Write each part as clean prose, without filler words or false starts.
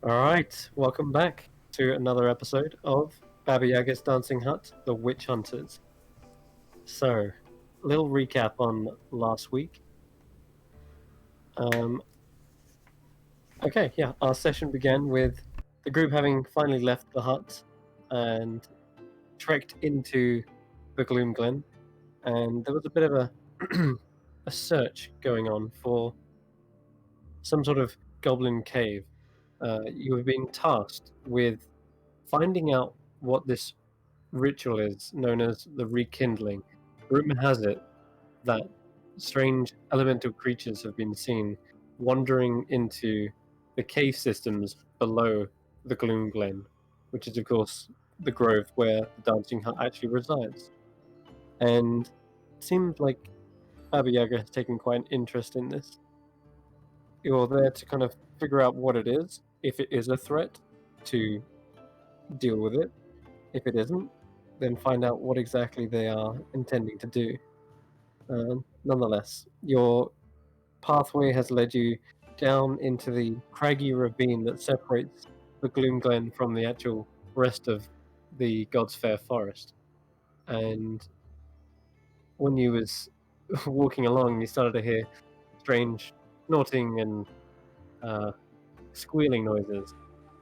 Alright, welcome back to another episode of Baba Yaga's Dancing Hut, The Witch Hunters. So, little recap on last week. Our session began with the group having finally left the hut and trekked into the Gloom Glen, and there was a bit of a search going on for some sort of goblin cave. You were being tasked with finding out what this ritual is known as the Rekindling. Rumor has it that strange elemental creatures have been seen wandering into the cave systems below the Gloom Glen, which is, of course, the grove where the Dancing Hut actually resides. And it seems like Baba Yaga has taken quite an interest in this. You're there to kind of figure out what it is, if it is a threat, to deal with it. If it isn't, then find out what exactly they are intending to do. Nonetheless, your pathway has led you down into the craggy ravine that separates the Gloom Glen from the actual rest of the God's Fair forest. And when you was walking along, you started to hear strange snorting and squealing noises.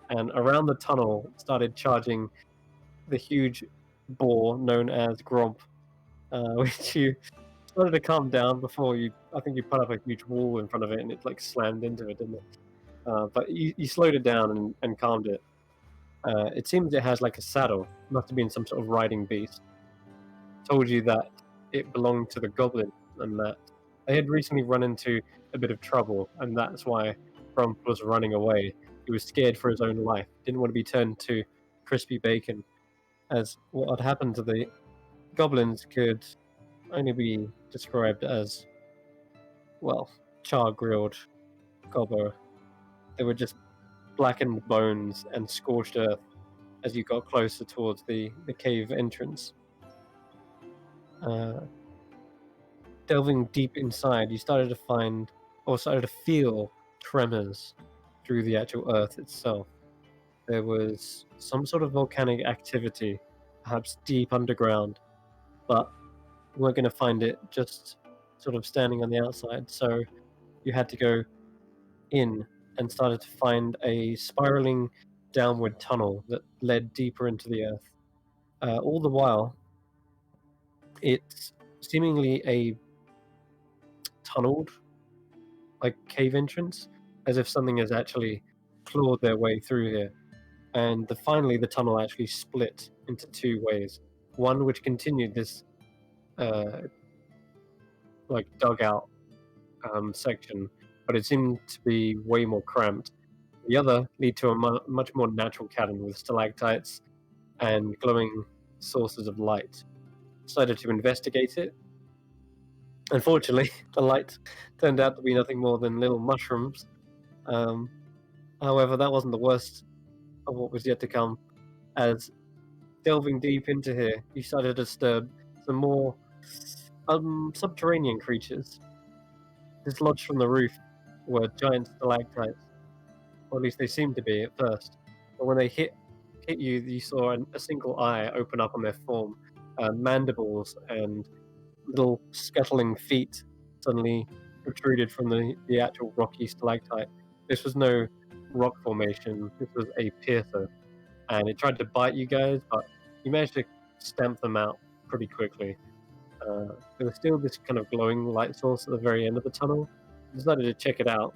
And around the tunnel started charging the huge boar known as Gromp, which you started to calm down before I think you put up a huge wall in front of it and it like slammed into it, didn't it? But you slowed it down and calmed it. It seems it has like a saddle, must have been some sort of riding beast. Told you that it belonged to the goblin and that they had recently run into a bit of trouble, and that's why Grump was running away. He was scared for his own life, didn't want to be turned to crispy bacon, as what had happened to the goblins could only be described as, well, char-grilled gobbo. They were just blackened bones and scorched earth as you got closer towards the cave entrance. Delving deep inside, you started to feel tremors through the actual earth itself. There was some sort of volcanic activity, perhaps deep underground, but you weren't going to find it just sort of standing on the outside, so you had to go in and started to find a spiraling downward tunnel that led deeper into the earth. All the while, it's seemingly a tunneled, like, cave entrance, as if something has actually clawed their way through here. And finally, the tunnel actually split into two ways. One which continued this, like, dugout section, but it seemed to be way more cramped. The other lead to a much more natural cavern with stalactites and glowing sources of light. Decided to investigate it. Unfortunately, the light turned out to be nothing more than little mushrooms. However, that wasn't the worst of what was yet to come, as delving deep into here, you started to disturb some more subterranean creatures. Dislodged from the roof were giant stalactites, or at least they seemed to be at first. But when they hit you, you saw a single eye open up on their form, mandibles and little scuttling feet suddenly protruded from the actual rocky stalactite. This was no rock formation, this was a piercer, and it tried to bite you guys, but you managed to stamp them out pretty quickly. There was still this kind of glowing light source at the very end of the tunnel. I decided to check it out.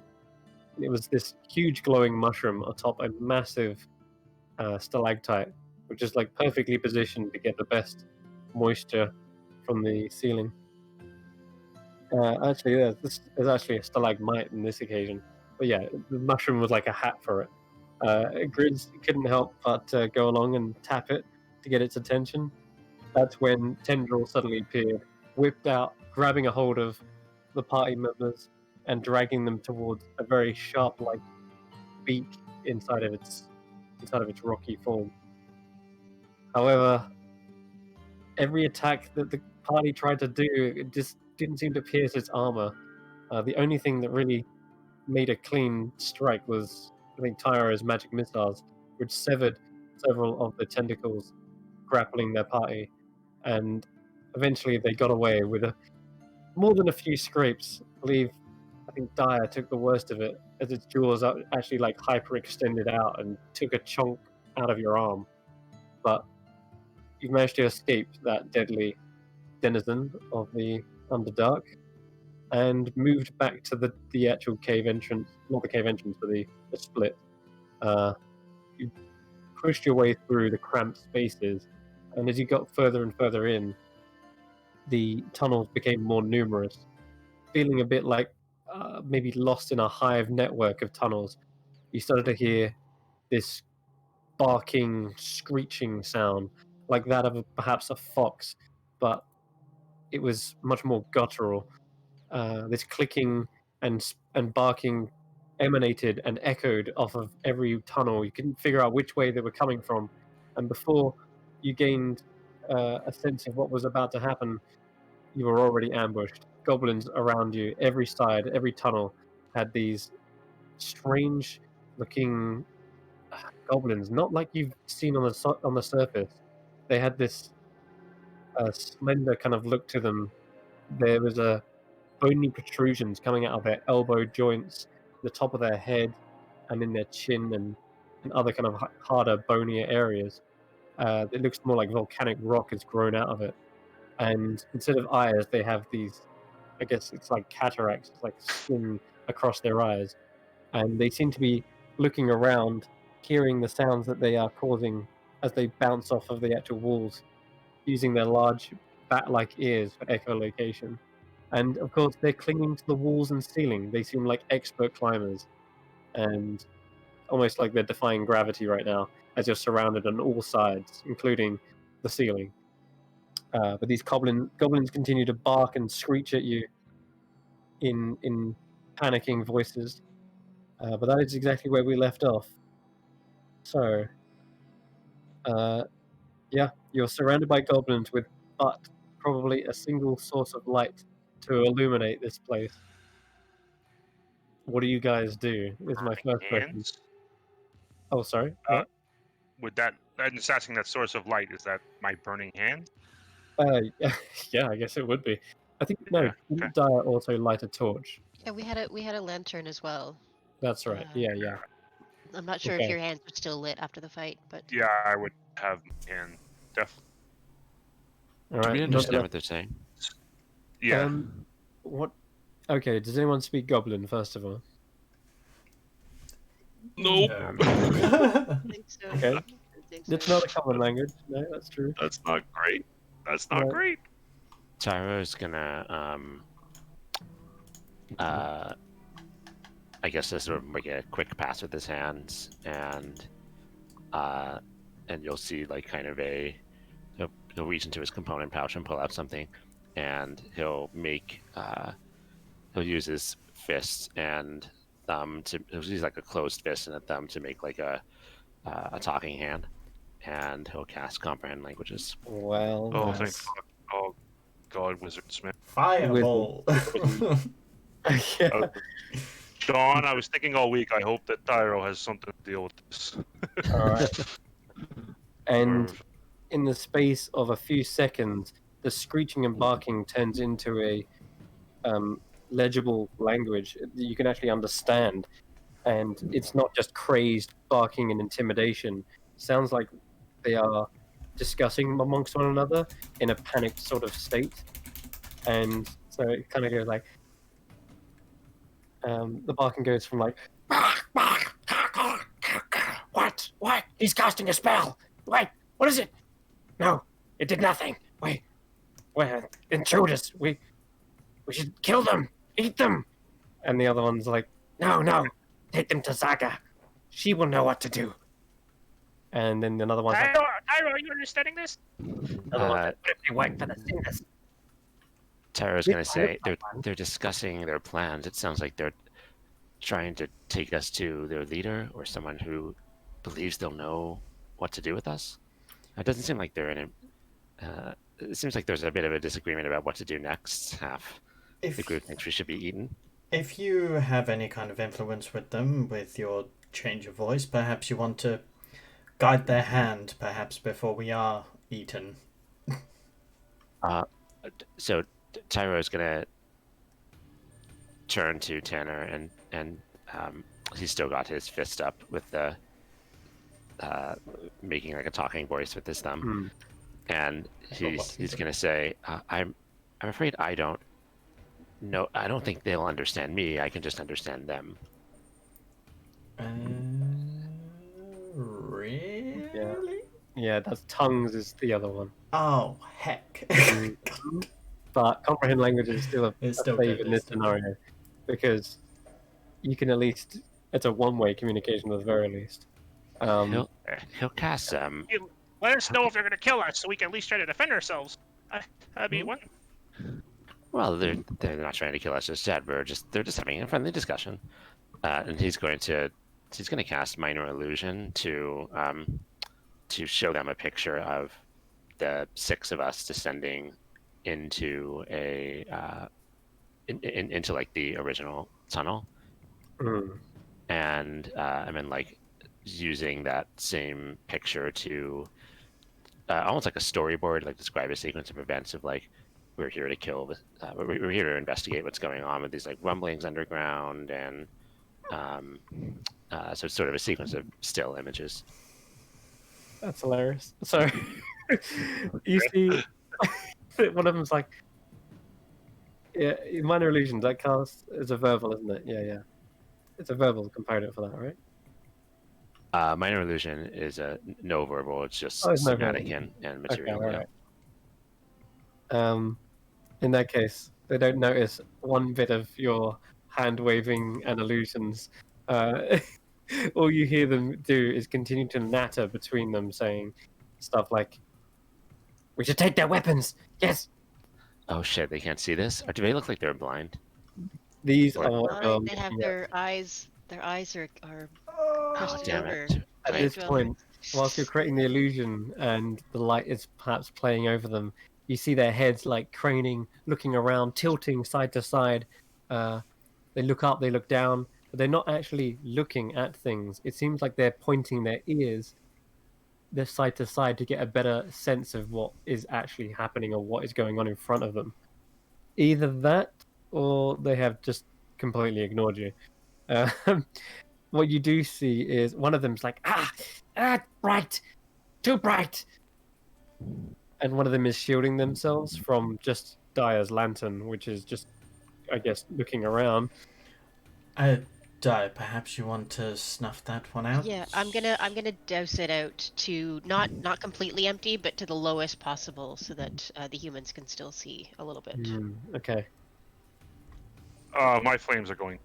It was this huge glowing mushroom atop a massive stalactite, which is like perfectly positioned to get the best moisture from the ceiling. This is actually a stalagmite in this occasion. But yeah, the mushroom was like a hat for it. Grizz couldn't help but go along and tap it to get its attention. That's when Tendril suddenly appeared, whipped out, grabbing a hold of the party members and dragging them towards a very sharp-like beak inside of its rocky form. However, every attack that the party tried to do, it just didn't seem to pierce its armor. The only thing that really made a clean strike was I think, Tyro's magic missiles, which severed several of the tentacles grappling their party, and eventually they got away with more than a few scrapes. I think Dyer took the worst of it, as its jaws actually like hyperextended out and took a chunk out of your arm. But you've managed to escape that deadly denizen of the Underdark and moved back to the actual cave entrance, not the cave entrance, but the split. You pushed your way through the cramped spaces, and as you got further and further in, the tunnels became more numerous, feeling a bit like maybe lost in a hive network of tunnels. You started to hear this barking, screeching sound, like that of perhaps a fox, but it was much more guttural. This clicking and barking emanated and echoed off of every tunnel. You couldn't figure out which way they were coming from, and before you gained a sense of what was about to happen, you were already ambushed. Goblins around you, every side, every tunnel had these strange-looking goblins, not like you've seen on the surface. They had this slender kind of look to them. There was a bony protrusions coming out of their elbow joints, the top of their head, and in their chin and other kind of harder, bonier areas. It looks more like volcanic rock has grown out of it. And instead of eyes, they have these, I guess it's like cataracts, it's like skin across their eyes. And they seem to be looking around, hearing the sounds that they are causing as they bounce off of the actual walls, using their large bat-like ears for echolocation. And of course, they're clinging to the walls and ceiling. They seem like expert climbers, and almost like they're defying gravity right now, as you're surrounded on all sides, including the ceiling. But these goblins continue to bark and screech at you in panicking voices. But that is exactly where we left off. So, yeah, you're surrounded by goblins with but probably a single source of light to illuminate this place. What do you guys do? Is my first question. Hands? Oh, sorry. What? Would that? I'm just asking that source of light. Is that my burning hand? Yeah, I guess it would be. I think no. Yeah, Didn't okay. Dyer also light a torch? Yeah, we had a lantern as well. That's right. Yeah. I'm not sure Okay. if your hands are still lit after the fight, but Yeah, I would have my hand definitely. All Do right. we understand what they're saying? Yeah. What? Okay. Does anyone speak Goblin first of all? Nope. I think so. Okay. I think so. It's not a common language. No, that's true. That's not great. That's not Right. great. Tyro's gonna I guess just sort of make a quick pass with his hands, and you'll see like kind of he'll reach into his component pouch and pull out something, and he'll use his fists and thumb he'll use like a closed fist and a thumb to make like a talking hand, and he'll cast comprehend languages. Well. Oh, Nice. thank fuck. Oh, God, Wizard Smith. Fireball. Yeah. Sean, I was thinking all week, I hope that Tyro has something to deal with this. All right. And in the space of a few seconds, the screeching and barking turns into a legible language that you can actually understand. And it's not just crazed barking and intimidation. It sounds like they are discussing amongst one another in a panicked sort of state. And so it kind of goes like, the barking goes from like, what? He's casting a spell. Wait, what is it? No, it did nothing. Wait, we're intruders. We should kill them, eat them. And the other one's like, no, take them to Zaga. She will know what to do. And then another one's like, Tyro, are you understanding this? another one's like, what if they work for the Singers? Tyro's gonna say they're discussing their plans. It sounds like they're trying to take us to their leader or someone who believes they'll know what to do with us. It doesn't seem like they're in a. It seems like there's a bit of a disagreement about what to do next. Half the group thinks we should be eaten. If you have any kind of influence with them, with your change of voice, perhaps you want to guide their hand, perhaps before we are eaten. So Tyro's gonna turn to Tanner and he's still got his fist up with the making like a talking voice with his thumb, Hmm. and he's gonna say, I'm afraid I don't know. I don't think they'll understand me. I can just understand them. Really? Yeah, that's tongues is the other one. Oh, heck. But comprehend language is still a It's still save good, in this it's still good. scenario because you can at least it's a one-way communication at the very least. He'll cast Let us know if they're going to kill us, so we can at least try to defend ourselves. That'd be one. Well, they're not trying to kill us just yet. They're just having a friendly discussion, and he's going to cast minor illusion to show them a picture of the six of us descending into a into like the original tunnel, and then like using that same picture to almost like a storyboard, like describe a sequence of events of like we're here to kill we're here to investigate what's going on with these like rumblings underground, and so it's sort of a sequence of still images. That's hilarious. So you see one of them's like, yeah, minor illusions. That counts as a verbal, isn't it? Yeah. It's a verbal component for that, right? Minor illusion is a no verbal. It's just it's no somatic verbal. and material. Okay, alright. In that case, they don't notice one bit of your hand waving and illusions. All you hear them do is continue to natter between them, saying stuff like, "We should take their weapons." Yes, Oh shit! They can't see this. Or do they look like they're blind? these Or- are what you're They have looking at. their eyes. Their eyes are Oh crusted damn over. it! At Right. this point, whilst you're creating the illusion and the light is perhaps playing over them, you see their heads like craning, looking around, tilting side to side. They look up, they look down, but they're not actually looking at things. It seems like they're pointing their ears their side to side to get a better sense of what is actually happening or what is going on in front of them. Either that, or they have just completely ignored you. What you do see is one of them's like, bright, too bright, and one of them is shielding themselves from just Dyer's lantern, which is just, I guess, looking around. Di, perhaps you want to snuff that one out? Yeah, I'm gonna douse it out to not completely empty, but to the lowest possible, so that the humans can still see a little bit. Okay. My flames are going.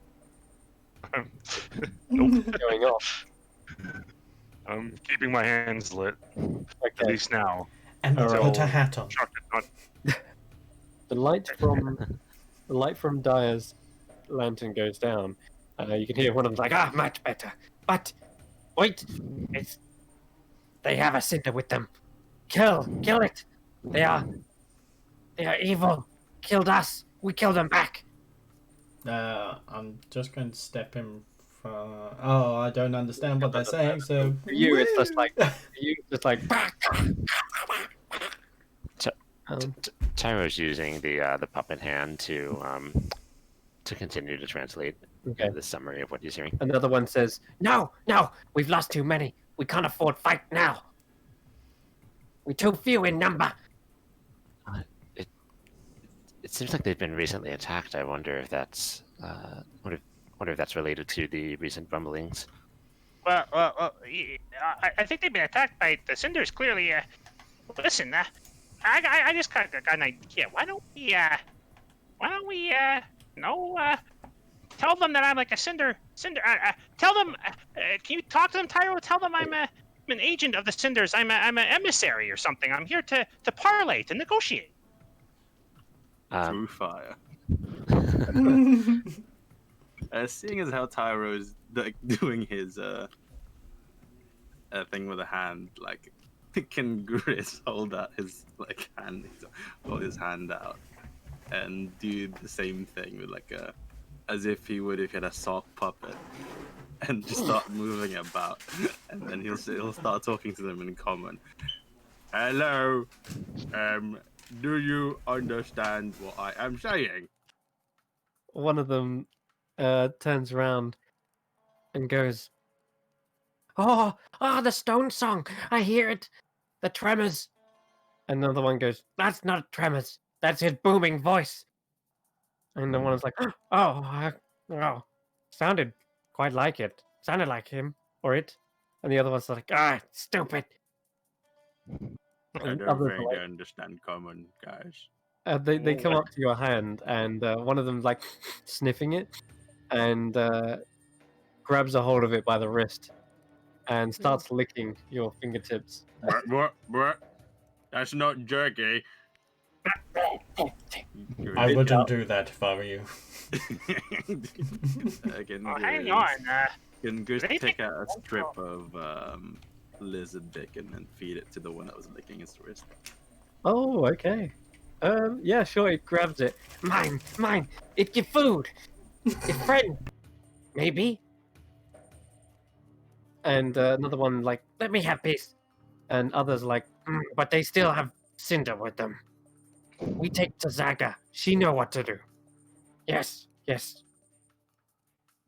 Nope. Going off. I'm keeping my hands lit, at Okay. least now. And Alright. put a hat on. Chuck it not. The light from Dyer's lantern goes down. You can hear one of them like, much better. But wait, they have a cinder with them. Kill it. They are evil. Killed us. We killed them back. I'm just going to step in from. Oh, I don't understand what they're saying. So For you, it's just like Tyro's using the puppet hand to continue to translate the summary of what he's hearing. Another one says, No, we've lost too many. We can't afford fight now. We're too few in number. It seems like they've been recently attacked. I wonder if that's wonder if that's related to the recent rumblings. Well, I think they've been attacked by the cinders. Clearly, listen, I just got an idea. Why don't we tell them that I'm like a cinder. Tell them. Can you talk to them, Tyro? Tell them I'm an agent of the cinders. I'm an emissary or something. I'm here to parlay, to negotiate. Through fire. Seeing as how Tyro's like doing his thing with a hand, like can Gris hold out his hold his hand out and do the same thing with like a as if he would if he had a sock puppet, and just start moving about, and then he'll start talking to them in common. Hello, do you understand what I am saying? One of them turns around and goes, "Oh, the stone song! I hear it! The tremors!" Another one goes, "That's not tremors. That's his booming voice." And the one's like, "Oh, sounded quite like it. Sounded like him or it." And the other one's like, stupid." I And don't others are think they like, understand common, guys. they come up to your hand, and one of them's like sniffing it, and grabs a hold of it by the wrist, and starts licking your fingertips. What? That's not jerky. I Spit wouldn't out. do that if I were you. Hang on. Can Goose They take think- out a strip of lizard bacon and feed it to the one that was licking his wrist? Oh, okay. Yeah, sure. It grabs it. Mine. It's your food. Your friend. Maybe. And another one like, let me have this. And others like, but they still have Cinder with them. We take to Zaga. She know what to do. Yes.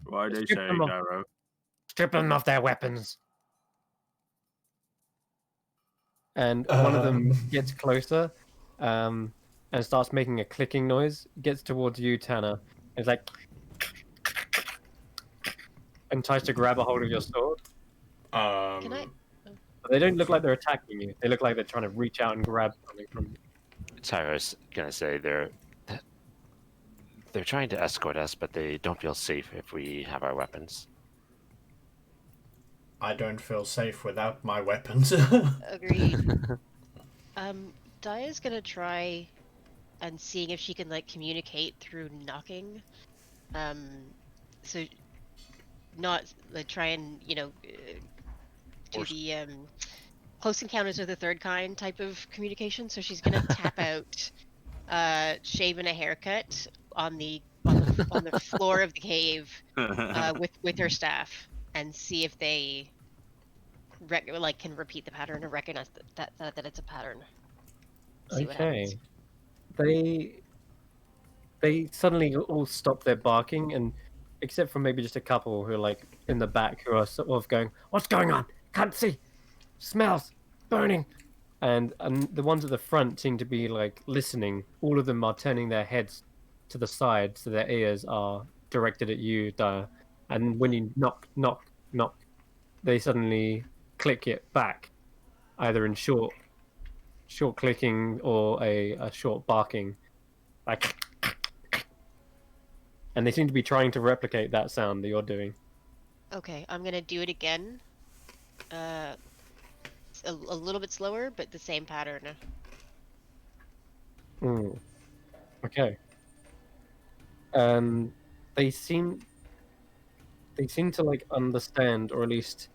Why they Strip say, them off. Darrow? Strip them of their weapons. And one of them gets closer, and starts making a clicking noise. Gets towards you, Tanner. It's like, and tries to grab a hold of your sword. Can I? But they don't look like they're attacking you. They look like they're trying to reach out and grab something from you. Tyra's gonna say they're trying to escort us, but they don't feel safe if we have our weapons. I don't feel safe without my weapons. Agreed. Daya's gonna try and seeing if she can like communicate through knocking. So not like try and do the close encounters of the third kind type of communication. So she's gonna tap out, shave and a haircut on the floor of the cave with her staff and see if they can repeat the pattern or recognize that it's a pattern. See what happens. They suddenly all stop their barking, and except for maybe just a couple who are like in the back who are sort of going, "What's going on? Can't see. Smells. Burning." And the ones at the front seem to be like listening. All of them are turning their heads to the side, so their ears are directed at you, Daya. And when you knock, they suddenly click it back, either in short clicking or a short barking, like. And they seem to be trying to replicate that sound that you're doing. Okay, I'm gonna do it again. A little bit slower, but the same pattern. Okay. They seem to like understand, or at least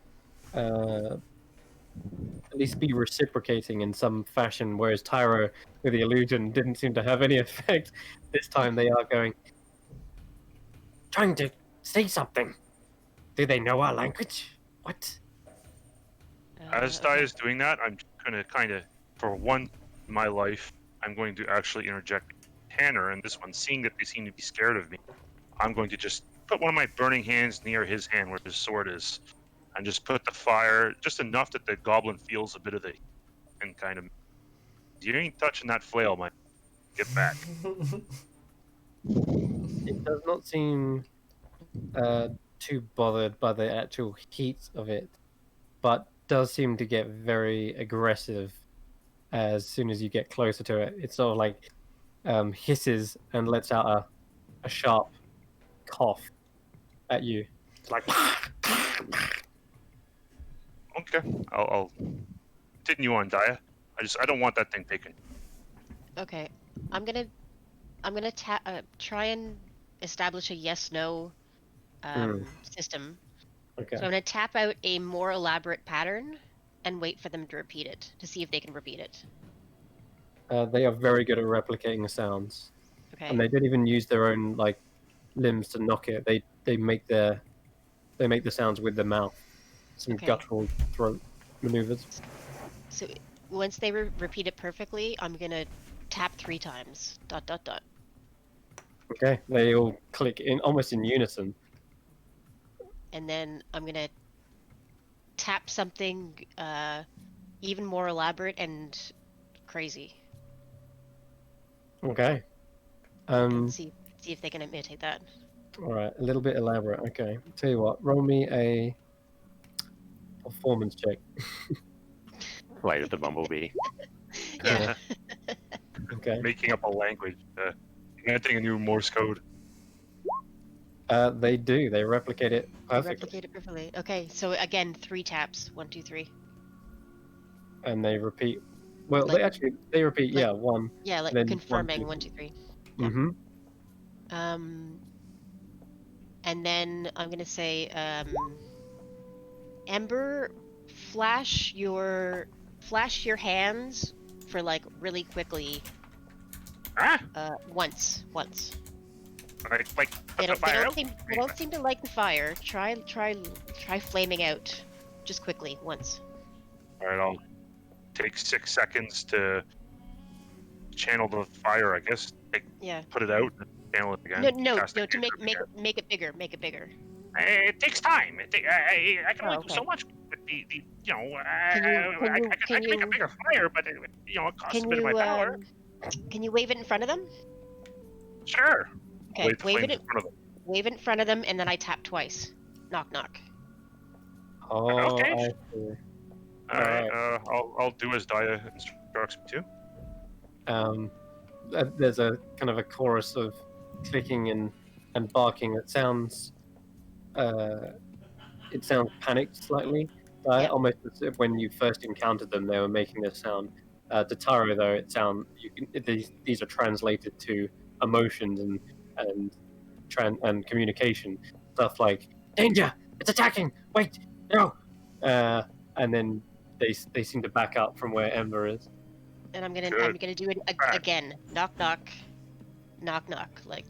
be reciprocating in some fashion. Whereas Tyro, with the illusion, didn't seem to have any effect. This time they are trying to say something. Do they know our language? What? As Dai is doing that, I'm gonna kind of, for one in my life, I'm going to actually interject Tanner and this one, seeing that they seem to be scared of me. I'm going to just put one of my burning hands near his hand where his sword is, and just put the fire just enough that the goblin feels a bit of the, and kind of, you ain't touching that flail, man. Get back. It does not seem too bothered by the actual heat of it, but does seem to get very aggressive as soon as you get closer to it. It sort of like hisses and lets out a sharp cough at you. It's like Okay, I'll continue on, Daya. I don't want that thing taken. Okay, I'm gonna try and establish a yes/no system. okay. So I'm gonna tap out a more elaborate pattern and wait for them to repeat it to see if they can repeat it. They are very good at replicating the sounds, Okay. and they don't even use their own like limbs to knock it. They make the sounds with their mouth. Some Okay. guttural throat maneuvers. So once they repeat it perfectly, I'm gonna tap 3 times. ... Okay, they all click in almost in unison. And then I'm gonna tap something even more elaborate and crazy, Okay. and see if they can imitate that. All right, a little bit elaborate. Okay, tell you what, roll me a performance check. Flight of the Bumblebee. Yeah. Okay. Making up a language, inventing a new Morse code. They do. They replicate it They perfectly, replicate it perfectly. Okay, so again, 3 taps. 1, 2, 3. and they repeat. Well, Like- they repeat. like- Yeah, one. Yeah, like Then confirming 1, 1, 2, 3. yeah. Mm-hmm. And then I'm gonna say, Ember, flash your hands for like really quickly. Ah, Once. like They put the fire out. they don't seem to like the fire. Try flaming out, just quickly once. All right, I'll take 6 seconds to channel the fire. I guess. Yeah. Put it out and channel it again. No. Cast it To again. make it bigger. Make it bigger. It takes time. I can only Oh, do so okay. much with the you know. Can you- I can make a bigger fire, but it costs a Can bit of my power. can you wave it in front of them? Sure. Okay, Wave the wave flames it in front of them. wave it in front of them, and then I tap twice. Knock knock. Oh, Okay. I see. All right. I'll do as Daya instructs me to. There's a kind of a chorus of clicking and barking. It sounds panicked slightly. Yeah. Almost as if when you first encountered them, they were making this sound. To Taro, though, these are translated to emotions and communication stuff like danger, it's attacking, wait, no, and then they seem to back up from where Ember is. And I'm gonna do it Back. again. Knock knock. Like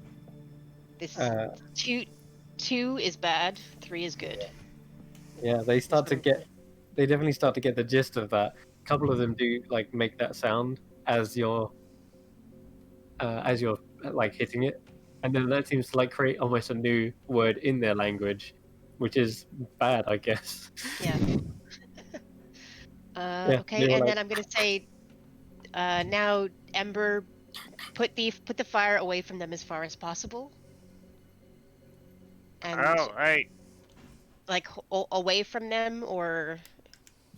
this. Uh, 2 is bad. 3 is good. Yeah, they definitely start to get the gist of that. A couple of them do like make that sound as you're like hitting it, and then that seems to like create almost a new word in their language, which is bad, I guess. Yeah. Yeah, Okay, you're and like- then I'm gonna say, now Ember, put the fire away from them as far as possible. And Right. like away from them, or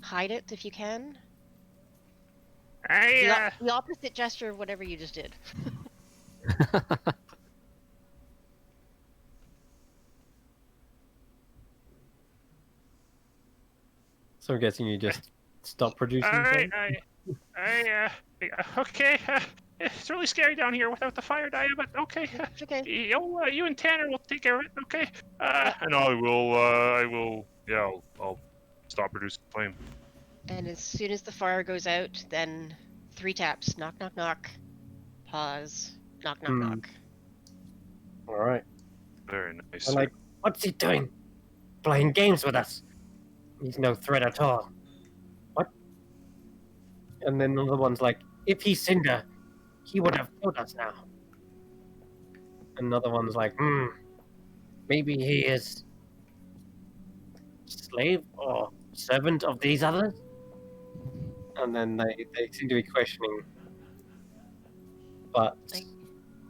hide it if you can. The opposite gesture of whatever you just did. So I'm guessing you just stop producing. Alright, things? okay. It's really scary down here without the fire, Daya, but okay. It's okay. You and Tanner will take care of it, okay? And I'll stop producing flame. And as soon as the fire goes out, then 3 taps. Knock knock knock. Pause. Knock knock knock. All right. Very nice. I'm like, what's he doing? Playing games with us. He's no threat at all. What? And then another one's like, if he's Cinder, he would have killed us now. Another one's like, maybe he is slave or servant of these others? And then they seem to be questioning. But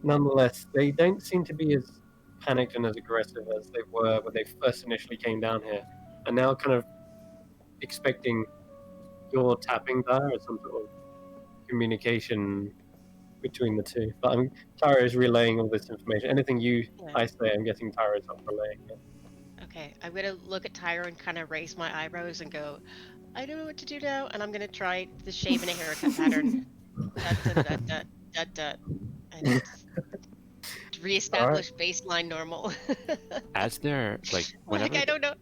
nonetheless, they don't seem to be as panicked and as aggressive as they were when they first initially came down here. And now kind of expecting your tapping there as some sort of communication between the two. But Tara is relaying all this information. Anything I say, I'm guessing Tara is not relaying it. Okay, I'm gonna look at Tyra and kind of raise my eyebrows and go, I don't know what to do now, and I'm gonna try the shave and a haircut pattern. And reestablish baseline normal. As they're like, whenever I don't know.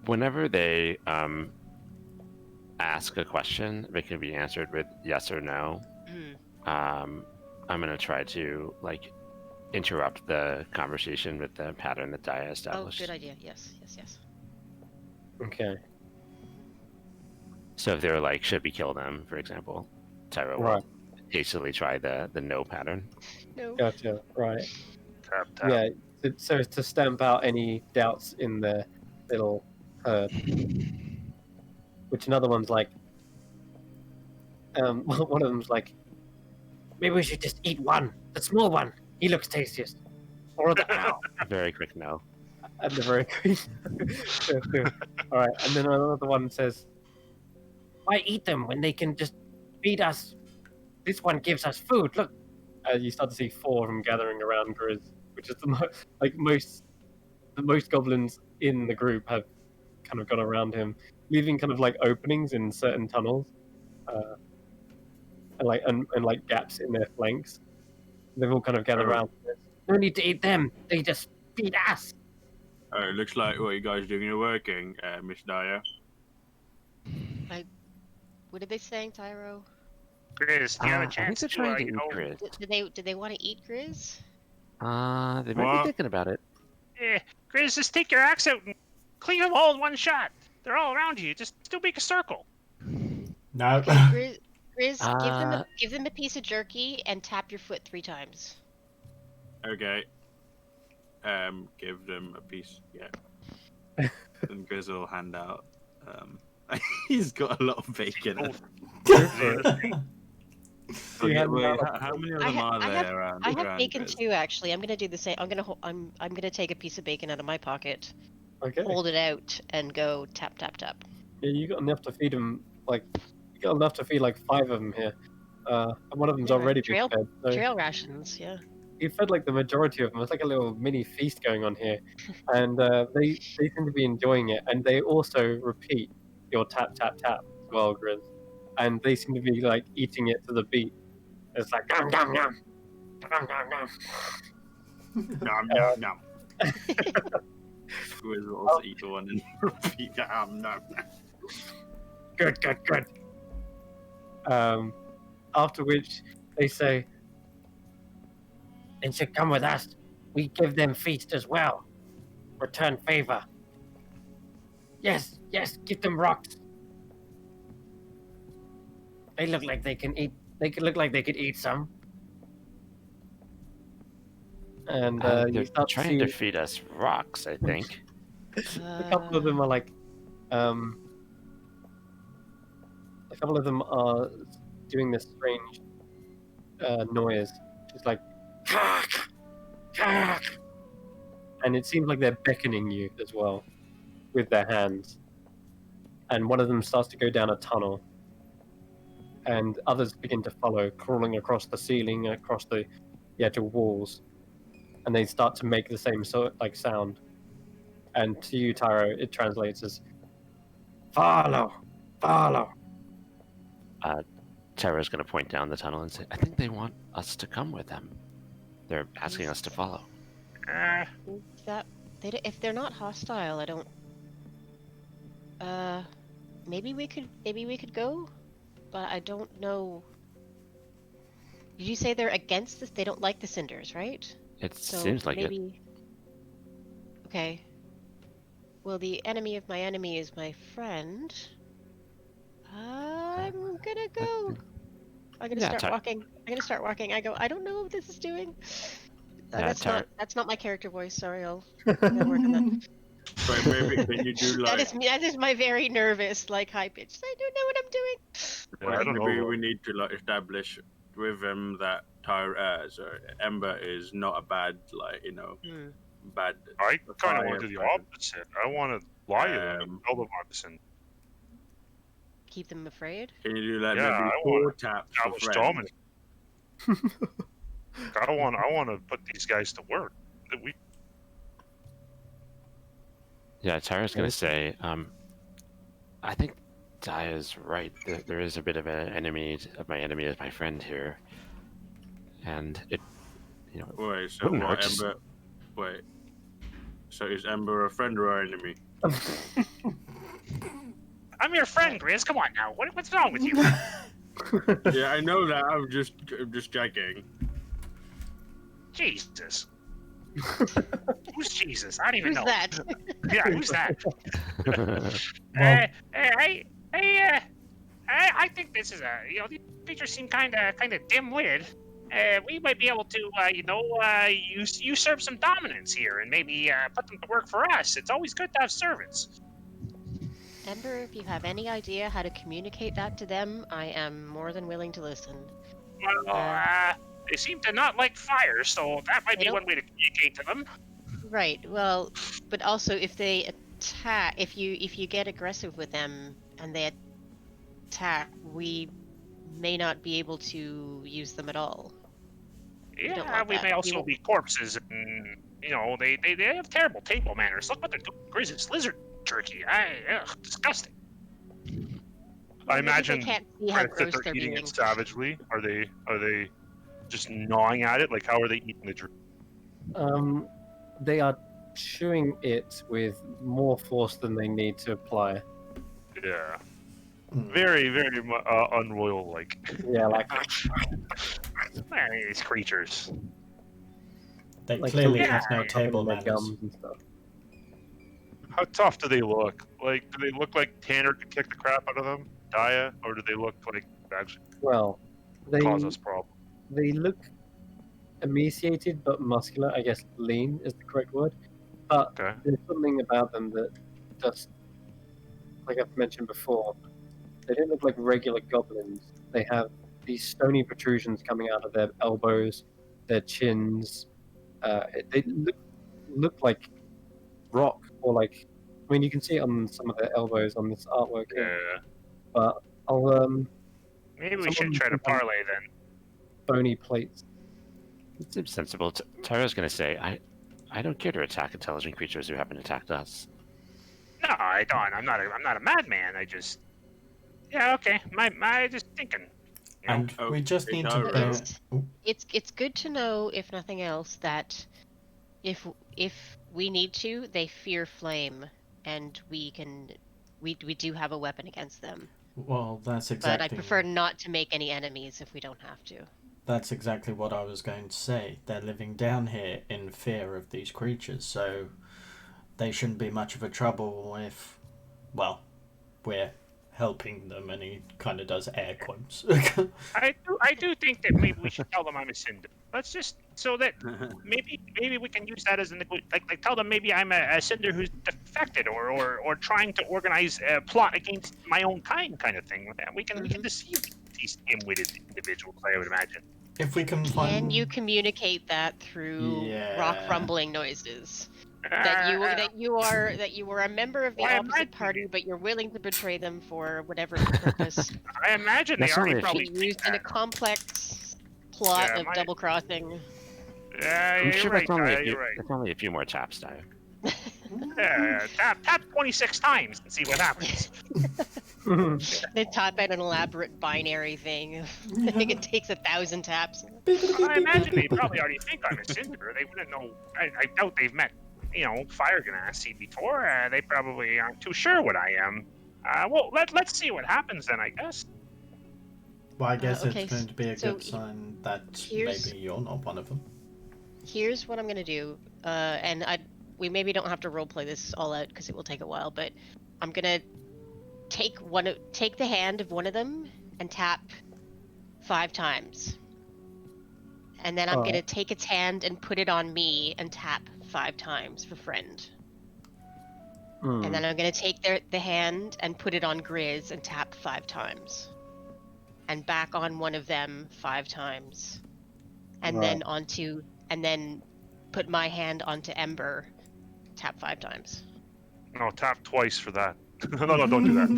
whenever they ask a question, it can be answered with yes or no. I'm gonna try to like interrupt the conversation with the pattern that Daya Oh, established. good idea. Yes. Okay. So if they're like, should we kill them, for example, Tyro Right. will hastily try the no pattern. No. Gotcha. Right. Tap tap. Yeah. So to stamp out any doubts in the little herd, which another one's like, one of them's like, maybe we should just eat one, the small one. He looks tastiest. Or the ow. Very quick no. And the very green. All right. And then another one says, why eat them when they can just feed us? This one gives us food. Look. You start to see 4 of them gathering around Grizz, which is the most goblins in the group have kind of gone around him, leaving kind of like openings in certain tunnels, and like gaps in their flanks. They've all kind of gathered around. No need to eat them. They just feed us. It looks like what you guys are doing are working, Miss Dyer. What are they saying, Tyro? Grizz, do you have a I think chance they're to, trying to eat Grizz. Do they want to eat Grizz? They might What? be thinking about it. Grizz, just take your axe out and clean them all in one shot. They're all around you. Just still make a circle. No. Okay, Grizz, Uh, give them a piece of jerky and tap your foot 3 times. Okay. Give them a piece. Yeah. And Grizz will hand out. He's got a lot of bacon. You have How many of them are there around? I have around bacon Grizz? too, actually. I'm gonna do the same. I'm gonna take a piece of bacon out of my pocket, Okay. hold it out, and go tap tap tap. Yeah, you got enough to feed them. Like, you got enough to feed like 5 of them here. And one of them's Yeah, already trail- been fed. So Trail rations, yeah. you fed like the majority of them. It's like a little mini feast going on here, and they seem to be enjoying it. And they also repeat your tap tap tap as well, Grizz. And they seem to be like eating it to the beat. It's like nom nom nom, nom nom nom. Nom nom nom. Grizz will also eat one and repeat nom nom nom. Good. After which they say, and should come with us. We give them feast as well. Return favor. Yes, give them rocks. They look like they can eat. They could look like they could eat some. And you they're start to trying to see feed us rocks, I think. a couple of them are like, a couple of them are doing this strange noise, just like, and it seems like they're beckoning you as well with their hands. And one of them starts to go down a tunnel, and others begin to follow, crawling across the ceiling, across the actual walls, and they start to make the same sound. And to you, Tyro, it translates as follow. Tyro's going to point down the tunnel and say, I think they want us to come with them. They're asking us to follow. If they're not hostile, I don't. Maybe we could go, but I don't know. Did you say they're against this? They don't like the cinders, right? It So seems like it. maybe. Okay. Well, the enemy of my enemy is my friend. I'm gonna go. I'm gonna Yeah, start walking. I go. I don't know what this is doing. That's not my character voice. Sorry, I'll work on that. But maybe can you do like? That is my very nervous, like high pitched. I don't know what I'm doing. Yeah, I don't maybe know. we need to like establish with him that Ember is not a bad bad. I kind of fire want to do the person. opposite. I want to lie to them and tell them listen. Keep them afraid. Can you do like Yeah, maybe I 4 wanna taps I for was friends? dominant. I want to put these guys to work. Yeah, Tyro's going to say, I think Daya's right. There is a bit of an enemy of my enemy is my friend here. And it, Wait, so wouldn't what, hurt to- Ember? Wait. So is Ember a friend or an enemy? I'm your friend, Grizz. Come on now. What's wrong with you? Yeah, I know that. I'm just checking. Jesus. Who's Jesus? I don't even Who's know. that? Yeah, who's that? Well, I think this is these creatures seem kind of dim-witted. We might be able to, usurp some dominance here and maybe put them to work for us. It's always good to have servants. Ember, if you have any idea how to communicate that to them, I am more than willing to listen. Well, they seem to not like fire, so that might They be don't- one way to communicate to them. Right. Well, but also if they attack, if you get aggressive with them and they attack, we may not be able to use them at all. don't Yeah, want we that. may We also won't- be corpses, and they have terrible table manners. Look what they're doing. Grizzlies, lizard jerky. Disgusting. I Well, maybe imagine they can't see how that gross they're they're eating being. it savagely. Are they just gnawing at it? Like, how are they eating the drink? They are chewing it with more force than they need to apply. Yeah, mm, very, very unroyal-like. Yeah, like These creatures. they like clearly children have no chopping table their manners. gums and stuff. How tough do they look? Like, do they look like Tanner could kick the crap out of them, Daya, or do they look like actually Well, they cause us problems? they look emaciated but muscular. I guess lean is the correct word. But Okay. there's something about them that just, like I've mentioned before, they don't look like regular goblins. They have these stony protrusions coming out of their elbows, their chins. They look like rock, or like, I mean, you can see it on some of their elbows on this artwork here. Yeah. But I'll Maybe we should someone try to can find parlay then. bony plates. It seems sensible. Tara's going to say, I don't care to attack intelligent creatures who haven't attacked us. No, I don't. I'm not a madman. I just. Yeah. Okay. My just thinking. You know? And we just need to Tara. bear. It's good to know, if nothing else, that if we need to, they fear flame, and we do have a weapon against them. Well, that's But exactly. I prefer not to make any enemies if we don't have to. That's exactly what I was going to say. They're living down here in fear of these creatures, so they shouldn't be much of a trouble if, well, we're helping them. And he kind of does air quotes. I do think that maybe we should tell them I'm a cinder. Let's just so that maybe we can use that as an like tell them maybe I'm a cinder who's defected or trying to organize a plot against my own kind of thing. We can deceive these dim-witted individuals, I would imagine. If we can find. Can you communicate that through rock Yeah. rumbling noises? That you are a member of the Well, I opposite imagine- party, but you're willing to betray them for whatever purpose. I imagine they That's already only if probably Being think used in a that. complex plot Yeah, of my- double crossing. Yeah, I'm you're sure right. that's You're right. that's only a few more taps, Dyer. Yeah, tap 26 times and see what happens. They type out an elaborate binary thing. I think it takes 1,000 taps. I imagine they probably already think I'm a cinder. They wouldn't know. I doubt they've met, Fire Ganassi before. They probably aren't too sure what I am. Well, let's see what happens then, I guess. Well, I guess okay, it's going to be a so good sign that here's- maybe you're not one of them. Here's what I'm gonna do, and we maybe don't have to roleplay this all out because it will take a while, but I'm gonna take the hand of one of them and tap 5 times, and then I'm gonna take its hand and put it on me and tap 5 times for friend, and then I'm gonna take the hand and put it on Grizz and tap 5 times, and back on one of them 5 times, and then put my hand onto Ember, tap 5 times. No, tap twice for that. No, don't do that.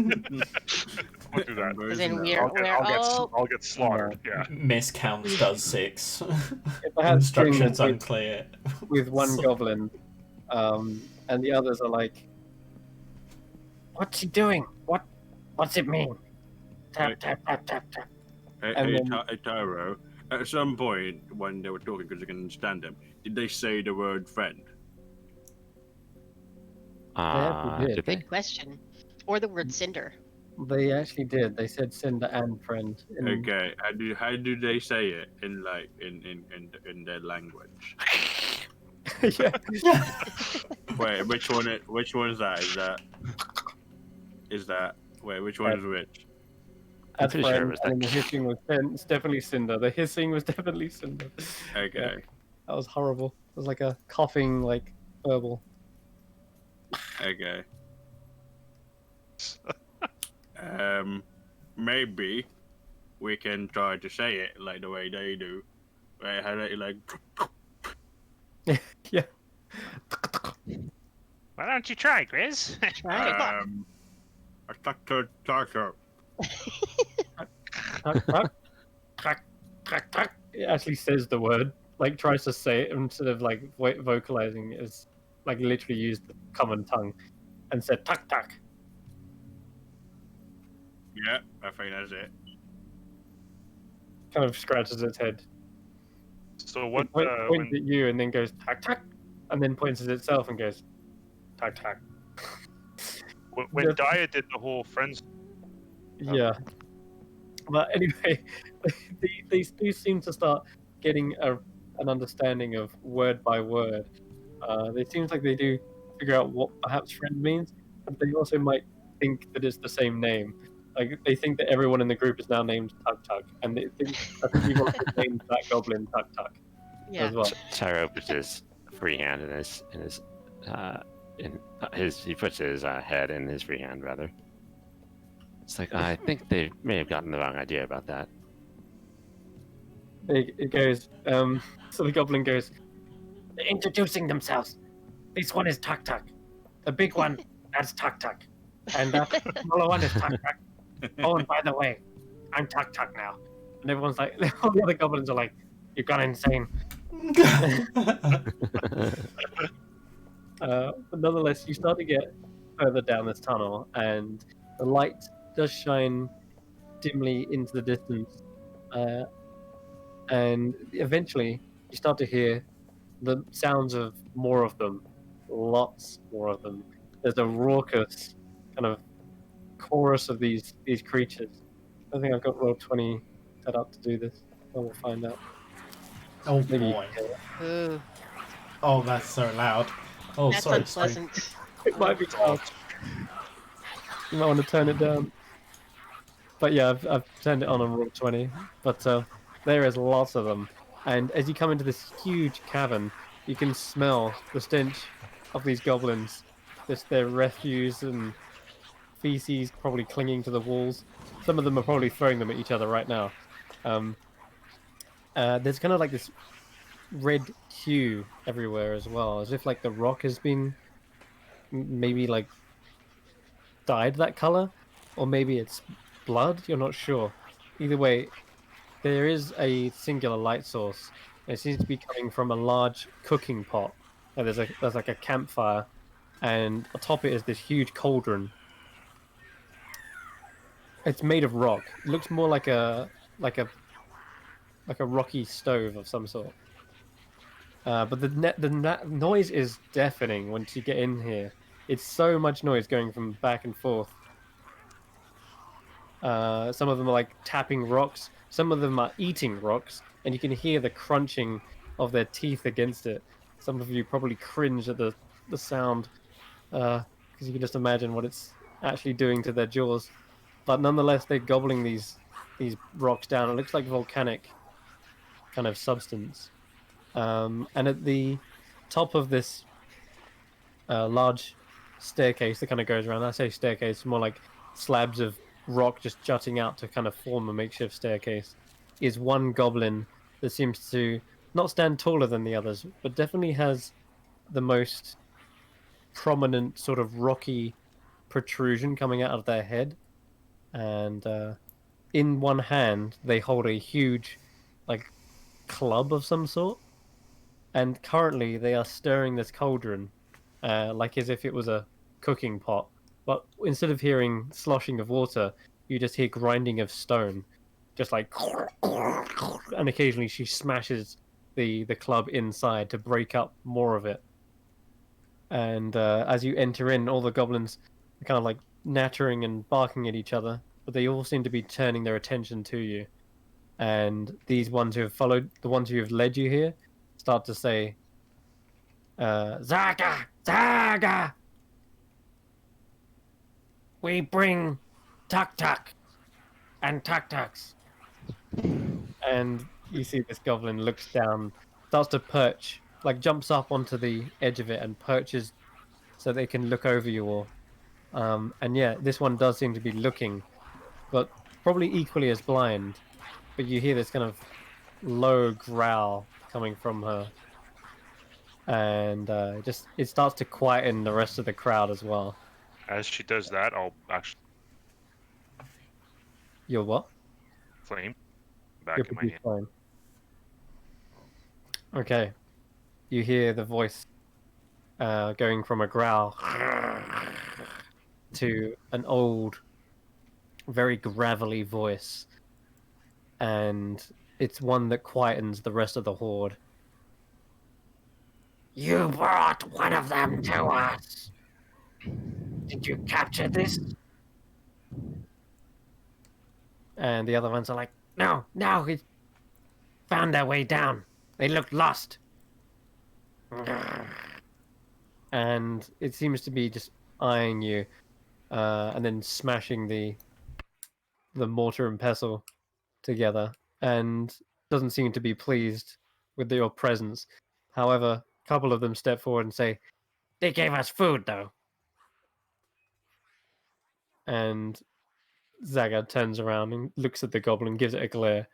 Don't do that. As in I'll get slaughtered. Yeah. Miscounts does 6. If I had Instructions string unclear. with one So- goblin, and the others are like, "What's he doing? What's it mean? Tap tap tap tap tap." And Hey, then- Taro, at some point when they were talking, because I can understand them, did they say the word friend? Yeah, we did. Did they? Good question. Or the word cinder. They actually did. They said Cinder and friend. Okay, how do they say it in like in their language? Yeah. Wait, which one? Which one is that? Is that? Wait, which one is which? I'm As pretty sure it friend, was and then the that. hissing was it's definitely Cinder. The hissing was definitely Cinder. Yeah, Okay, that was horrible. It was like a coughing, like verbal. okay. Maybe we can try to say it like the way they do. Right? How they like? Yeah. Why don't you try, Grizz? Right. I stuck to taco. Tuck, tuck, tuck, tuck, tuck. It actually says the word, like tries to say it instead of like vocalizing. It's like literally used the common tongue and said tuck tuck. Yeah, I think that's it. Kind of scratches its head. So what? It points When at you and then goes tuck tuck, and then points at itself and goes tuck tuck. when Just- Daya did the whole friends, Yeah. But anyway, they do seem to start getting an understanding of word by word. It seems like they do figure out what perhaps friend means, but they also might think that it's the same name. Like they think that everyone in the group is now named Tug Tug, and they think I think you've also named that goblin Tug Tug Yeah. as well. Tyro puts his free hand in his he puts his head in his free hand rather. It's like I think they may have gotten the wrong idea about that. It goes. So the goblin goes. They're introducing themselves. This one is Tug Tug. The big one, that's Tug Tug, and that smaller one is Tug Tug. Oh, and by the way, I'm Tug Tug now. And everyone's like, all the other goblins are like, "You've gone insane." But nonetheless, you start to get further down this tunnel, and the light does shine dimly into the distance. And eventually, you start to hear the sounds of more of them, lots more of them. There's a raucous kind of chorus of these creatures. I think I've got roll 20 set up to do this. I will find out. Oh Maybe you boy. can hear it. Ooh, Oh, that's so loud. Oh, that's sorry. unpleasant. It might be loud. You might want to turn it down. But yeah, I've turned it on roll 20. But there is lots of them. And as you come into this huge cavern, you can smell the stench of these goblins. Just their refuse and feces probably clinging to the walls. Some of them are probably throwing them at each other right now. There's kind of like this red hue everywhere as well, as if like the rock has been maybe like dyed that color, or maybe it's blood. You're not sure. Either way, there is a singular light source. It seems to be coming from a large cooking pot. And there's like a campfire, and atop it is this huge cauldron. It's made of rock. It looks more like a rocky stove of some sort. But the noise is deafening once you get in here. It's so much noise going from back and forth. Some of them are like tapping rocks. Some of them are eating rocks, and you can hear the crunching of their teeth against it. Some of you probably cringe at the sound, because you can just imagine what it's actually doing to their jaws. But nonetheless, they're gobbling these rocks down. It looks like volcanic kind of substance. And at the top of this large staircase that kind of goes around, I say staircase, more like slabs of rock just jutting out to kind of form a makeshift staircase, is one goblin that seems to not stand taller than the others, but definitely has the most prominent sort of rocky protrusion coming out of their head. And in one hand, they hold a huge, like, club of some sort. And currently, they are stirring this cauldron, like as if it was a cooking pot. But instead of hearing sloshing of water, you just hear grinding of stone, just like, and occasionally she smashes the club inside to break up more of it. And as you enter in, all the goblins kind of like nattering and barking at each other, but they all seem to be turning their attention to you. And these ones who have followed, the ones who have led you here, start to say, Zaga! Zaga! We bring tuk-tuk and tuk-tuks. And you see this goblin looks down, starts to perch, like jumps up onto the edge of it and perches so they can look over you all. And yeah, this one does seem to be looking, but probably equally as blind. But you hear this kind of low growl coming from her, and it starts to quieten the rest of the crowd as well. As she does that, I'll actually You're what? flame back You're in my pretty hand. fine. Okay, you hear the voice going from a growl to an old, very gravelly voice, and it's one that quietens the rest of the horde. You brought one of them to us. Did you capture this? And the other ones are like, no, it found their way down. They looked lost. And it seems to be just eyeing you, and then smashing the mortar and pestle together, and doesn't seem to be pleased with your presence. However, a couple of them step forward and say, they gave us food, though. And Zaga turns around and looks at the goblin, gives it a glare.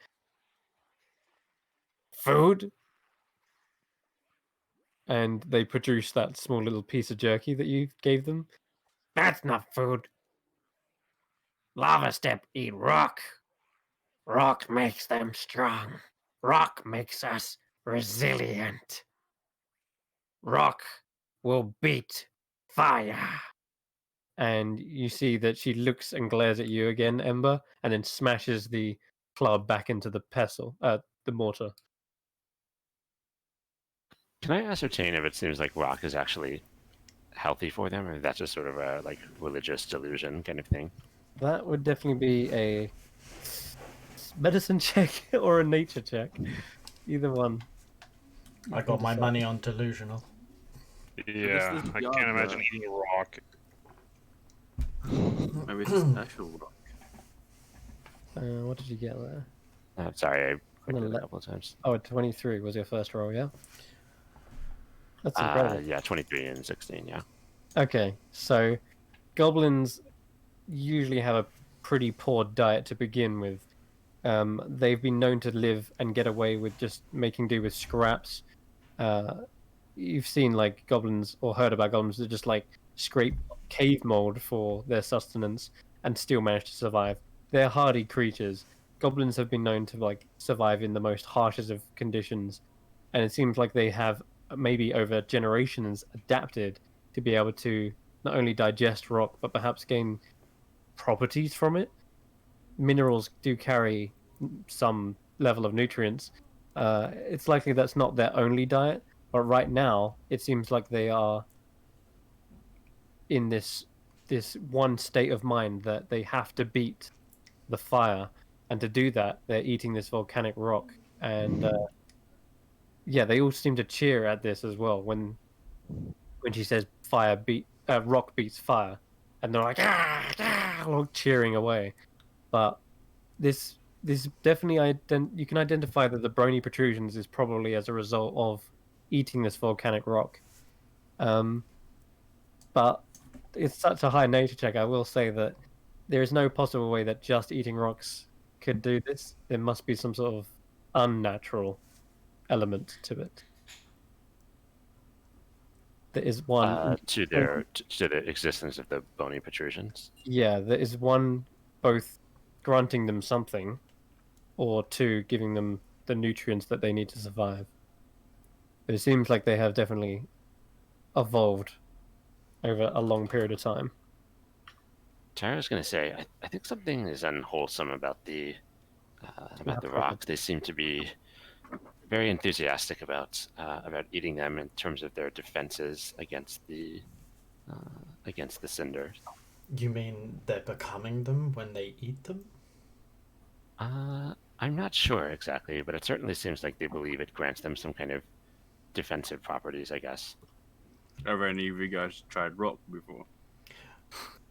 Food? And they produce that small little piece of jerky that you gave them. That's not food. Lava Step eat rock. Rock makes them strong. Rock makes us resilient. Rock will beat fire. And you see that she looks and glares at you again, Ember, and then smashes the club back into the pestle, the mortar. Can I ascertain if it seems like rock is actually healthy for them, or that's just sort of a like religious delusion kind of thing? That would definitely be a medicine check or a nature check. Either one. I got my money on delusional. Yeah, this I yard, can't imagine eating a rock. Maybe it's a special rock. What did you get there? I'm sorry, I clicked it a let- couple of times. Oh, 23 was your first roll, yeah? That's incredible. Yeah, 23 and 16, yeah. Okay, so goblins usually have a pretty poor diet to begin with. They've been known to live and get away with just making do with scraps. You've seen like goblins or heard about goblins that just like scrape cave mold for their sustenance and still manage to survive. They're hardy creatures. Goblins have been known to like survive in the most harshest of conditions, and it seems like they have maybe over generations adapted to be able to not only digest rock but perhaps gain properties from it. Minerals do carry some level of nutrients. It's likely that's not their only diet, but right now it seems like they are in this one state of mind that they have to beat the fire, and to do that they're eating this volcanic rock. And yeah, they all seem to cheer at this as well when she says rock beats fire, and they're like all cheering away. But this definitely you can identify that the brony protrusions is probably as a result of eating this volcanic rock. But it's such a high nature check. I will say that there is no possible way that just eating rocks could do this. There must be some sort of unnatural element to it. There is one to the existence of the bony protrusions. Yeah, there is one both granting them something, or two giving them the nutrients that they need to survive. But it seems like they have definitely evolved over a long period of time. Tara's going to say, I think something is unwholesome about the rock. They seem to be very enthusiastic about eating them in terms of their defenses against the cinders. You mean they're becoming them when they eat them? I'm not sure exactly, but it certainly seems like they believe it grants them some kind of defensive properties, I guess. Have any of you guys tried rock before?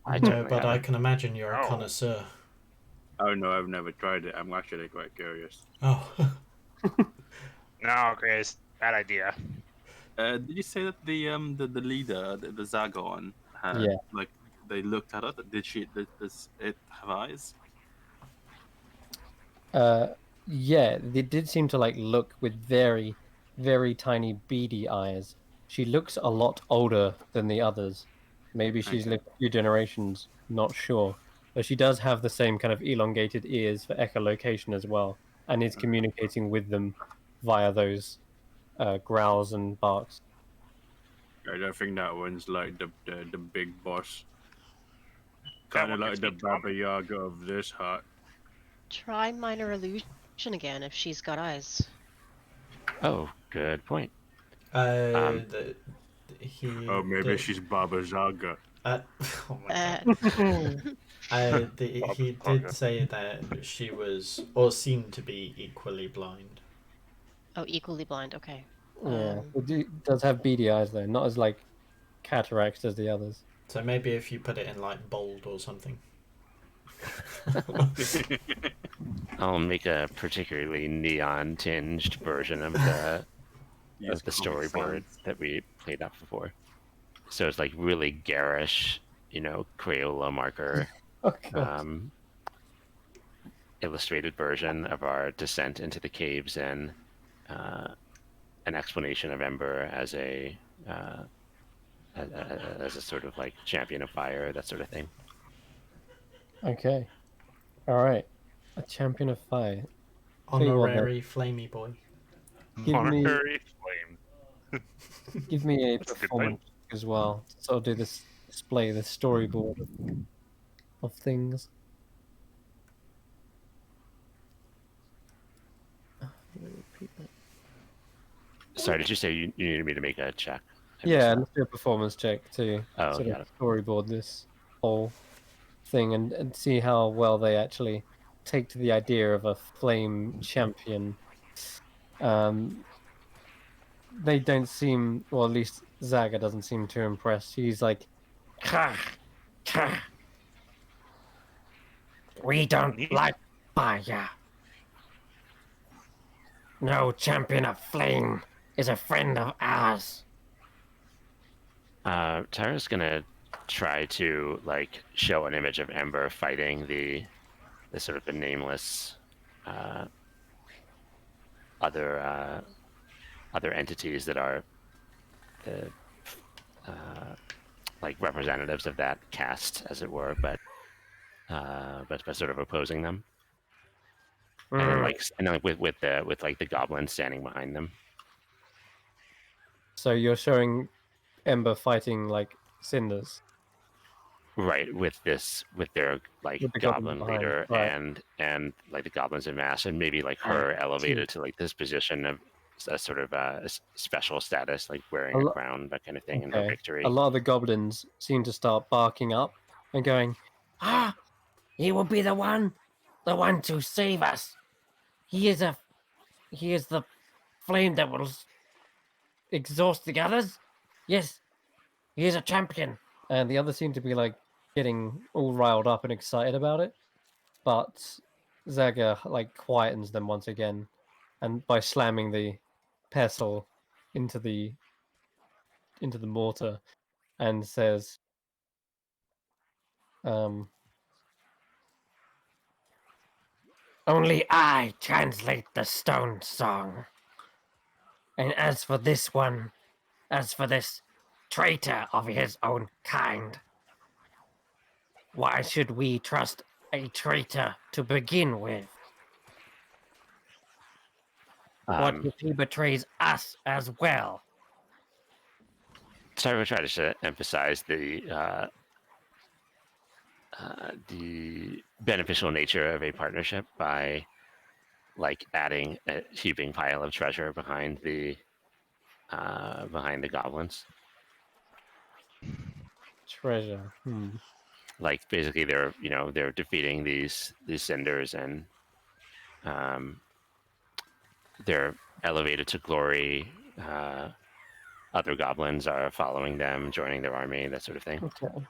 I No, certainly but I haven't. can imagine you're a Oh. connoisseur. Oh no, I've never tried it. I'm actually quite curious. Oh, No, Grizz, bad idea. Did you say that the leader, the Zagon, had Yeah. like they looked at it? Does it have eyes? Yeah, they did seem to like look with very, very tiny beady eyes. She looks a lot older than the others. Maybe she's Okay. lived a few generations, not sure. But she does have the same kind of elongated ears for echolocation as well, and is communicating with them via those growls and barks. I don't think that one's like the big boss. That Kind of one like gets the me calm. Baba Yaga of this hut. Try minor illusion again if she's got eyes. Oh, good point. the, he Oh, maybe did. she's Baba Zaga. Oh my Uh, god. He did say that she was, or seemed to be, equally blind. oh, equally blind. Okay. Yeah, it does have beady eyes though, not as like cataracts as the others. So maybe if you put it in like bold or something. I'll make a particularly neon tinged version of the Use Comic storyboard Sans. that we played up before. So it's like really garish, Crayola marker Oh god. illustrated version of our descent into the caves and an explanation of Ember as a as a sort of like champion of fire, that sort of thing. Okay. All right. A champion of fire. Tell you what, then, Honorary flamey boy. Honorary flame. give me a That's a good performance as well. So I'll do this display, the storyboard of things. Repeat that. Sorry, did you say you needed me to make a check? Yeah, let's do a performance check to Oh, sort got of it. storyboard this whole thing and see how well they actually take to the idea of a flame champion. They don't seem, or at least Zaga doesn't seem too impressed. He's like, "Ha, ha, we don't Neat. like fire. No champion of flame is a friend of ours." Tara's gonna try to like show an image of Ember fighting the sort of the nameless other entities that are the like representatives of that caste, as it were, but sort of opposing them, and then with like the goblin standing behind them. So you're showing Ember fighting like cinders Right, with their like with the goblins goblin behind, leader right? and like the goblins in mass, and maybe like I her see. elevated to like this position of a sort of special status, like wearing A a lo- crown, that kind of thing, in her Okay. A victory. lot of the goblins seem to start barking up and going, "Ah, he will be the one to save us. He is the flame that will exhaust the others. Yes, he is a champion." And the others seem to be like getting all riled up and excited about it. But Zaga like quietens them once again, and by slamming the pestle into the mortar, and says, "Only I translate the stone song. And as for this traitor of his own kind, why should we trust a traitor to begin with? What if he betrays us as well?" So I would try to emphasize the beneficial nature of a partnership by like adding a heaping pile of treasure behind the goblins. Treasure. like basically they're defeating these cinders, and they're elevated to glory. Other goblins are following them, joining their army, that sort of thing. Okay.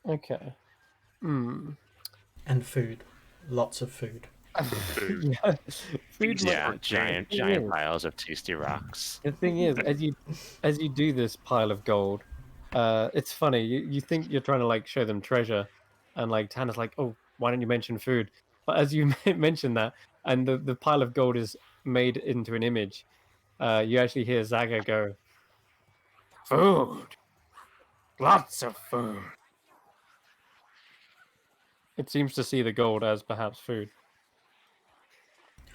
Okay. Hmm. And food. Lots of food. Food. Yeah. Food Feast might. Yeah, for days. giant piles of tasty rocks. The thing is, as you do this pile of gold, it's funny. You think you're trying to like show them treasure, and like Tanner's like, "Oh, why don't you mention food?" But as you mention that, and the pile of gold is made into an image, you actually hear Zaga go, "Food, lots of food." It seems to see the gold as perhaps food.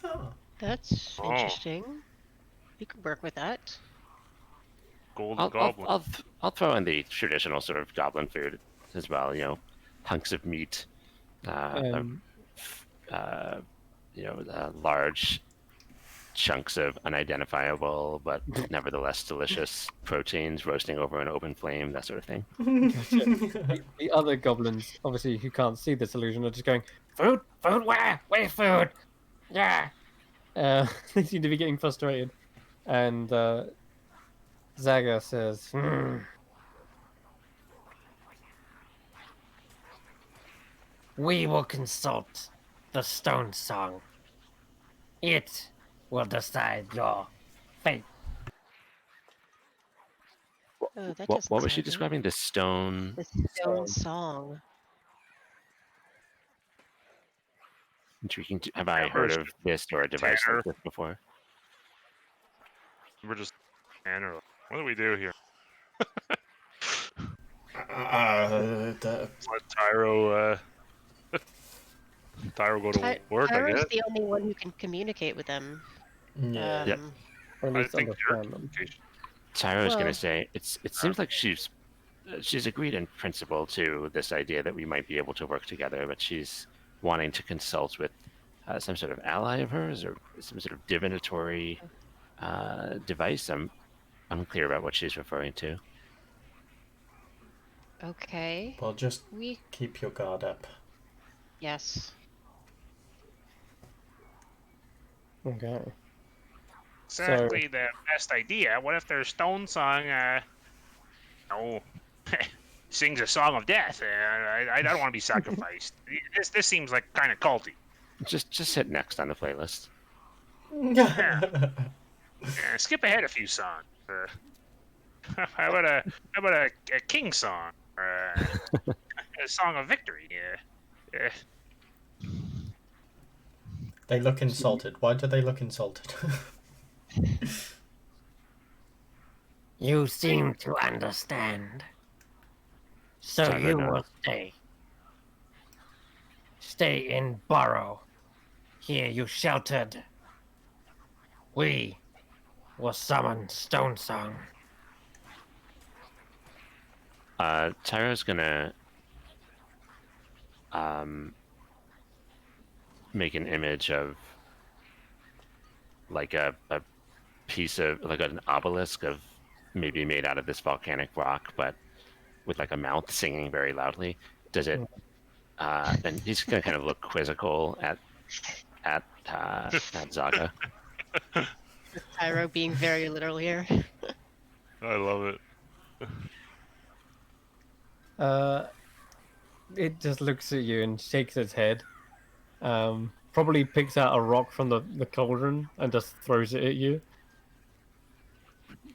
Oh. That's Oh. interesting. We could work with that. Gold I'll, I'll, goblin. I'll, I'll throw in the traditional sort of goblin food as well. Hunks of meat, Um, large chunks of unidentifiable but nevertheless delicious proteins roasting over an open flame, that sort of thing. the other goblins, obviously, who can't see this illusion, are just going, "Food, food, where? Where's food? Yeah." They seem to be getting frustrated, and Zaga says, "We will consult the stone song. It will decide your fate." Oh, that What, doesn't what was she sound good. describing? The stone. The stone song. Intriguing. Have I heard of this or a device Tanner. like this before? We're just Tanner. What do we do here? The, Let Tyro Tyro go to work, I Tyro's guess. the only one who can communicate with them. yeah. Yeah. Or at I least think your understand them. communication. Tyra was going Well- to say it seems like she's agreed in principle to this idea that we might be able to work together, but she's wanting to consult with some sort of ally of hers or some sort of divinatory device. I'm unclear about what she's referring to. Okay. Well, just We keep your guard up. yes. Okay. Exactly the best idea. What if their stone song, sings a song of death? I don't want to be sacrificed. This seems like kind of culty. Just sit next on the playlist. Yeah, skip ahead a few songs. How about a king song or a song of victory? They look insulted. Why do they look insulted? You seem to understand. So Tyler, you no. will stay. Stay in Burrow. Here you sheltered. We will summon Stone Song. Tyra's gonna make an image of like a piece of like an obelisk of maybe made out of this volcanic rock, but with like a mouth singing very loudly. Does it? And he's gonna kind of look quizzical at Zaga. Tyro being very literal here. I love it. It just looks at you and shakes its head. Probably picks out a rock from the cauldron and just throws it at you.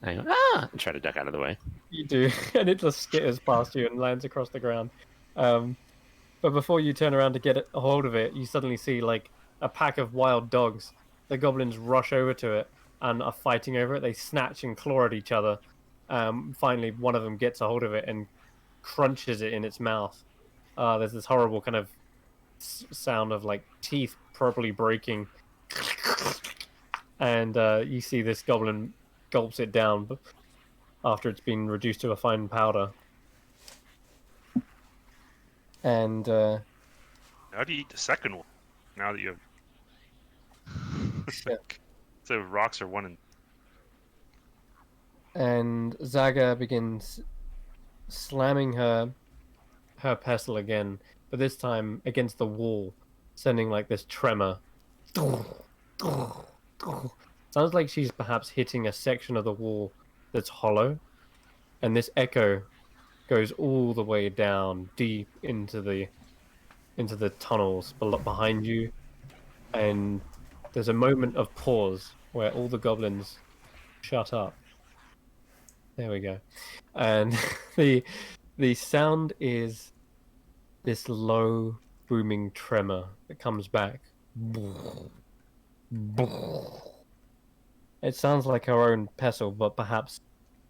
I go, and try to duck out of the way. You do, and it just skitters past you and lands across the ground. But before you turn around to get a hold of it, you suddenly see like a pack of wild dogs. The goblins rush over to it and are fighting over it. They snatch and claw at each other. Finally, one of them gets a hold of it and crunches it in its mouth. There's this horrible kind of sound of like teeth probably breaking, and you see this goblin gulps it down after it's been reduced to a fine powder. And How do you eat the second one? Now that you have Yeah. so rocks are one and Zaga begins slamming her her pestle again, but this time against the wall, sending like this tremor. Sounds like she's perhaps hitting a section of the wall that's hollow, and this echo goes all the way down deep into the tunnels behind you, and there's a moment of pause where all the goblins shut up. There we go. And the sound is this low booming tremor that comes back. It sounds like her own pestle, but perhaps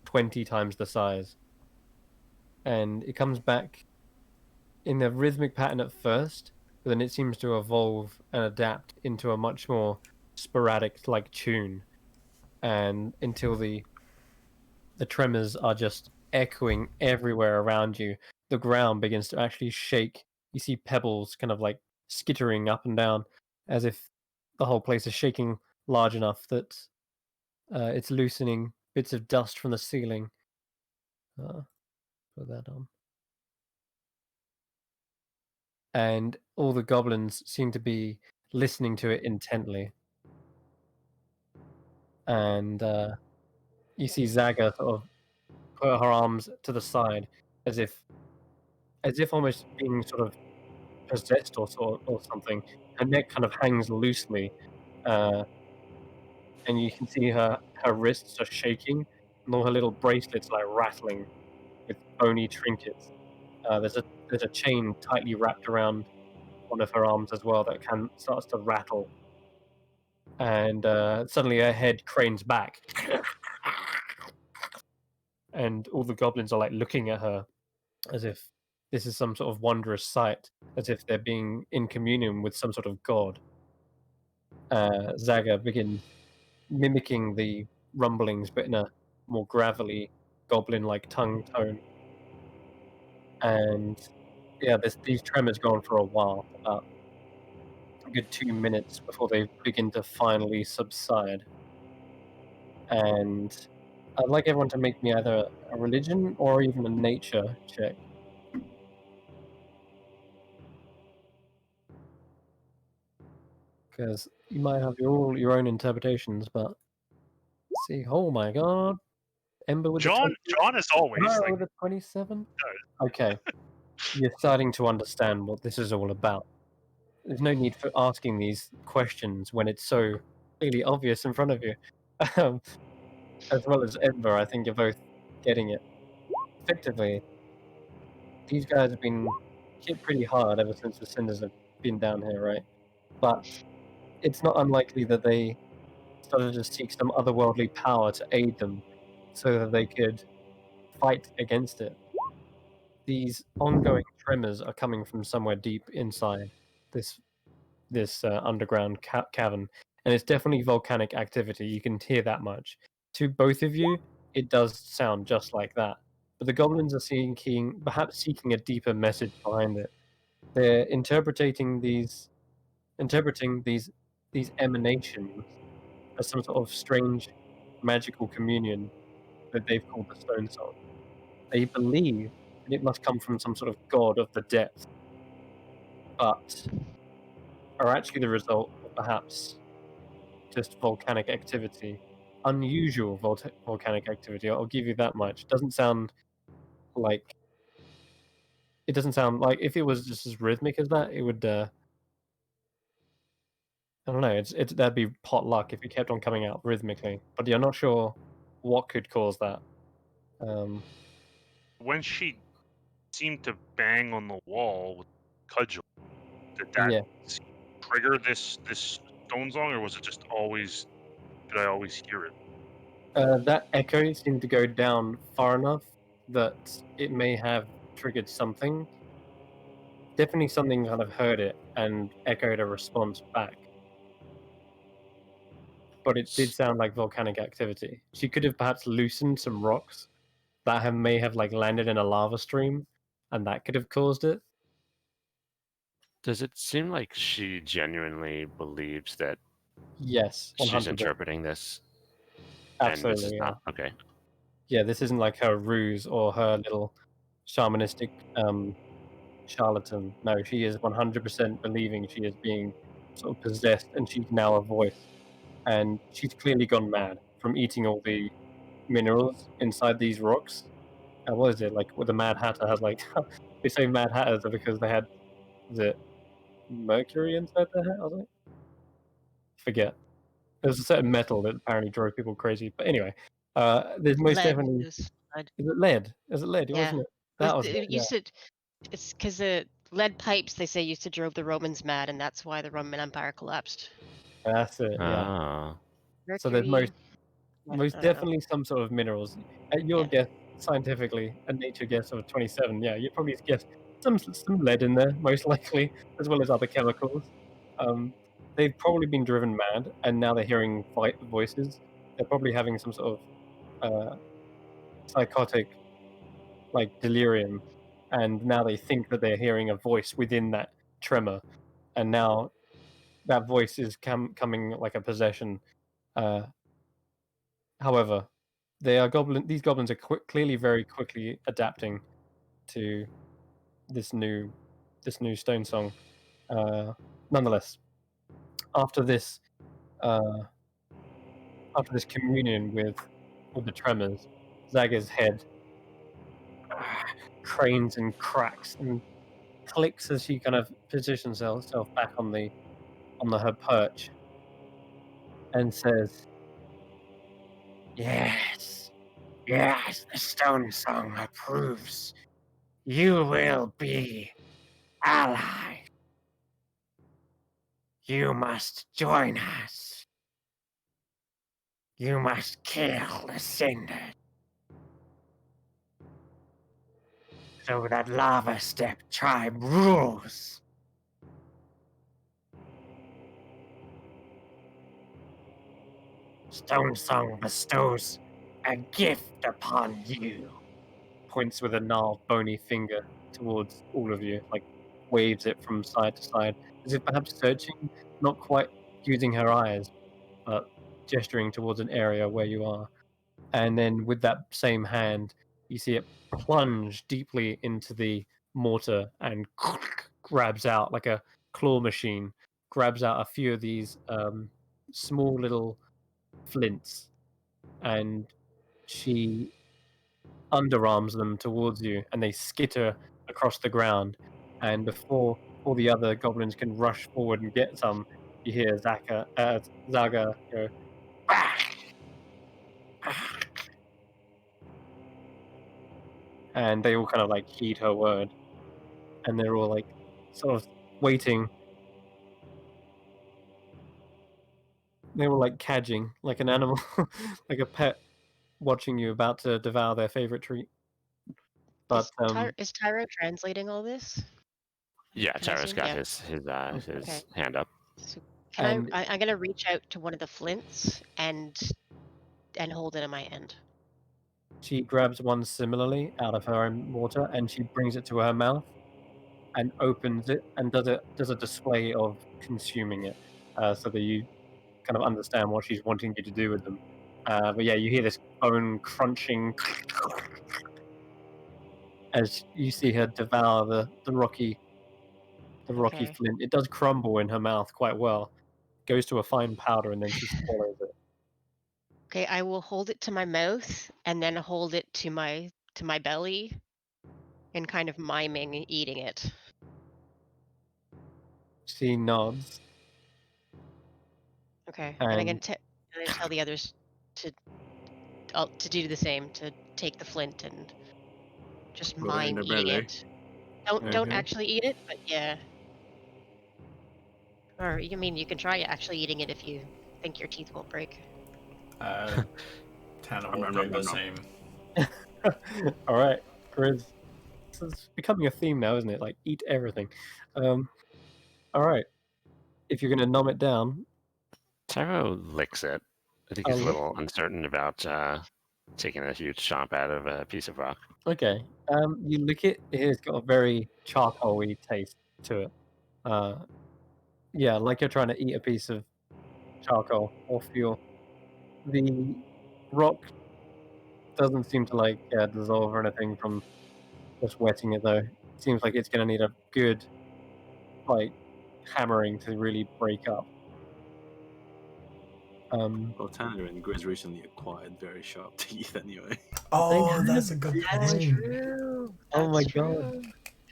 20 times the size. And it comes back in a rhythmic pattern at first, but then it seems to evolve and adapt into a much more sporadic like tune, and until the tremors are just echoing everywhere around you. The ground begins to actually shake. You see pebbles kind of like skittering up and down, as if the whole place is shaking large enough that it's loosening bits of dust from the ceiling. Put that on. And all the goblins seem to be listening to it intently. And you see Zaga sort of put her arms to the side, as if almost being sort of possessed or something. Her neck kind of hangs loosely, and you can see her wrists are shaking, and all her little bracelets like rattling with bony trinkets. There's a chain tightly wrapped around one of her arms as well that starts to rattle, and suddenly her head cranes back, and all the goblins are like looking at her as if this is some sort of wondrous sight, as if they're being in communion with some sort of god. Zaga begins mimicking the rumblings, but in a more gravelly, goblin-like tongue tone. And yeah, these tremors go on for a while, about a good 2 minutes before they begin to finally subside. And I'd like everyone to make me either a religion or even a nature check. Because you might have your own interpretations, but let's see. Oh my god. Ember with the John, 20, John is always Mara like with a 27? Okay. You're starting to understand what this is all about. There's no need for asking these questions when it's so clearly obvious in front of you. Um, as well as Ember, I think you're both getting it. Effectively, these guys have been hit pretty hard ever since the Cinders have been down here, right? But it's not unlikely that they started to seek some otherworldly power to aid them so that they could fight against it. These ongoing tremors are coming from somewhere deep inside this underground cavern, and it's definitely volcanic activity. You can hear that much. To both of you, it does sound just like that. But the goblins are perhaps seeking a deeper message behind it. They're interpreting these emanations as some sort of strange magical communion that they've called the Stone Song. They believe that it must come from some sort of god of the depth, but are actually the result of perhaps just volcanic activity, unusual volcanic activity. I'll give you that much. Like it doesn't sound like if it was just as rhythmic as that, it would. I don't know. It's that'd be pot luck if it kept on coming out rhythmically, but you're not sure what could cause that. when she seemed to bang on the wall with cudgel. Did that Yeah. trigger this stone song, or was it just always? Did I always hear it? That echo seemed to go down far enough that it may have triggered something. Definitely something kind of heard it and echoed a response back. But it did sound like volcanic activity. She could have perhaps loosened some rocks that may have like landed in a lava stream, and that could have caused it. Does it seem like she genuinely believes that Yes, she's 100%. interpreting this? Absolutely, and this is yeah. not okay. Yeah, this isn't like her ruse or her little shamanistic charlatan. No, she is 100% believing she is being sort of possessed, and she's now a voice. And she's clearly gone mad from eating all the minerals inside these rocks. What is it like? What the Mad Hatter has like? They say Mad Hatters are because they had the mercury inside their hat. Was it? Forget. There's a certain metal that apparently drove people crazy. But anyway, there's most Lead. definitely. It was lead. Is it lead? Is it lead? Yeah. Wasn't it? It was, That was it it. Yeah. used to. It's because the lead pipes they say used to drove the Romans mad, and that's why the Roman Empire collapsed. That's it. Yeah. Oh. So there's most Mercury. I don't know. definitely some sort of minerals. At your Yeah. guess, scientifically, a nature guess of 27, yeah, you'd probably guess some lead in there, most likely, as well as other chemicals. They've probably been driven mad, and now they're hearing voices. They're probably having some sort of psychotic, like delirium, and now they think that they're hearing a voice within that tremor, and now that voice is coming like a possession. However, these goblins are clearly very quickly adapting to this new stone song. Nonetheless, after this communion with the tremors, Zaga's head cranes and cracks and clicks as she kind of positions herself back on her perch and says, "Yes, yes, the stone song approves. You will be allies. You must join us. You must kill the Cinder so that Lava Step tribe rules." Stone Song bestows a gift upon you. Points with a gnarled, bony finger towards all of you, like waves it from side to side, as if perhaps searching, not quite using her eyes, but gesturing towards an area where you are. And then with that same hand, you see it plunge deeply into the mortar and grabs out like a claw machine, grabs out a few of these small little flints, and she underarms them towards you, and they skitter across the ground. And before all the other goblins can rush forward and get some, you hear Zaga go, and they all kind of like heed her word, and they're all like sort of waiting. They were like cadging, like an animal, like a pet, watching you about to devour their favorite treat. But Is Tyro translating all this? Yeah, Can I Tyro's assume? got Yeah. his Okay. hand up. So And- I'm gonna reach out to one of the flints and hold it in my hand. she grabs one similarly out of her own mortar, and she brings it to her mouth and opens it and does a display of consuming it, so that you kind of understand what she's wanting you to do with them. But yeah, you hear this bone crunching as you see her devour the rocky Okay. flint. It does crumble in her mouth quite well, goes to a fine powder, and then she swallows it. Okay, I will hold it to my mouth and then hold it to my belly and kind of miming eating it. She nods. Okay. And I'm And gonna tell the others to do the same, to take the flint and just Put it in mime the eating belly. it. Don't actually eat it, but yeah. Or you mean you can try actually eating it if you think your teeth won't break. Tanner Nom, will nom, do nom, the nom. same. all right, Grizz. It's becoming a theme now, isn't it? Like eat everything. All right. If you're gonna numb it down, Tyro licks it. I think he's I'll a lick little uncertain about taking a huge chomp out of a piece of rock. okay. You lick it. It's got a very charcoaly taste to it. Yeah, like you're trying to eat a piece of charcoal or fuel. The rock doesn't seem to like dissolve or anything from just wetting it though. seems like it's going to need a good, like, hammering to really break up. Well, Tanner and Grizz recently acquired very sharp teeth anyway. Oh, that's a good That's point. true. Oh my That's god. true.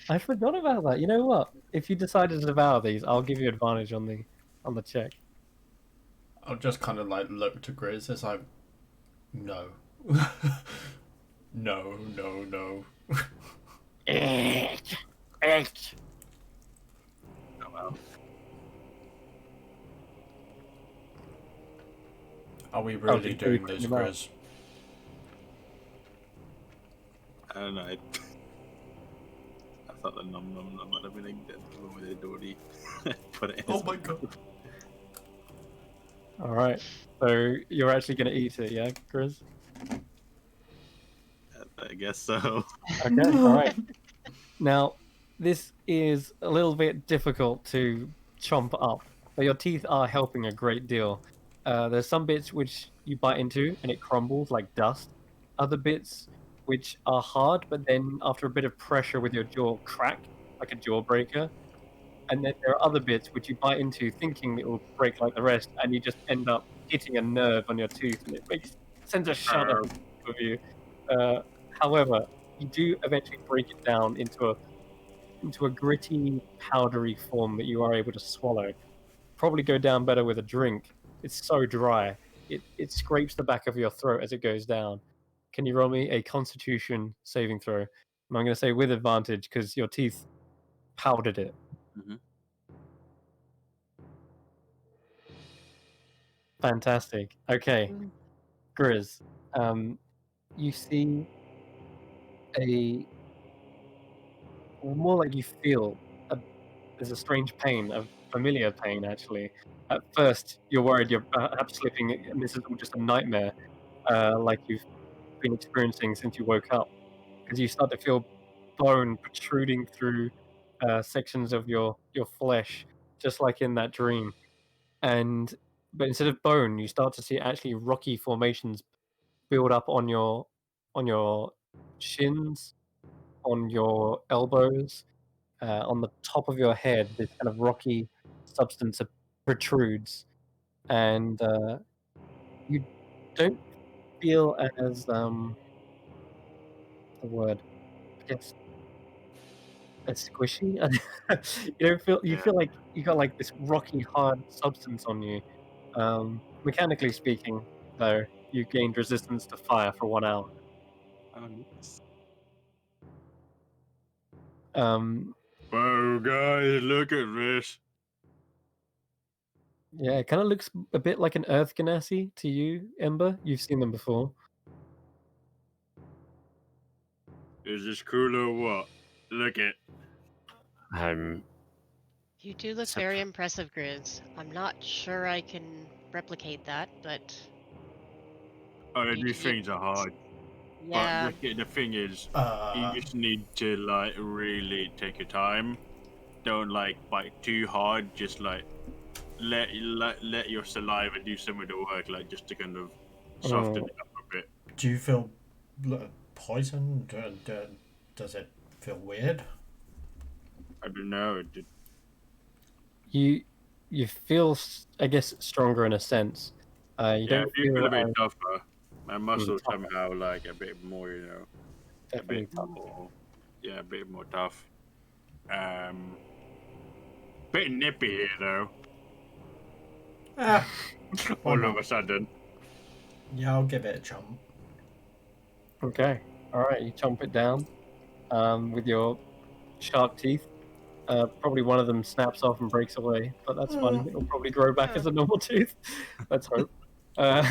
I forgot about that. You know what? If you decided to devour these, I'll give you advantage on the check. I'll just kind of like look to Grizz as like, no. No, no, no. Oh well. Are we really just doing putting this, them out. Grizz? I don't know. I thought the nom nom nom might have been identical with it already put it in. Oh my god. All right. So you're actually going to eat it, yeah, Grizz? I guess so. Okay. All right. Now, this is a little bit difficult to chomp up, but your teeth are helping a great deal. There's some bits which you bite into and it crumbles like dust. Other bits which are hard, but then after a bit of pressure with your jaw, crack like a jawbreaker. And then there are other bits which you bite into thinking it will break like the rest, and you just end up hitting a nerve on your tooth, and it sends a shudder of you. However, you do eventually break it down into a gritty, powdery form that you are able to swallow. Probably go down better with a drink. It's so dry. It scrapes the back of your throat as it goes down. Can you roll me a Constitution saving throw? And I'm going to say with advantage because your teeth powdered it. Mhm. Fantastic. Okay, Grizz, you see more like you feel there's a strange pain, a familiar pain actually. At first, you're worried you're perhaps slipping, and this is all just a nightmare, like you've been experiencing since you woke up, because you start to feel bone protruding through sections of your flesh, just like in that dream. But instead of bone, you start to see actually rocky formations build up on your shins, on your elbows, on the top of your head. This kind of rocky substance protrudes, and you don't feel as the word, I guess, as squishy. You don't feel you Yeah. feel like you got like this rocky hard substance on you. Mechanically speaking, though, you gained resistance to fire for 1 hour. Oh, nice. Um, Whoa, guys, look at this. yeah, it kind of looks a bit like an Earth Ganassi to you, Ember. You've seen them before. Is this cool or what? Look it. I'm You do look very impressive, Grizz. I'm not sure I can replicate that, but Oh, You- these you- things are hard. yeah. But the thing is, you just need to like really take your time. Don't like bite too hard. Just like let your saliva do some of the work, like just to kind of soften it up a bit. Do you feel poison? Does it feel weird? I don't know. You feel, I guess, stronger in a sense. You Yeah, don't I do feel feel a bit tougher. My muscles tougher. somehow like a bit more, you know, Definitely a bit tougher. more. Yeah, a bit more tough. Bit nippy here though. Ah, why All not? of a sudden. Yeah, I'll give it a jump. Okay, all right. You chomp it down with your sharp teeth. Probably one of them snaps off and breaks away, but that's fine. It'll probably grow back as a normal tooth. Let's hope. Uh,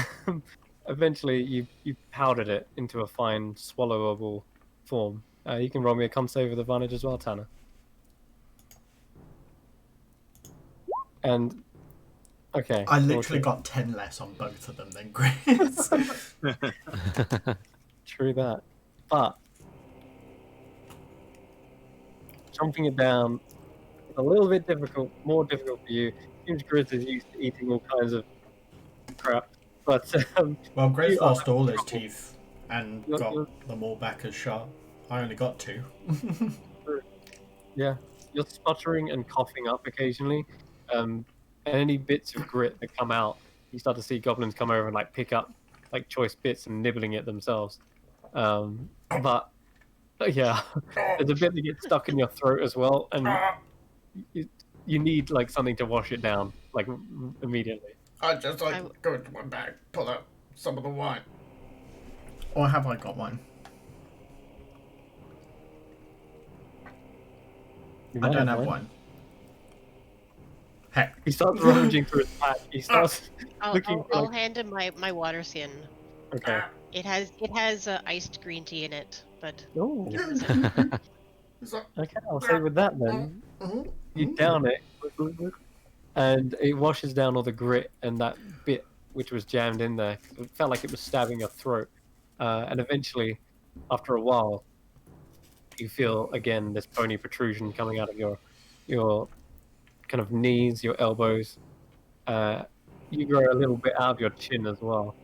eventually, you powdered it into a fine, swallowable form. You can roll me a con save with advantage as well, Tanner. And okay, I so literally got 10 less on both of them than Grizz. true that, but chomping it down is a little bit difficult, more difficult for you. Seems Grizz is used to eating all kinds of crap, but Well, Grizz you are lost all his trouble. teeth and You're- got you're- them all back as sharp. I only got 2. Yeah, you're sputtering and coughing up occasionally. And any bits of grit that come out, you start to see goblins come over and like pick up like choice bits and nibbling it themselves. But yeah, there's a bit that gets stuck in your throat as well, and you need like something to wash it down like immediately. I just like I- go into my bag, pull out some of the wine. Or have I got wine? You I might don't have one. wine. Heck. He starts rummaging through his pack. He starts looking for I'll like, hand him my water skin. okay. It has iced green tea in it, but Oh, Is that- okay. I'll say with that then, you down it, and it washes down all the grit and that bit which was jammed in there. It felt like it was stabbing your throat, and eventually, after a while, you feel again this bony protrusion coming out of your kind of knees, your elbows. You grow a little bit out of your chin as well.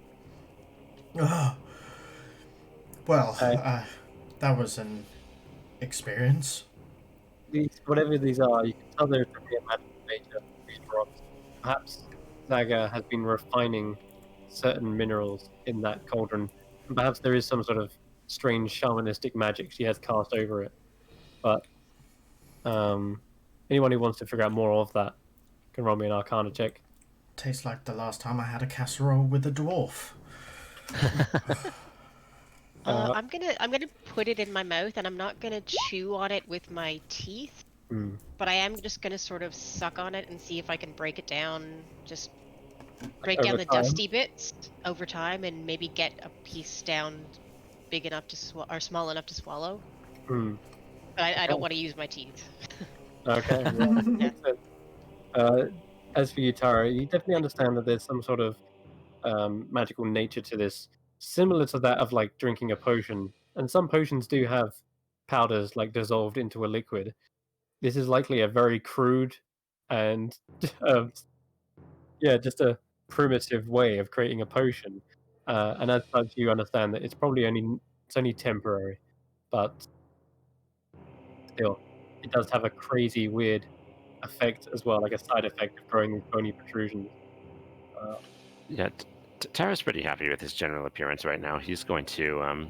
Well, Uh, that was an experience. These, whatever these are, you can tell there's definitely a magical nature to these rocks. Perhaps Zaga has been refining certain minerals in that cauldron, and perhaps there is some sort of strange shamanistic magic she has cast over it. But anyone who wants to figure out more of that can roll me an Arcana check. Tastes like the last time I had a casserole with a dwarf. I'm gonna put it in my mouth, and I'm not gonna chew on it with my teeth, but I am just gonna sort of suck on it and see if I can break it down. Just break down over the time? dusty bits over time, and maybe get a piece down big enough to or small enough to swallow. Hmm. But I Okay. don't want to use my teeth. Okay. Yeah, makes sense. As for you, Tara, you definitely understand that there's some sort of magical nature to this, similar to that of like drinking a potion. And some potions do have powders like dissolved into a liquid. This is likely a very crude and yeah, just a primitive way of creating a potion. And as such, you understand that it's only temporary, but still, it does have a crazy, weird effect as well, like a side effect of growing these bony protrusions. Yeah, Tara's pretty happy with his general appearance right now. He's going to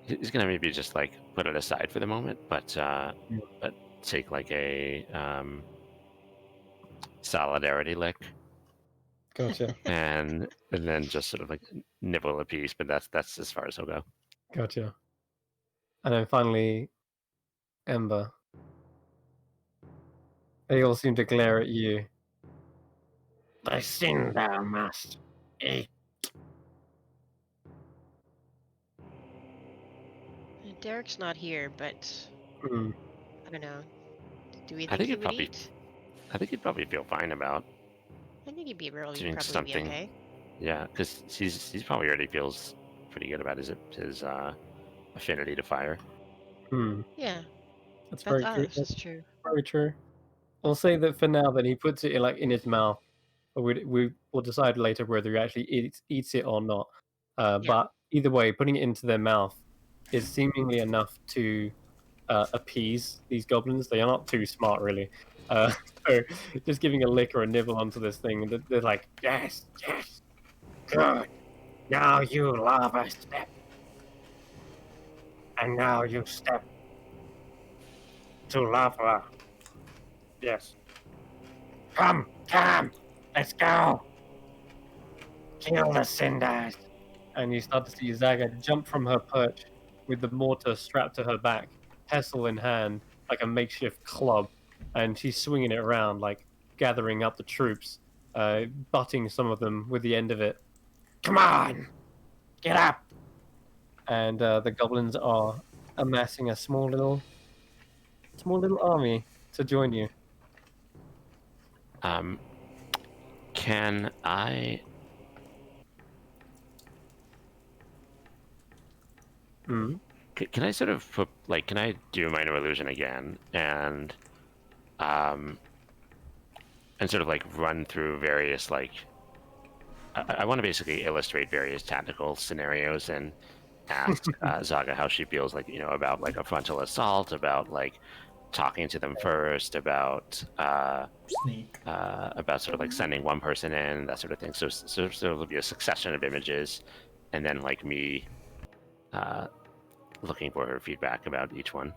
he's gonna maybe just like put it aside for the moment, but take like a solidarity lick Gotcha, and then just sort of like nibble a piece, but that's as far as he'll go. gotcha. And then finally, Ember. They all seem to glare at you. The sin thou must eat. Derek's not here, but Hmm. I don't know. Do we I think think he it'd would probably- eat? I think he'd probably feel fine about I think he'd be doing probably be something. okay. Yeah, because he's probably already feels pretty good about his affinity to fire. Yeah, That's that's very true. that's true. Very true. I'll say that for now, then he puts it in his mouth. But we will decide later whether he actually eats it or not. Yeah. But either way, putting it into their mouth is seemingly enough to appease these goblins. They are not too smart, really. So just giving a lick or a nibble onto this thing, they're like, yes, yes, good. Now you lava step. And now you step to lava. Yes. Come, let's go. Kill the cinders. And you start to see Zaga jump from her perch with the mortar strapped to her back, pestle in hand, like a makeshift club. And she's swinging it around, like gathering up the troops, butting some of them with the end of it. Come on, get up! And the goblins are amassing a small little army to join you. Can I? Can I sort of put like? Can I do minor illusion again and sort of like run through various like? I want to basically illustrate various tactical scenarios and ask Zaga how she feels like about like a frontal assault, about like talking to them first about Sneak. about sort of like sending one person in, that sort of thing. So there'll be a succession of images, and then like me looking for her feedback about each one.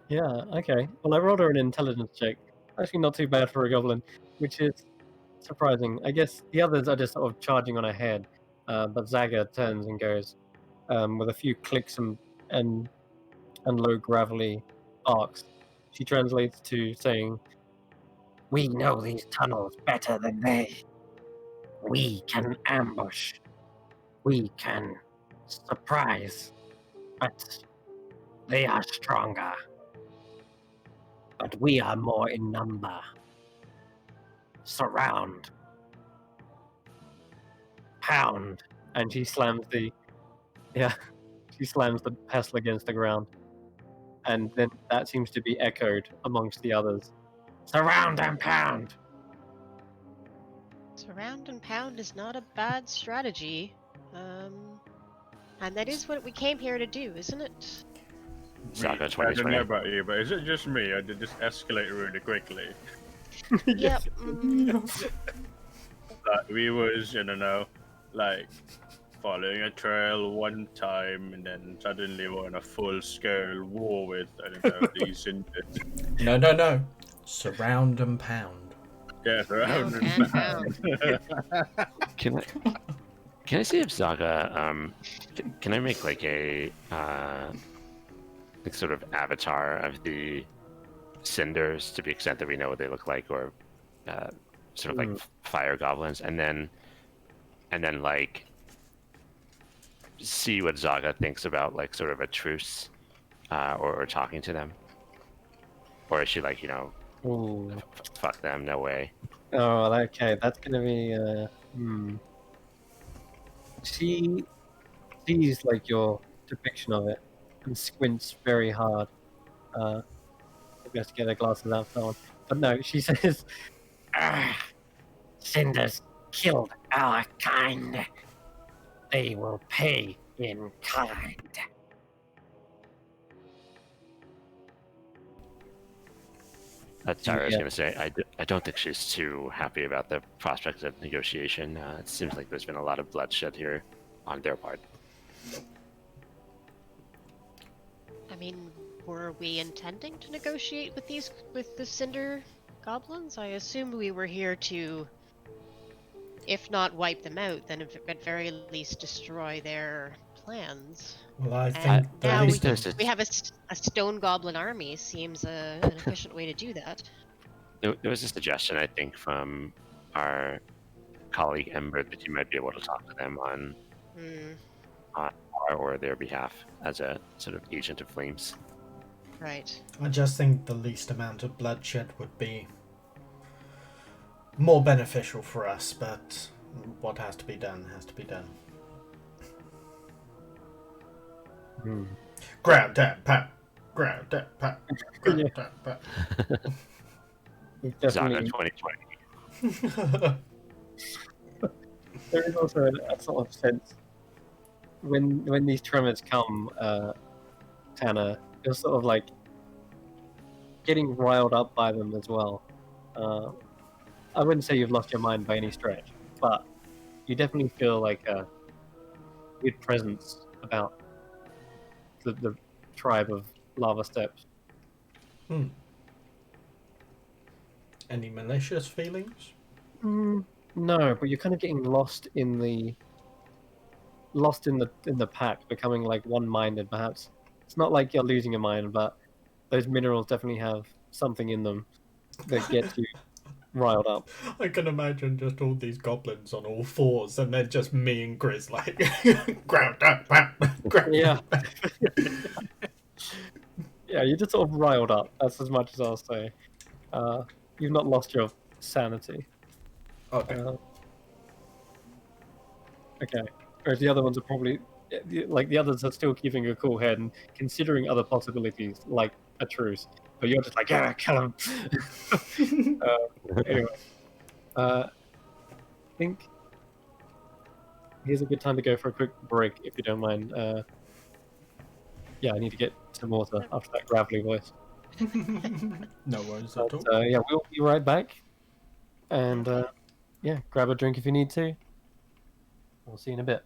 Yeah, okay. Well, I rolled her an intelligence check. Actually, not too bad for a goblin, which is surprising. I guess the others are just sort of charging on ahead, but Zaga turns and goes with a few clicks and low gravelly arcs. She translates to saying, "We know these tunnels better than they. We can ambush. We can surprise, but they are stronger. But we are more in number. Surround. Pound." And she slams the pestle against the ground. And then that seems to be echoed amongst the others. Surround and pound. Surround and pound is not a bad strategy. And that is what we came here to do, isn't it? Zaga I don't know 2020. about you, but is it just me, or did this escalate really quickly? Yep. Like, we was, I don't know, like, following a trail one time, and then suddenly we're in a full-scale war with, I don't know, these Indians. No. Surround and pound. Yeah, around Pound and and pound. Can I see if Zaga can I make like a like sort of avatar of the cinders to the extent that we know what they look like, or sort of like fire goblins, and then like see what Zaga thinks about like sort of a truce or talking to them, or is she like, you know, Ooh. fuck them, no way. Oh, okay. That's gonna be. She sees like your depiction of it and squints very hard. Maybe has to get her glasses out for that one. But no, she says, "Cinders killed our kind. They will pay in kind." That's what I was Yeah. going to say. I don't think she's too happy about the prospects of negotiation. It seems like there's been a lot of bloodshed here on their part. I mean, were we intending to negotiate with the Cinder goblins? I assumed we were here to, if not wipe them out, then at very least destroy their plans. Well, I And think the now least we have a stone goblin army. Seems an efficient way to do that. There was a suggestion, I think, from our colleague Ember that you might be able to talk to them on our or their behalf as a sort of agent of flames. Right. I just think the least amount of bloodshed would be more beneficial for us, but what has to be done has to be done. Grab that pat. Grab that pat. Grab that pat. Zaga Definitely. 2020. There is also a sort of sense when these tremors come, Tanner, you're sort of like getting riled up by them as well. I wouldn't say you've lost your mind by any stretch, but you definitely feel like a weird presence about the tribe of Lava Steps. Any malicious feelings? No, but you're kind of getting lost in the pack, becoming like one-minded. Perhaps it's not like you're losing your mind, but those minerals definitely have something in them that gets you riled up. I can imagine just all these goblins on all fours, and then just me and Grizz like, grab that pat. Grab Yeah. Yeah, you're just sort of riled up. That's as much as I'll say. You've not lost your sanity. Okay. Okay. Whereas the other ones are probably like the others are still keeping a cool head and considering other possibilities, like a truce. But you're just like, yeah, kill him. Anyway, I think here's a good time to go for a quick break, if you don't mind. Yeah, I need to get some water after that gravelly voice. No worries at all. But, yeah, we'll be right back. And yeah, grab a drink if you need to. We'll see you in a bit.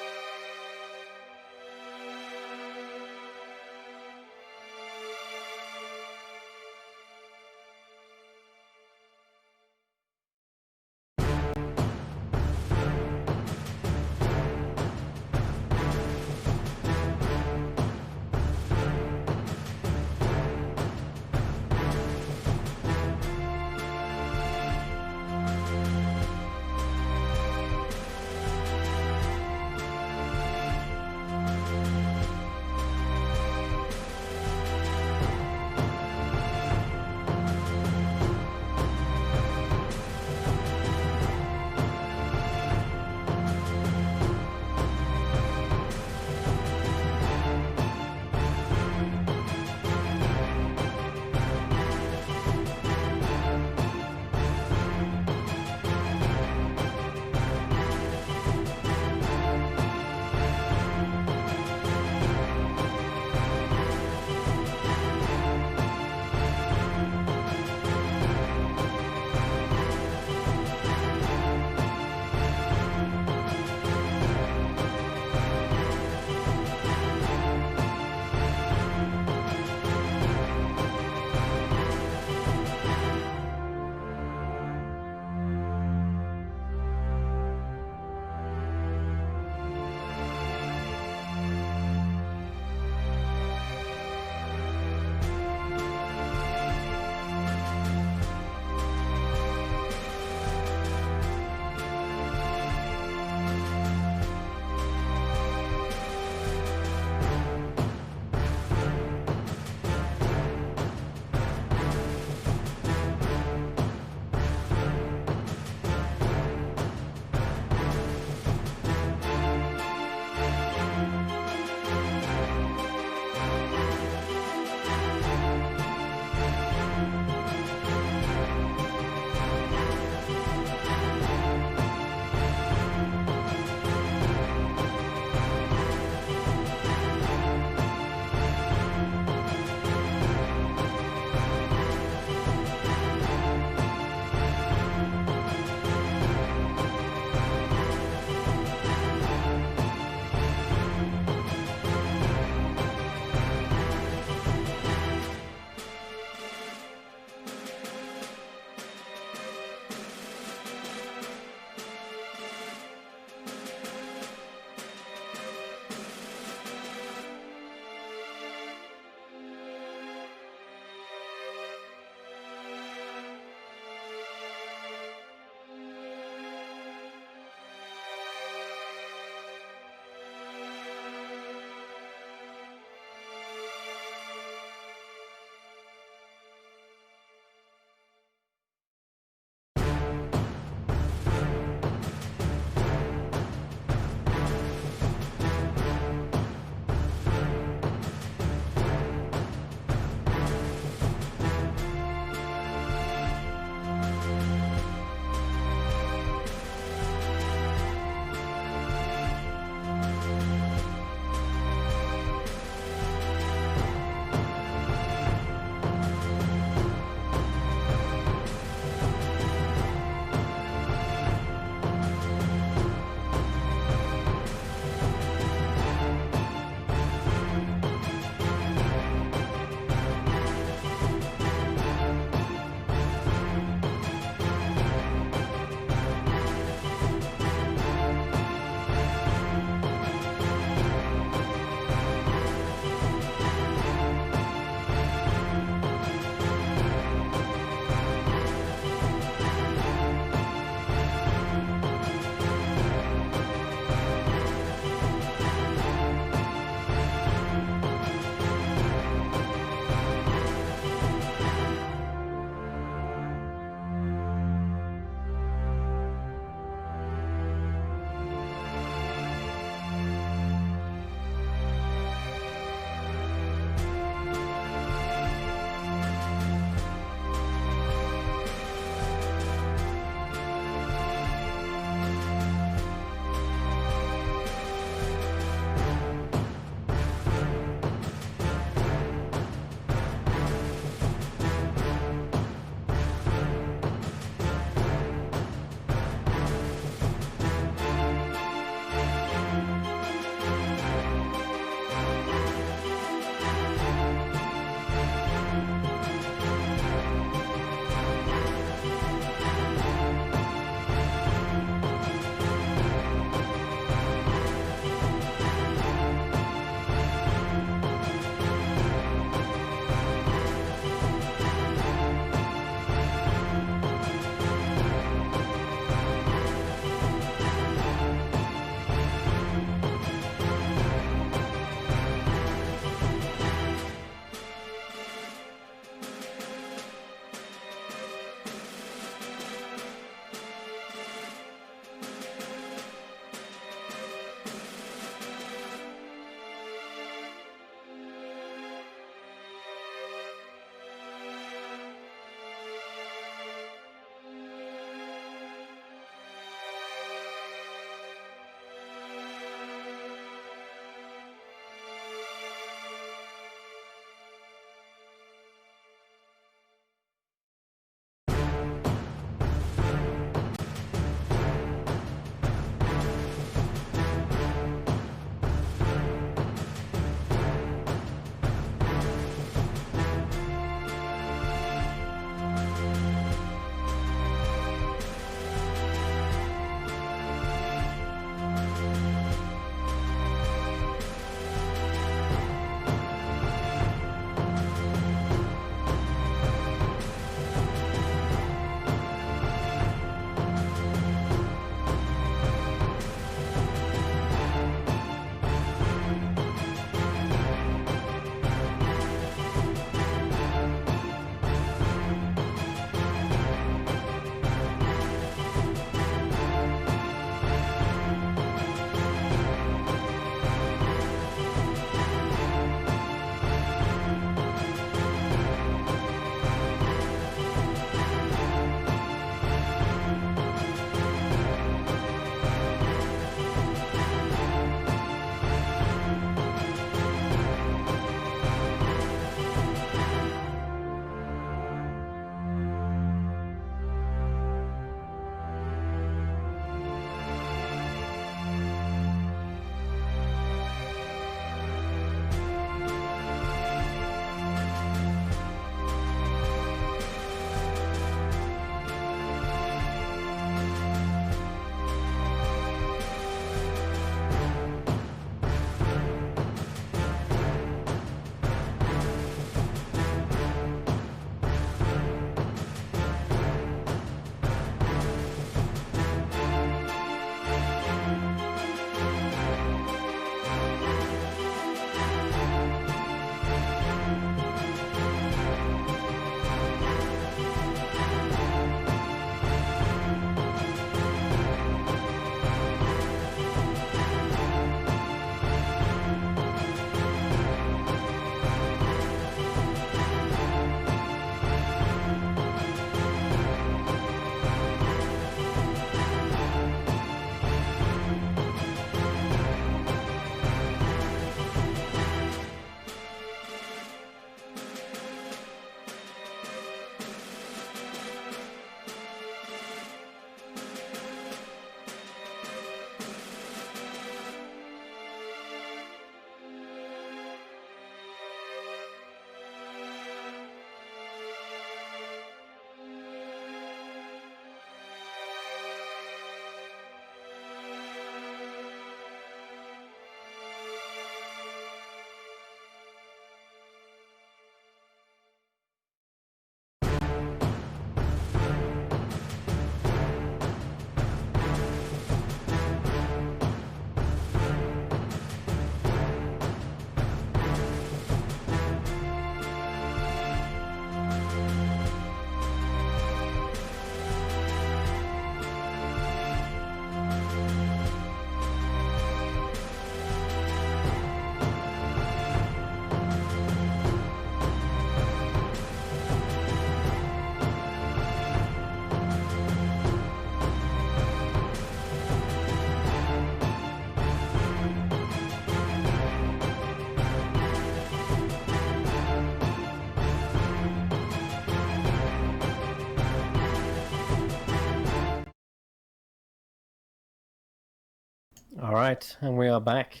All right, and we are back.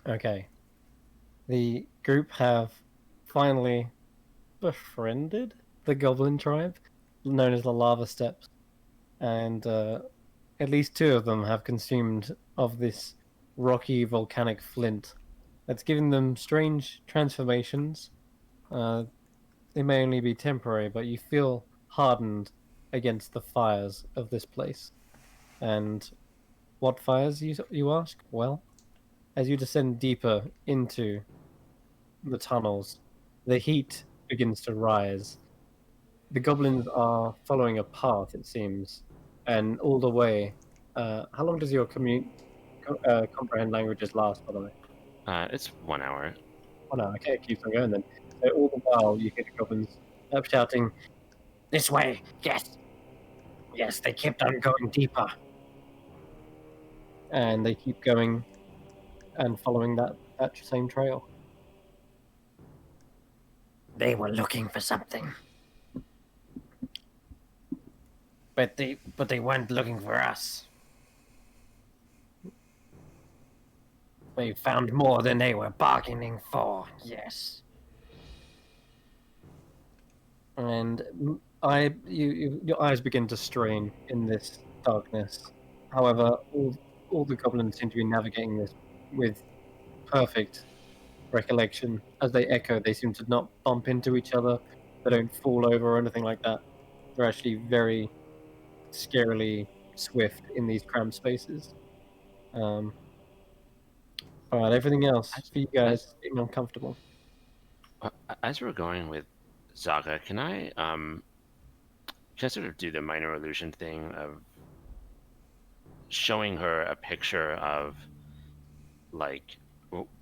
Okay. The group have finally befriended the goblin tribe, known as the Lava Steps, and at least 2 of them have consumed of this rocky volcanic flint. That's given them strange transformations. They may only be temporary, but you feel hardened against the fires of this place. And what fires, you ask? Well, as you descend deeper into the tunnels, the heat begins to rise. The goblins are following a path, it seems, and all the way. How long does your comprehend languages last, by the way? It's 1 hour. Oh no, okay, it keeps on going then. So all the while you hear the goblins shouting, "This way! Yes! Yes!" They kept on going deeper, and they keep going and following that same trail. They were looking for something, but they weren't looking for us. They found more than they were bargaining for. Yes. And your eyes begin to strain in this darkness. However, all the goblins seem to be navigating this with perfect recollection. As they echo, they seem to not bump into each other. They don't fall over or anything like that. They're actually very scarily swift in these cramped spaces. All right, everything else for you guys seem uncomfortable. As we're going with Zaga, can I sort of do the minor illusion thing of showing her a picture of, like,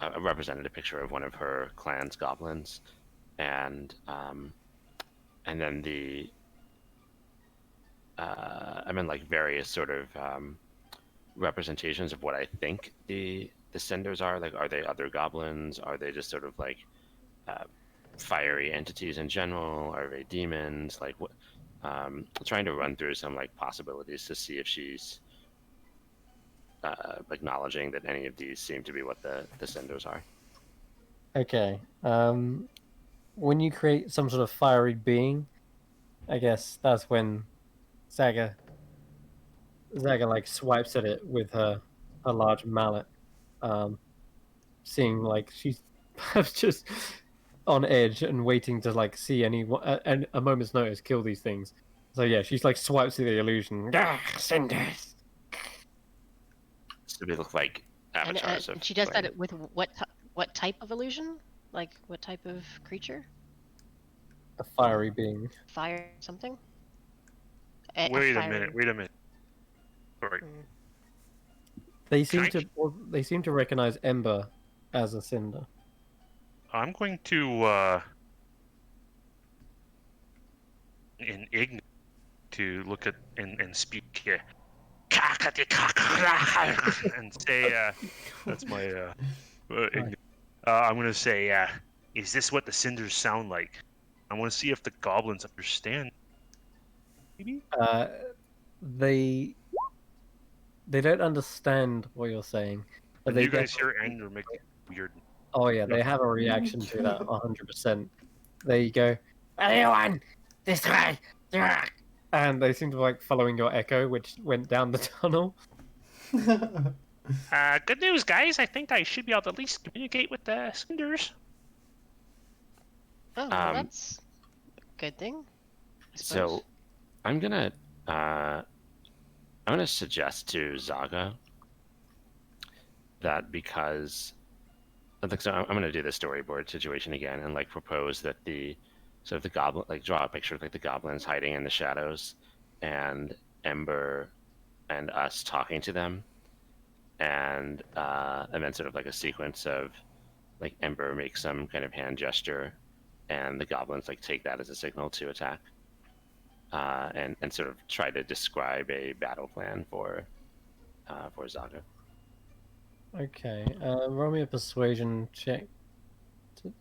a representative picture of one of her clan's goblins, and then I mean, like, various sort of representations of what I think the senders are. Like, are they other goblins? Are they just sort of like fiery entities in general? Are they demons? Like, what? Trying to run through some like possibilities to see if she's acknowledging that any of these seem to be what the senders are. Okay. When you create some sort of fiery being, I guess that's when Zaga like swipes at it with her large mallet, seeing like she's perhaps just on edge and waiting to like see and a moment's notice kill these things. So yeah, she's like swipes at the illusion. Ah, cinders. So they look like And avatars of she does flame. that with what type of illusion? Like what type of creature? A fiery being. Fire something? Wait a minute. Sorry. Mm. They Can seem to recognize Ember as a cinder. I'm going to in Ign to look at and speak and say that's my Ign. I'm going to say is this what the cinders sound like? I want to see if the goblins understand. Maybe? They don't understand what you're saying, but And they you guys definitely. hear anger make weird. Oh yeah, they have a reaction to that 100%. They go, "Anyone, this way!" And they seem to like following your echo, which went down the tunnel. Good news, guys. I think I should be able to at least communicate with the cinders. Oh, well, that's a good thing. I suppose. So I'm gonna suggest to Zaga that because so I'm gonna do the storyboard situation again and like propose that the goblin, like, draw a picture of like the goblins hiding in the shadows and Ember and us talking to them, and then sort of like a sequence of like Ember makes some kind of hand gesture and the goblins like take that as a signal to attack, and sort of try to describe a battle plan for Zaga. Okay, roll me a persuasion check.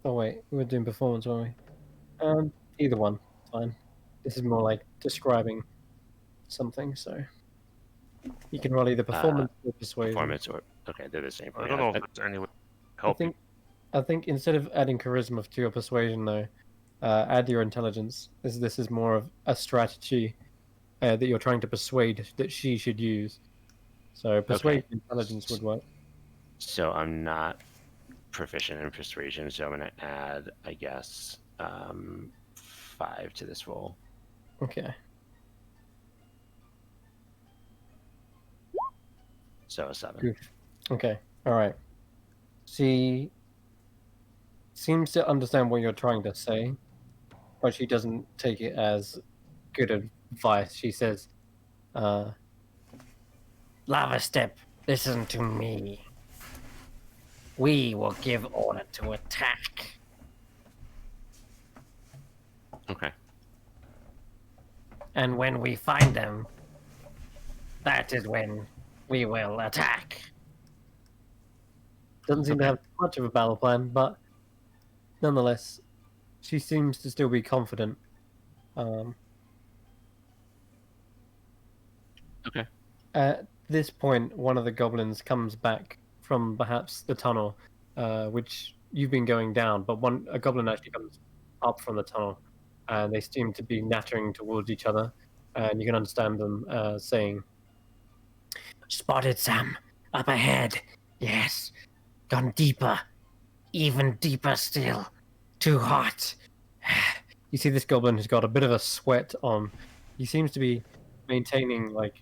Oh wait, we were doing performance, weren't we? Either one, fine. This is more like describing something, so You can roll either performance or persuasion. Performance or okay, they're the same. I don't know if there's any way to help you. I think instead of adding charisma to your persuasion, though, add your intelligence. This is more of a strategy that you're trying to persuade that she should use. So persuasion intelligence would work. So I'm not proficient in persuasion, so I'm going to add, I guess, 5 to this roll. Okay. So a 7. Good. Okay. All right. She seems to understand what you're trying to say, but she doesn't take it as good advice. She says, Lava Step, listen to me. We will give order to attack. Okay. And when we find them, that is when we will attack. Doesn't seem to have much of a battle plan, but nonetheless, she seems to still be confident. Okay. At this point, one of the goblins comes back from perhaps the tunnel, which you've been going down, but a goblin actually comes up from the tunnel, and they seem to be nattering towards each other, and you can understand them saying, "Spotted some up ahead. Yes, gone deeper, even deeper still. Too hot." You see, this goblin has got a bit of a sweat on. He seems to be maintaining like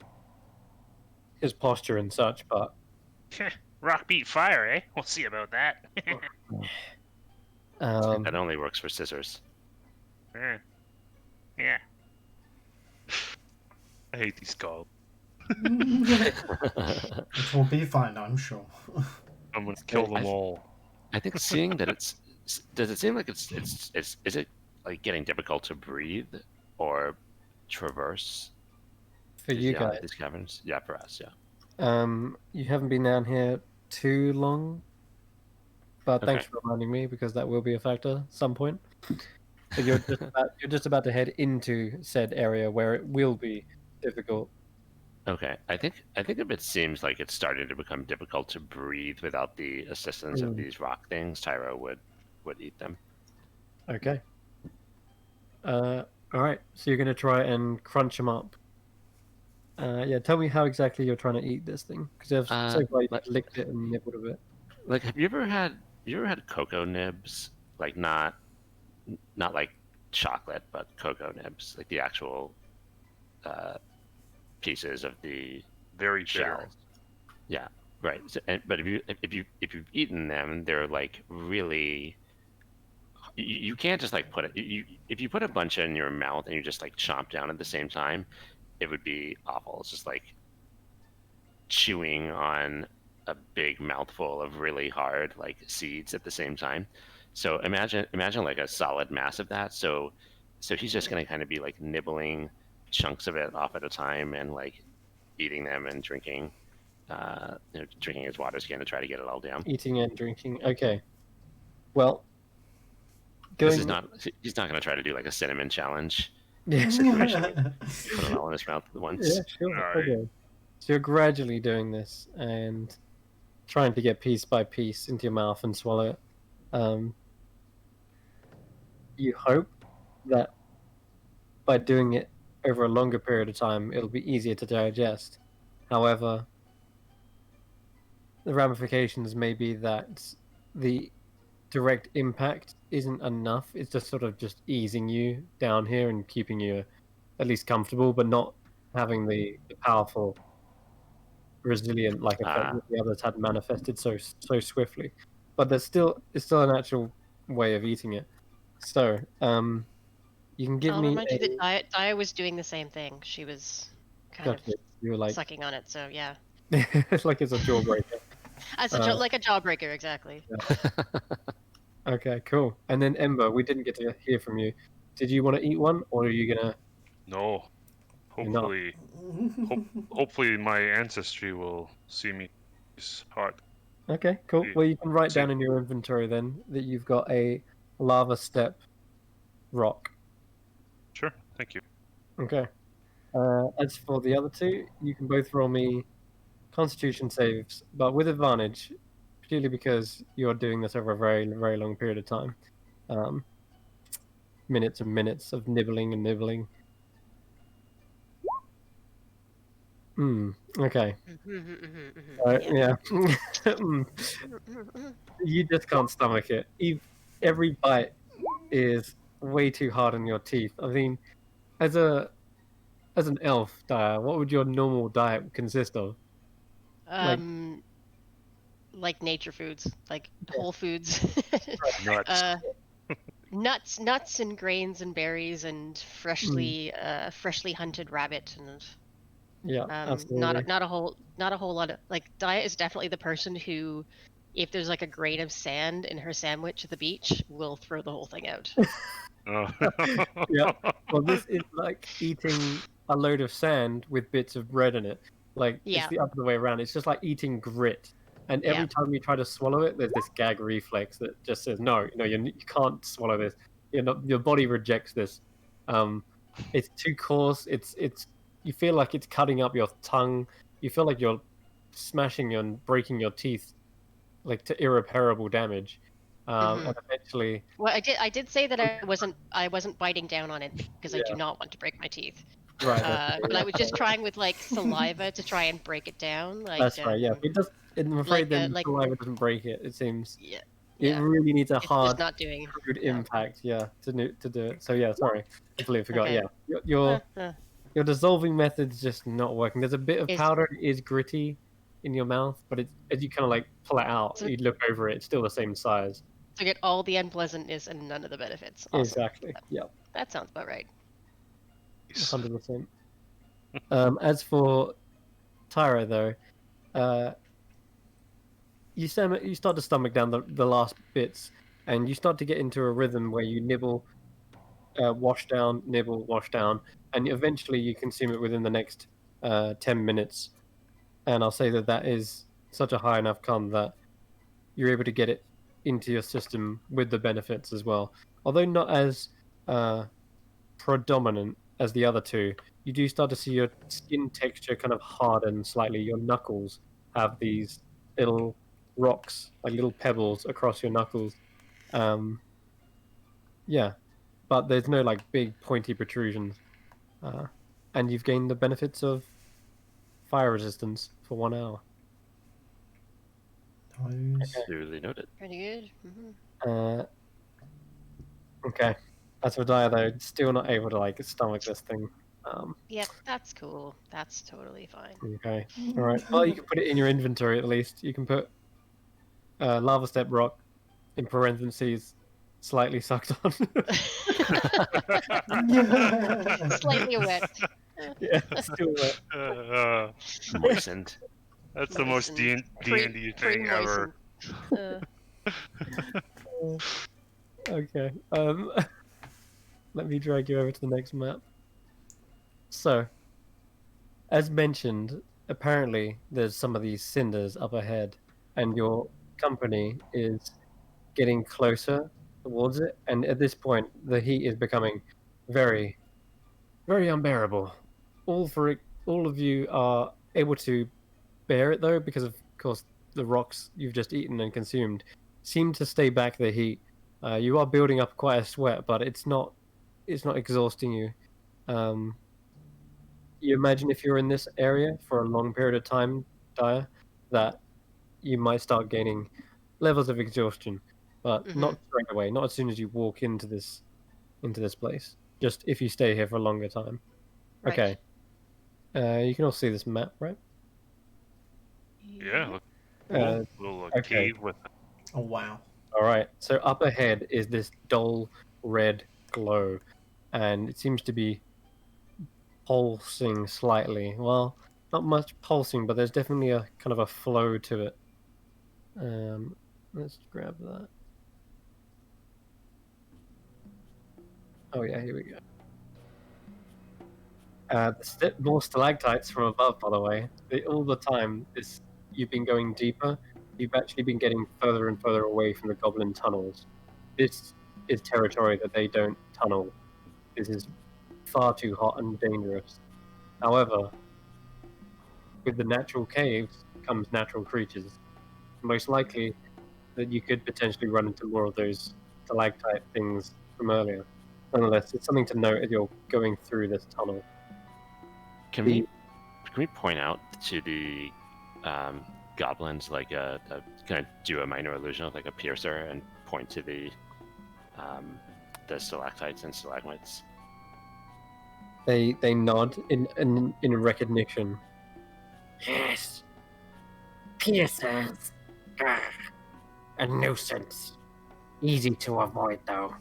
his posture and such, but Rock beat fire, eh? We'll see about that. That only works for scissors. Yeah. I hate these goblins. It will be fine, I'm sure. I'm gonna kill them all. I think seeing that it's does it seem like it's is it like getting difficult to breathe or traverse for you guys, these caverns? Yeah, for us, yeah. You haven't been down here too long, but thanks for reminding me because that will be a factor at some point. But you're just about to head into said area where it will be difficult. Okay, I think if it seems like it's starting to become difficult to breathe without the assistance of these rock things, Tyro would eat them. Okay. All right. So you're gonna try and crunch them up. Yeah. Tell me how exactly you're trying to eat this thing, because so far you licked it and nibbled a bit. Like, have you ever had cocoa nibs? Like not like chocolate, but cocoa nibs, like the actual pieces of the Very shells. bitter. Yeah, right. So, but if you've eaten them, they're like really. You can't just like put it. If you put a bunch in your mouth and you just like chomp down at the same time, it would be awful. It's just like chewing on a big mouthful of really hard like seeds at the same time. So imagine like a solid mass of that. So he's just gonna kind of be like nibbling chunks of it off at a time and like eating them and drinking, drinking his water skin to try to get it all down. Eating and drinking. Okay. Well, he's not gonna try to do like a cinnamon challenge Yeah. situation. Put it all in his mouth at once. Yeah, sure. Okay. So you're gradually doing this and trying to get piece by piece into your mouth and swallow it. You hope that by doing it over a longer period of time, it'll be easier to digest. However, the ramifications may be that the direct impact isn't enough. It's just sort of just easing you down here and keeping you at least comfortable, but not having the powerful, resilient like effect that the others had manifested so swiftly. But it's still an actual way of eating it. So, you can give I'll me remind you that Dia was doing the same thing. She was kind of you were like sucking on it, so yeah. it's like it's a jawbreaker. Like a jawbreaker, exactly. Yeah. Okay, cool. And then Ember, we didn't get to hear from you. Did you want to eat one, or are you gonna? No. Hopefully, hopefully my ancestry will see me hot. Okay, cool. Well, you can write down in your inventory then that you've got a lava step rock. Sure, thank you. Okay. As for the other two, you can both roll me Constitution saves, but with advantage, purely because you're doing this over a very, very long period of time. Minutes and minutes of nibbling and nibbling. Okay. Yeah. You just can't stomach it. Every bite is way too hard on your teeth. I mean, as an elf, what would your normal diet consist of? Like nature foods, like whole foods. Nuts. Nuts and grains and berries and freshly hunted rabbit and Yeah, absolutely. not a whole lot of like Dia is definitely the person who, if there's like a grain of sand in her sandwich at the beach, will throw the whole thing out. Oh. Yeah. Well, this is like eating a load of sand with bits of bread in it. Like Yeah. it's the other way around. It's just like eating grit. And every time you try to swallow it, there's this gag reflex that just says, "No, you can't swallow this. Your body rejects this. It's too coarse. It's you feel like it's cutting up your tongue. You feel like you're smashing and breaking your teeth, like to irreparable damage. And eventually, well, I did say that I wasn't biting down on it because I do not want to break my teeth. right. But I was just trying with like saliva to try and break it down. Like, That's right. Yeah, it does. I'm afraid then saliva doesn't break it. It seems. Yeah. It really needs a It's hard, just not doing crude impact. Yeah, to do it. So yeah, sorry, completely forgot. Okay. Yeah, your dissolving method's just not working. There's a bit of powder. It is gritty in your mouth, but it's as you kind of like pull it out, you look over it. It's still the same size. So get all the unpleasantness and none of the benefits. Awesome. Exactly. Yeah. That sounds about right. 100%. As for Tyra, though, you start to stomach down the last bits, and you start to get into a rhythm where you nibble, wash down, nibble, wash down, and eventually you consume it within the next 10 minutes. And I'll say that is such a high enough con that you're able to get it into your system with the benefits as well. Although not as predominant as the other two, you do start to see your skin texture kind of harden slightly. Your knuckles have these little rocks, like little pebbles across your knuckles. Yeah, but there's no like big pointy protrusions. And you've gained the benefits of fire resistance for 1 hour. Duly noted. Pretty good. Okay. As for Dia, though, still not able to like stomach this thing. Yep, that's cool. That's totally fine. Okay. All right. Well, you can put it in your inventory at least. You can put lava step rock in parentheses, slightly sucked on. Slightly wet. Yeah, still wet. Moistened. That's the most D&D thing ever. Okay. Let me drag you over to the next map. So, as mentioned, apparently there's some of these cinders up ahead, and your company is getting closer towards it. And at this point, the heat is becoming very, very unbearable. All of you are able to bear it though, because of course the rocks you've just eaten and consumed seem to stay back the heat. You are building up quite a sweat, but it's not exhausting you. You imagine if you're in this area for a long period of time, Dia, that you might start gaining levels of exhaustion, but not straight away. Not as soon as you walk into this place. Just if you stay here for a longer time. Right. Okay. You can all see this map, right? Yeah. Little okay. cave with. Oh wow. All right. So up ahead is this dull red glow, and it seems to be pulsing slightly. Well, not much pulsing, but there's definitely a kind of a flow to it. Let's grab that. Oh yeah, here we go. More stalactites from above, by the way. All the time, you've been going deeper. You've actually been getting further and further away from the goblin tunnels. This is territory that they don't tunnel. This is far too hot and dangerous. However, with the natural caves comes natural creatures. Most likely that you could potentially run into more of those stalactite things from earlier. Nonetheless, it's something to note as you're going through this tunnel. Can we point out to the goblins like kind of do a minor illusion of like a piercer and point to the stalactites and stalagmites? They nod in recognition. Yes. Piercers. A nuisance. Easy to avoid, though.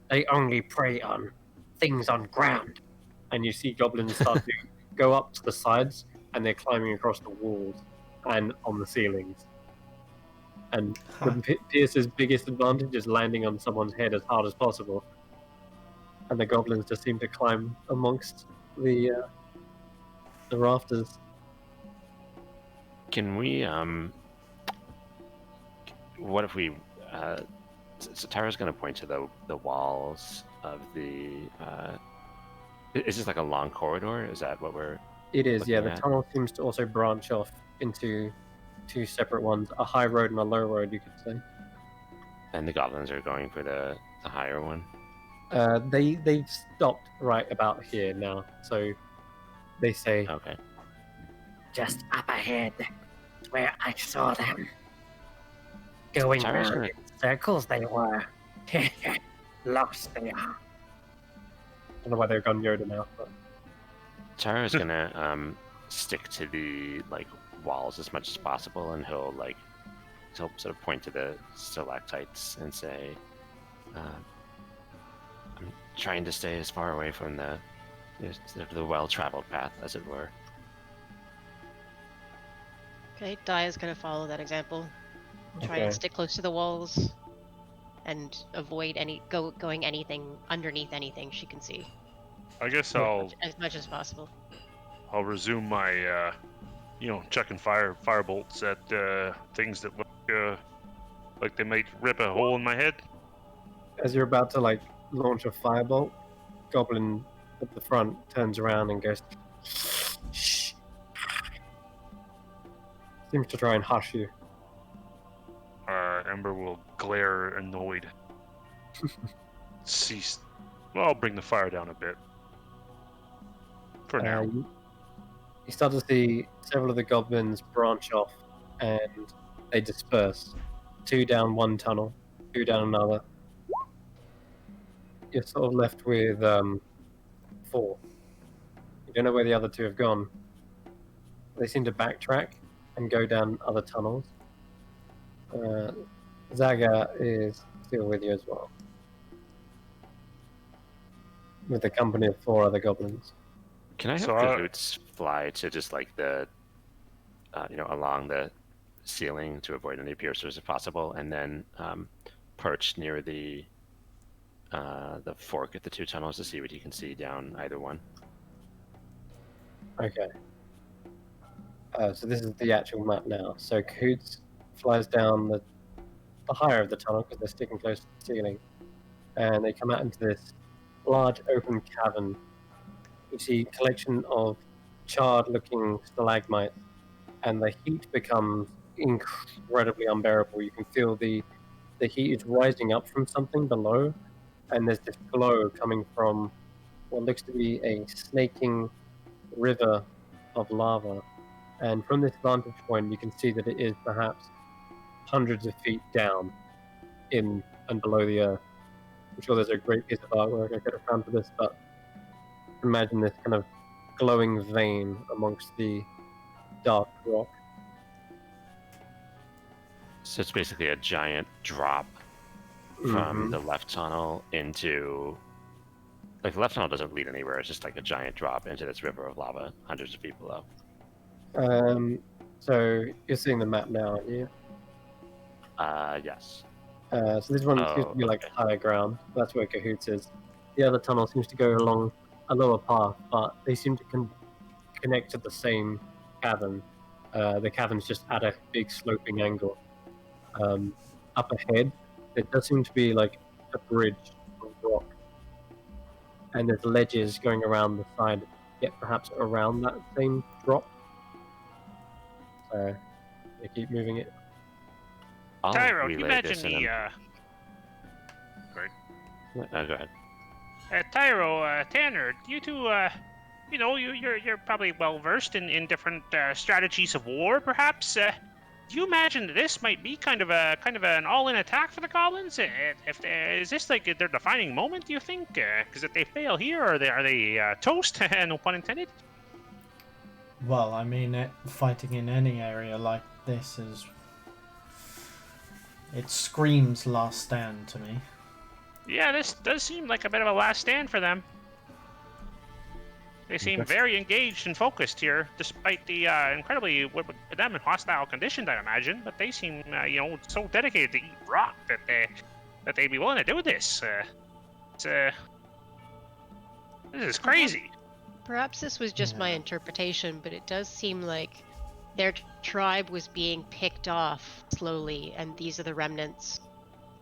They only prey on things on ground. And you see goblins start to go up to the sides, and they're climbing across the walls and on the ceilings. And the piercer's biggest advantage is landing on someone's head as hard as possible. And the goblins just seem to climb amongst the rafters. Can we what if we so Tara's going to point to the walls of the is this like a long corridor? Is that what we're It is, yeah. looking The at? tunnel seems to also branch off into two separate ones, a high road and a low road, you could say. And the goblins are going for the higher one? They've stopped right about here now, so they say, Okay. Just up ahead, where I saw them. Going Tara's round gonna in circles they were. Lost they are. I don't know why they've gone Yoda now, but Tara's gonna stick to the like walls as much as possible, and he'll sort of point to the stalactites and say, "I'm trying to stay as far away from the well-traveled path, as it were." Okay, Daya's gonna follow that example. Try Okay. and stick close to the walls, and avoid going anything underneath anything she can see I guess as much as possible. I'll resume my chucking firebolts at things that look like they might rip a hole in my head. as you're about to launch a firebolt, Goblin at the front turns around and goes, "Shh." Seems to try and hush you. Ember will glare annoyed. Cease. Well, I'll bring the fire down a bit. For now. You start to see several of the goblins branch off and they disperse. Two down one tunnel, two down another. You're sort of left with four. You don't know where the other two have gone. They seem to backtrack and go down other tunnels. Zaga is still with you as well, with a company of four other goblins. Can I have So Cahoots fly to just like the along the ceiling to avoid any piercers if possible, and then perch near the fork at the two tunnels to see what you can see down either one? Okay. So this is the actual map now. So Cahoots flies down the higher of the tunnel because they're sticking close to the ceiling, and they come out into this large open cavern. You see a collection of charred-looking stalagmites, and the heat becomes incredibly unbearable. You can feel the heat is rising up from something below, and there's this glow coming from what looks to be a snaking river of lava. And from this vantage point, you can see that it is perhaps hundreds of feet down in and below the earth. I'm sure there's a great piece of artwork I could have found for this, but imagine this kind of glowing vein amongst the dark rock. So it's basically a giant drop from Mhm. the left tunnel into the left tunnel doesn't lead anywhere. It's just like a giant drop into this river of lava, hundreds of feet below. So you're seeing the map now, aren't you? Yes. So this one seems to be like okay. higher ground. That's where Cahoots is. The other tunnel seems to go along a lower path, but they seem to connect to the same cavern. The cavern's just at a big sloping angle. Up ahead, there does seem to be like a bridge of rock, and there's ledges going around the side get perhaps around that same drop. So they keep moving it. I'll Tyro, do you relay imagine this in the go ahead. Tyro, Tanner, you two, you know, you're probably well versed in different strategies of war, perhaps. Do you imagine that this might be kind of an all-in attack for the goblins? Is this like their defining moment? Do you think? Because if they fail here, are they toast? No pun intended. Well, I mean, fighting in any area like this is. It screams last stand to me. Yeah, this does seem like a bit of a last stand for them. They seem very engaged and focused here, despite the incredibly, for them, hostile conditions, I imagine. But they seem, so dedicated to eat rock that they'd be willing to do this. This is crazy. Perhaps this was just my interpretation, but it does seem like their tribe was being picked off slowly, and these are the remnants,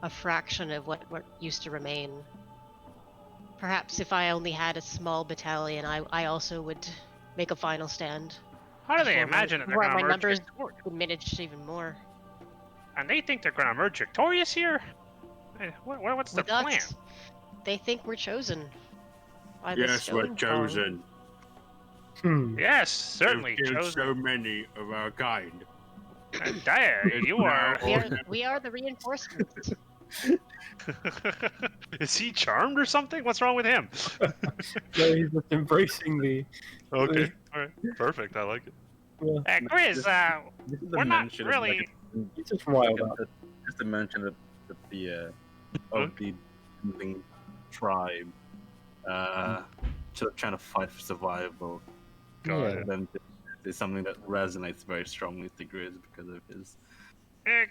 a fraction of what used to remain. Perhaps if I only had a small battalion, I also would make a final stand. How do they imagine that they're Where going to my emerge numbers victorious? diminished even more. And they think they're going to emerge victorious here? What's their With us, plan? they think we're chosen. By the Yes, we're stone chosen. Yes, certainly We've killed chosen. so many of our kind. Daya, you are. We are the reinforcements. Is he charmed or something? What's wrong with him? No, he's just embracing the. Okay, all right, perfect. I like it. Yeah. Chris, This is the we're not mention really. of He's just wild up. just to mention that the of the Rekindling tribe sort of trying to fight for survival. Yeah. Then is something that resonates very strongly with the Grizz because of his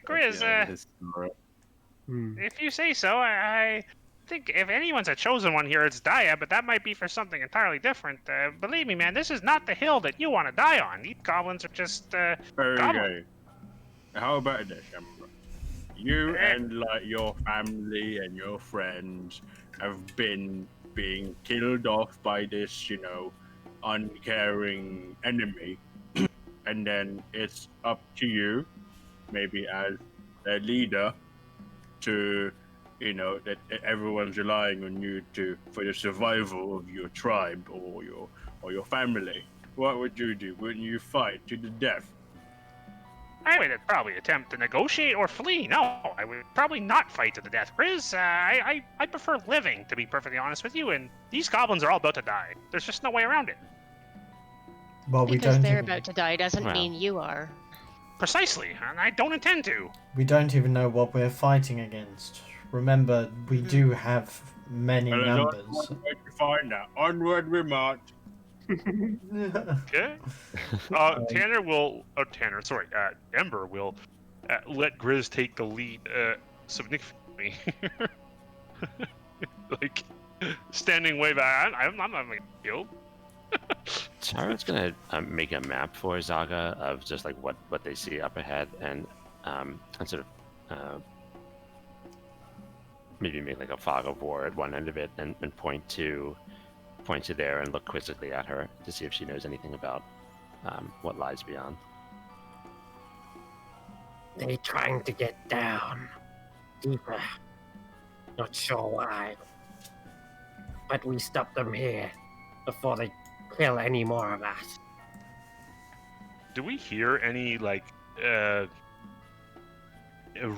Grizz, his story. if you say so, I think if anyone's a chosen one here, it's Daya, but that might be for something entirely different. Believe me, man, this is not the hill that you want to die on. These goblins are just goblins. Okay. How about this, Ember? You and like your family and your friends have been being killed off by this, uncaring enemy, and then it's up to you, maybe as their leader, to, that everyone's relying on you for the survival of your tribe or your family. What would you do? Wouldn't you fight to the death? I would probably attempt to negotiate or flee. No, I would probably not fight to the death. Grizz, I prefer living, to be perfectly honest with you, and these goblins are all about to die. There's just no way around it. Well, we Because don't they're even, about to die doesn't Well. mean you are. Precisely, and I don't intend to. we don't even know what we're fighting against. Remember, we do have many Well, there's only numbers. one way to find out. Onward we march. Okay. Ember will let Grizz take the lead significantly. Like, standing way back. I'm not going to killed. Tyro's gonna make a map for Zaga of just like what they see up ahead, and sort of maybe make like a fog of war at one end of it, and point to there and look quizzically at her to see if she knows anything about what lies beyond. They trying to get down deeper. Not sure why. But we stop them here before they kill any more of us. Do we hear any like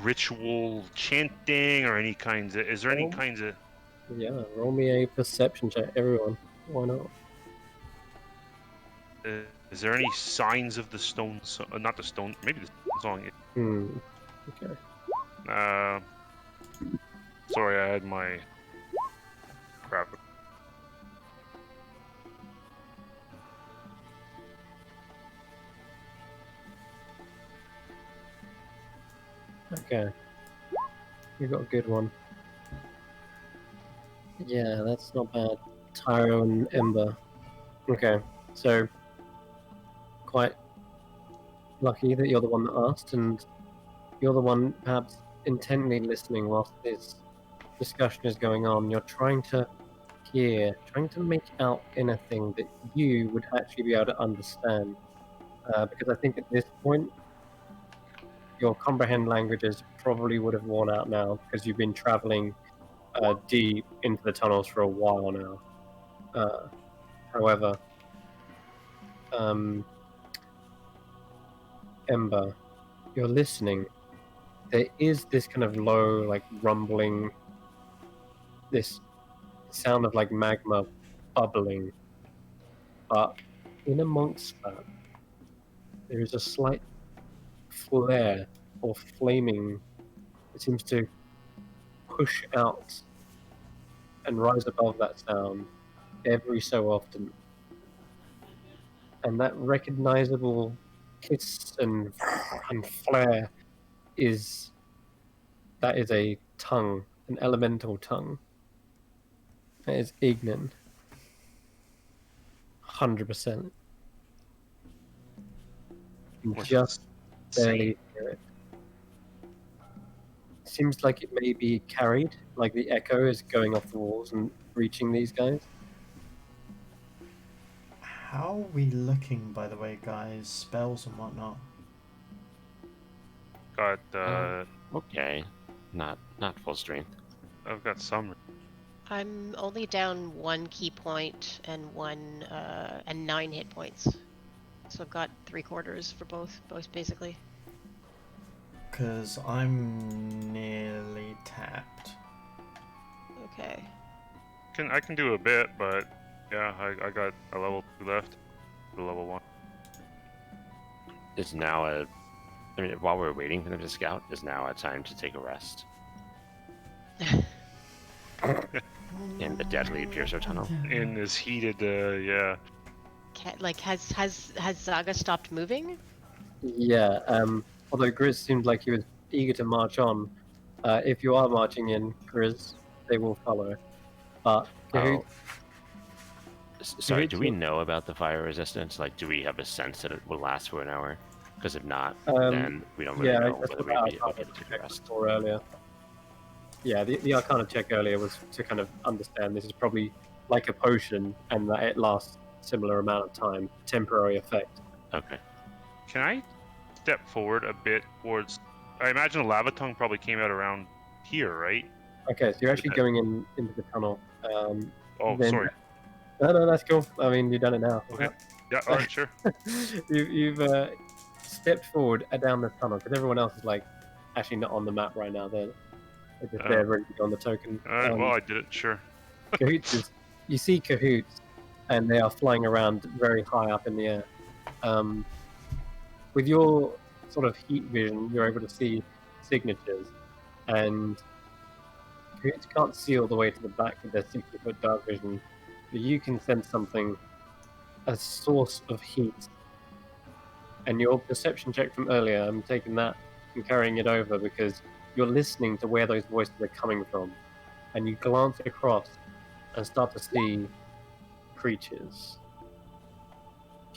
ritual chanting or any kinds of? Is there any kinds of? Yeah, roll me a perception check, everyone. Why not? Is there any signs of the stone? Not the stone. Maybe the song. Okay. Sorry, I had my crap. Okay. You got a good one. Yeah, that's not bad. Tyro and Ember. Okay, so quite lucky that you're the one that asked, and you're the one perhaps intently listening whilst this discussion is going on. You're trying to here, trying to make out anything that you would actually be able to understand. Because I think at this point, your comprehend languages probably would have worn out now because you've been traveling deep into the tunnels for a while now. However, Ember, you're listening. There is this kind of low, like rumbling, this sound of like magma bubbling, but in amongst that, there is a slight flare or flaming that seems to push out and rise above that sound every so often. And that recognizable hiss and flare is a tongue, an elemental tongue. That is Ignan. 100%. You Which just is barely hear it. Seems like it may be carried, like the echo is going off the walls and reaching these guys. How are we looking, by the way, guys? Spells and whatnot. got Okay, not full strength. I've got some. I'm only down 1 key point and 9 hit points. So I've got 3/4 for both basically. Because I'm nearly tapped. Okay. I can do a bit, but yeah, I got a level 2 left. The level 1. Is now a. I mean, while we're waiting for them to scout, is now a time to take a rest in the deadly Piercer tunnel. In this heated, yeah. Has Zaga stopped moving? Yeah, although Grizz seemed like he was eager to march on. If you are marching in, Grizz, they will follow. But Oh. Sorry, do we Kahoot- know about the fire resistance? Like, do we have a sense that it will last for an hour? Because if not, Um, then we don't really yeah, know that's whether what we'd the be able Arcana to take a check rest. for earlier. Yeah, the Arcana check earlier was to kind of understand this is probably like a potion and that it lasts a similar amount of time, temporary effect. Okay. Can I step forward a bit towards? I imagine a lava tongue probably came out around here, right? Okay, so you're actually going into the tunnel. Oh, then- sorry. No, that's cool. I mean, you've done it now. Okay. Yeah, all right, sure. You've stepped forward down the tunnel because everyone else is like actually not on the map right now. They're just there ready to go on the token. All right, well, I did it, sure. Cahoots you see Cahoots, and they are flying around very high up in the air. With your sort of heat vision, you're able to see signatures, and Cahoots can't see all the way to the back with their 60-foot dark vision, but you can sense something, a source of heat. And your perception check from earlier, I'm taking that and carrying it over because you're listening to where those voices are coming from. And you glance across and start to see creatures.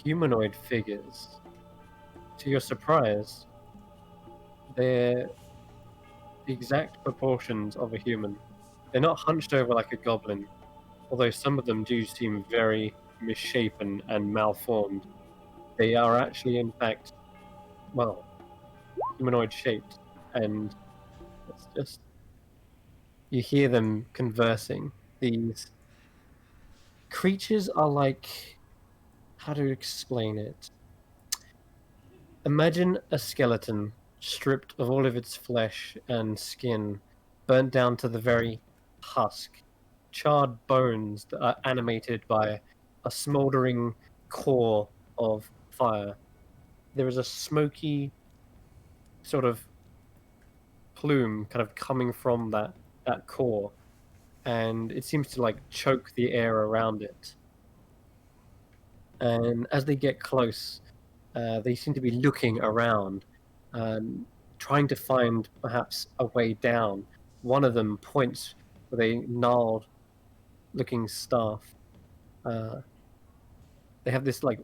Humanoid figures. To your surprise, they're the exact proportions of a human. They're not hunched over like a goblin, although some of them do seem very misshapen and malformed. They are actually, in fact, well, humanoid shaped, and it's just you hear them conversing. These creatures are like, how to explain it? Imagine a skeleton stripped of all of its flesh and skin, burnt down to the very husk, charred bones that are animated by a smoldering core of fire. There is a smoky sort of plume kind of coming from that core, and it seems to like choke the air around it. And as they get close, they seem to be looking around, trying to find perhaps a way down. One of them points with a gnarled looking staff. They have this like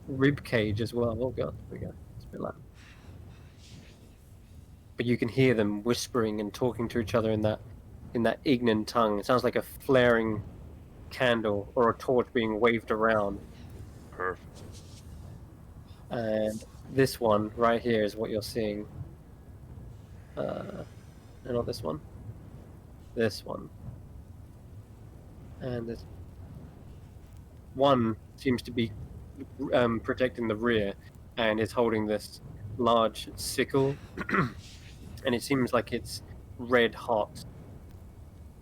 rib cage as well. Oh god, there we go. It's a bit loud. But you can hear them whispering and talking to each other in in that Ignan tongue. It sounds like a flaring candle or a torch being waved around. Perfect. And this one right here is what you're seeing. Not this one. This one. And this one seems to be protecting the rear and is holding this large sickle. And it seems like it's red hot.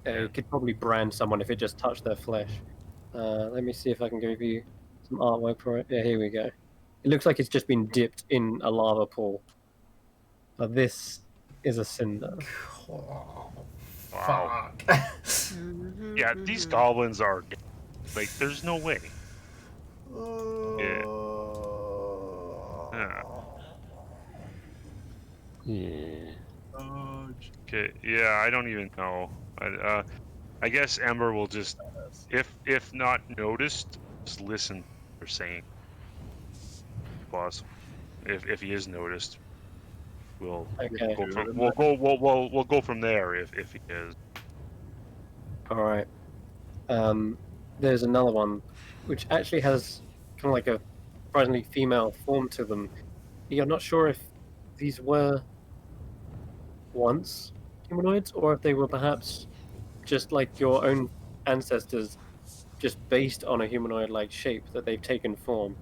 It could probably brand someone if it just touched their flesh. Let me see if I can give you some artwork for it. Yeah, here we go. It looks like it's just been dipped in a lava pool. But this is a cinder. Oh, Wow. fuck. Yeah, these goblins are like, there's no way. Yeah. Yeah. Okay. Yeah, I don't even know. I guess Ember will just, if not noticed, just listen to what they're saying. Plus, if he is noticed, we'll Okay. we'll go from there if he is. All right. There's another one, which actually has kind of like a surprisingly female form to them. You're not sure if these were once humanoids or if they were perhaps just like your own ancestors, just based on a humanoid-like shape that they've taken form.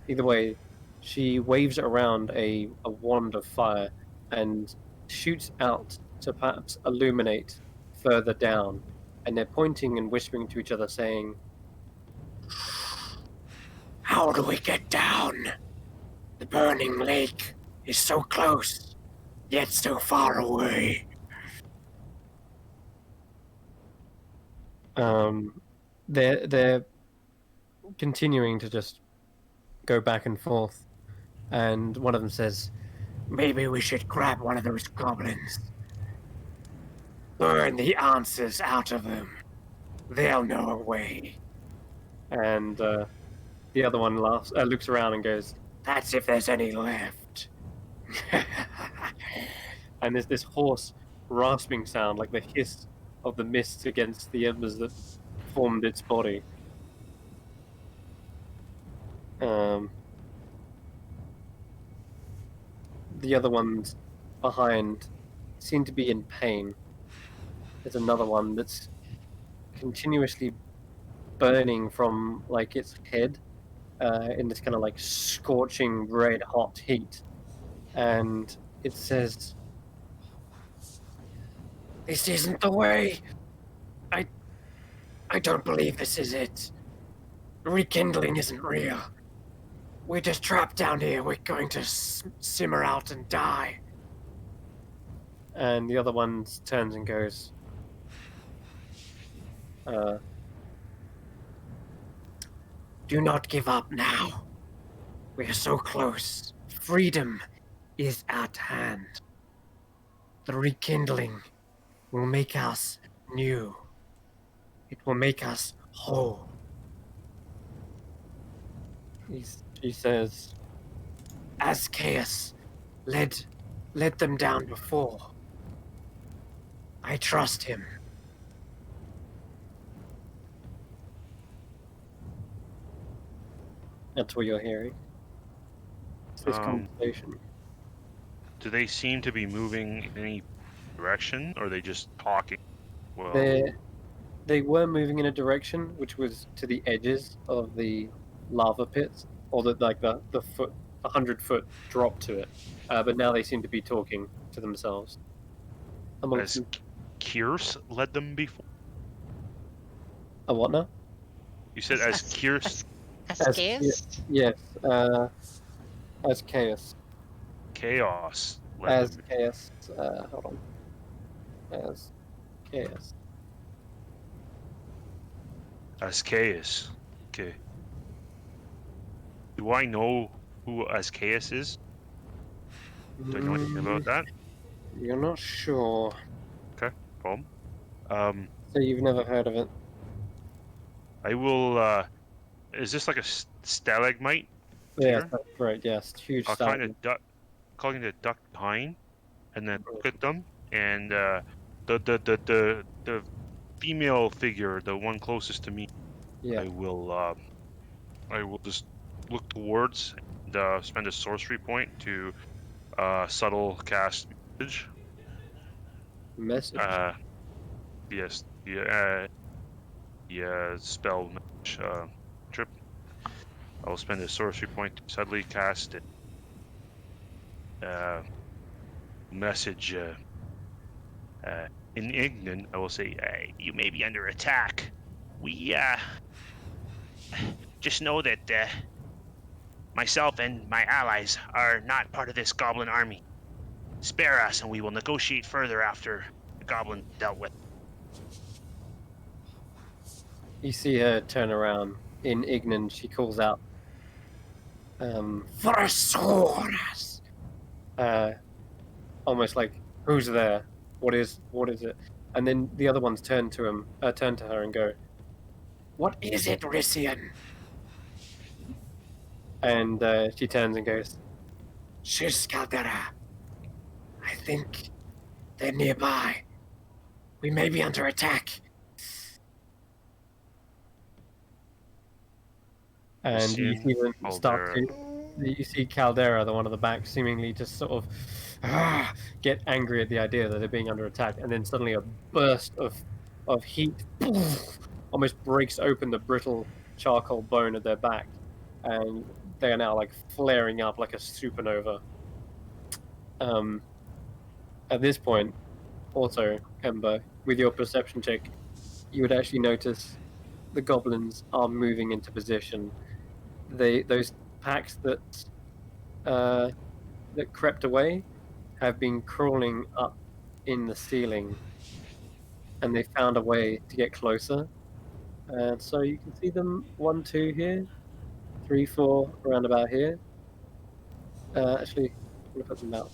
Either way, she waves around a wand of fire and shoots out to perhaps illuminate further down. And they're pointing and whispering to each other, saying, How do we get down? The burning lake is so close, yet so far away. they're continuing to just go back and forth. And one of them says, Maybe we should grab one of those goblins. Burn the answers out of them. They'll know a way. and the other one laughs, looks around and goes, That's if there's any left. and there's this hoarse, rasping sound like the hiss of the mist against the embers that formed its body. The other ones behind seem to be in pain. There's another one that's continuously burning from like its head in this kind of like scorching red hot heat, and it says, This isn't the way. I don't believe this is it. Rekindling isn't real. We're just trapped down here. We're going to simmer out and die. and the other one turns and goes, Do not give up now. We are so close. Freedom is at hand. The rekindling will make us new. It will make us whole. he says, As chaos led them down before. I trust him. that's what you're hearing. It's this conversation. Do they seem to be moving in any direction, or are they just talking? Well, They were moving in a direction which was to the edges of the lava pits, or the 100-foot drop to it. But now they seem to be talking to themselves. Amongst has Kierce led them before? a what now? You said as Kierce Ascaeus? Yes, as chaos. Chaos led As them. chaos. Hold on. As chaos. Ascaeus. Okay. Do I know who Ascaeus is? Do I know anything about that? You're not sure, Problem. so you've never heard of it. I will. Is this like a stalagmite? Yes, Here? that's right. Yes, huge. I'll stallion. kind of duck, calling to duck behind, and then look at them and the female figure, the one closest to me, Yeah. I will just look towards and spend a sorcery point to subtle cast message. Message. Yes, the spell trip. I will spend a sorcery point to subtly cast it. Message in Ignan. I will say, You may be under attack. We just know that myself and my allies are not part of this goblin army. Spare us, and we will negotiate further after the goblin dealt with. You see her turn around in Ignan. She calls out, "For swords!" Almost like, "Who's there? What is it?" And then the other ones turn to her, and go, "What is it, Rissian?" And she turns and goes, "Shiz Caldera. I think they're nearby. We may be under attack." And you see them start to. You see Caldera, the one at the back, seemingly just sort of get angry at the idea that they're being under attack, and then suddenly a burst of heat almost breaks open the brittle charcoal bone at their back, and they are now like flaring up like a supernova. At this point, also, Ember, with your perception check, you would actually notice the goblins are moving into position. Those packs that crept away have been crawling up in the ceiling, and they found a way to get closer. And so you can see them 1, 2 here, 3, 4 around about here. Actually, I'm gonna put them about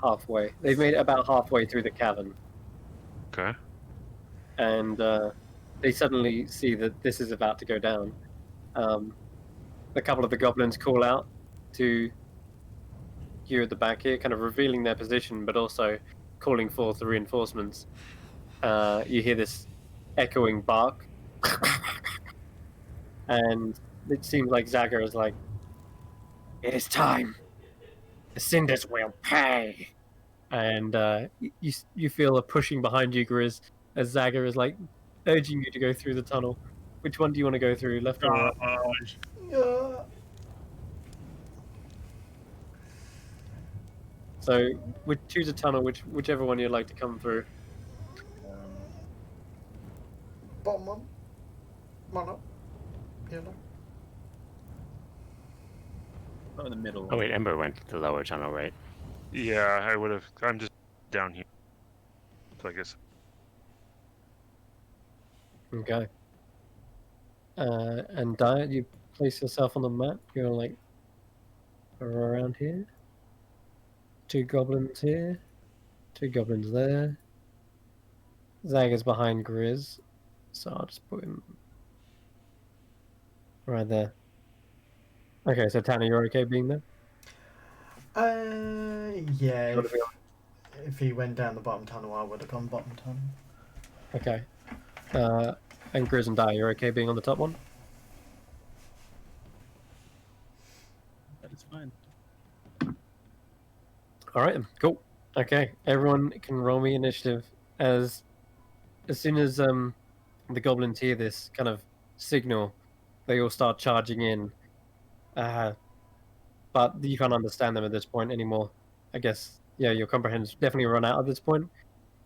halfway. They've made it about halfway through the cavern. Okay. And they suddenly see that this is about to go down. A couple of the goblins call out to you at the back here, kind of revealing their position, but also calling forth the reinforcements. You hear this echoing bark, and it seems like Zaga is like, "It is time. The cinders will pay." And you feel a pushing behind you, Grizz, as Zaga is like urging you to go through the tunnel. Which one do you want to go through, left or right? So, choose a tunnel, whichever one you'd like to come through. Bottom one. Mono. Yellow. Oh, in the middle. Oh wait, Ember went to the lower tunnel, right? Yeah, I would have. I'm just down here. So I guess. Okay. And Diet, you place yourself on the map. You're like around here. 2 goblins here. 2 goblins there. Zaga's behind Grizz, so I'll just put him right there. Okay, so Tanner, you're okay being there? Yeah. You wanna be If he went down the bottom tunnel, I would have gone bottom tunnel. Okay. And Grizz and Diet, you're okay being on the top one? That is fine. All right, cool. Okay, everyone can roll me initiative as soon as the goblins hear this kind of signal, they all start charging in. But you can't understand them at this point anymore. I guess, yeah, your comprehension's definitely run out at this point,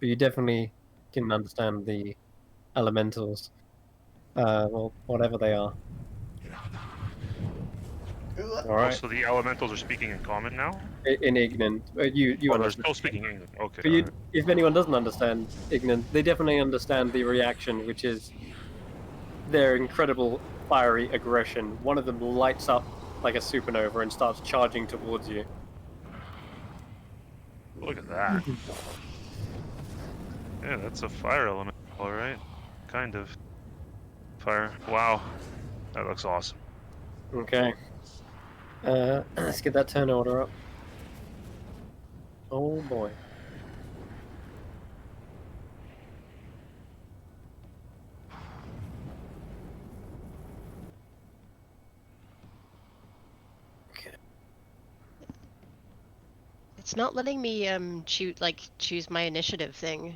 but you definitely can understand the elementals. Well, whatever they are. All right. So the elementals are speaking in common now. In Ignan, you They're understand. still speaking English. Okay. But alright. if anyone doesn't understand Ignan, they definitely understand the reaction, which is their incredible fiery aggression. One of them lights up like a supernova and starts charging towards you. Look at that. Yeah, that's a fire element. All right. Kind of. Fire. Wow. That looks awesome. Okay. Let's get that turn order up. Oh boy. It's not letting me choose my initiative thing.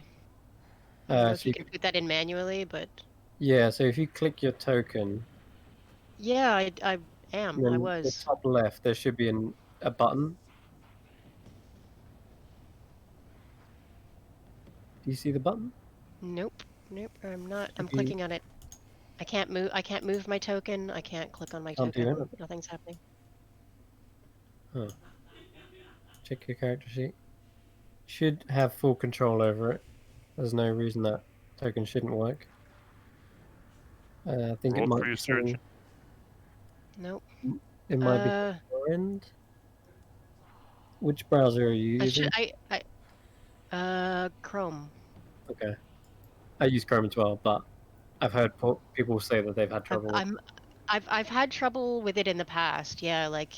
I don't know if So you can put that in manually, but yeah, so if you click your token, yeah, I am. I then the was. top left there should be a button. Do you see the button? Nope. Nope. I'm not. I'm Should be, clicking on it. I can't move. I can't move my token. I can't click on my can't do token. anything. Nothing's happening. Huh. Check your character sheet. Should have full control over it. There's no reason that token shouldn't work. I think it Roll might for be your something. search. Nope. It might be Uh, your end. Which browser are you I should. using? Chrome. Okay, I use Chrome as well, but I've heard people say that they've had trouble with. I've had trouble with it in the past. Yeah, like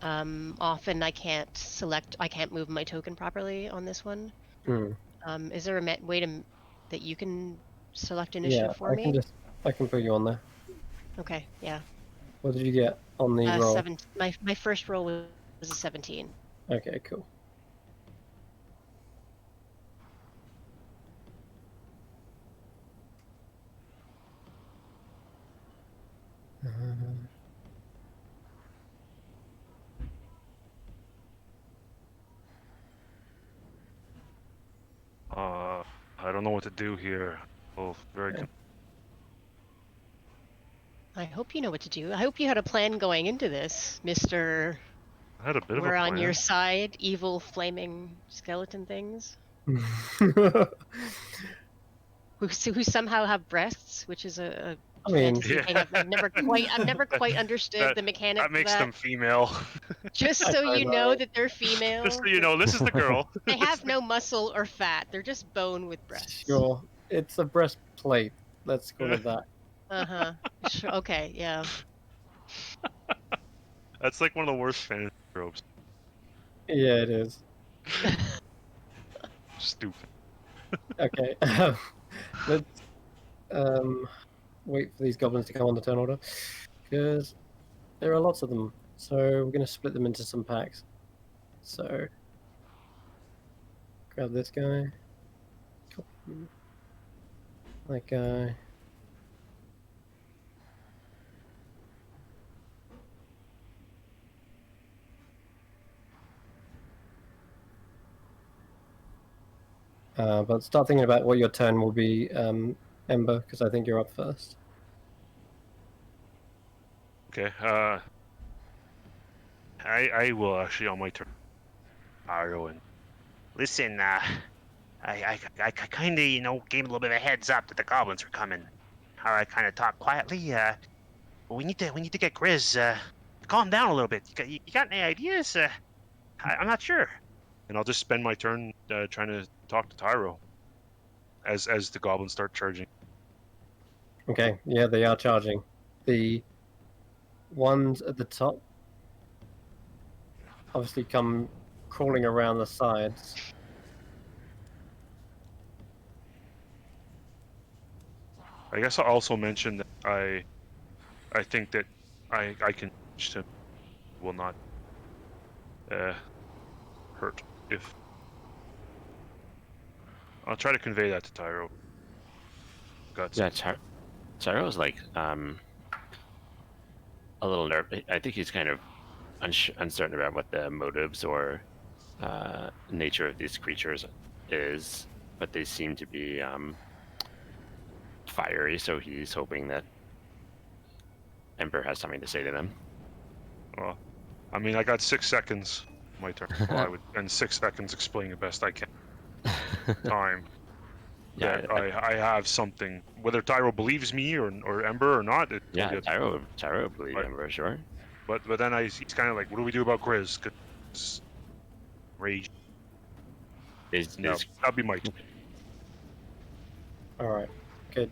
often I can't move my token properly on this one. Hmm. Is there a way that you can select Yeah, initiative for me? I can put you on there. Okay, yeah. What did you get on the roll? 7. My first roll was a 17. Okay, cool. I don't know what to do here. Oh, very. Yeah. I hope you know what to do. I hope you had a plan going into this, Mr. I had a bit of a We're plan. on your side, evil flaming skeleton things. Who somehow have breasts, which is a I mean, fantasy Yeah. thing. I've never quite understood the mechanics That makes of that. them female. Just I so don't you know. know that they're female. Just so you know, this is the girl. They have no muscle or fat. They're just bone with breasts. sure, it's a breastplate. Let's call it that. Uh-huh. Sure, okay, yeah. That's like one of the worst fantasy tropes. Yeah, it is. Stupid. Okay, let's wait for these goblins to come on the turn order, because there are lots of them. So we're going to split them into some packs. So grab this guy, that guy. But start thinking about what your turn will be, Ember, because I think you're up first. Okay. I will actually on my turn. Arrow and Listen, I kind of, gave a little bit of a heads up that the goblins were coming. How I kind of talked quietly. We need to get Grizz. Calm down a little bit. You got any ideas? I'm not sure. and I'll just spend my turn trying to talk to Tyro. As the goblins start charging. Okay, yeah, they are charging. The ones at the top obviously come crawling around the sides. I guess I'll also mention that I think that I can change him will not hurt if I'll try to convey that to Tyro. Guts. Yeah, Tyro's like a little nervous. I think he's kind of uncertain about what the motives or nature of these creatures is, but they seem to be fiery, so he's hoping that Ember has something to say to them. Well, I mean, I got 6 seconds. My turn. Well, I would spend 6 seconds explaining the best I can. Time. Yeah, That I have something. Whether Tyro believes me or Ember or not. yeah, Tyro believes Right. Ember, sure. But then he's kind of like, what do we do about Grizz? 'Cause rage. No, that'd be my turn. All right, good.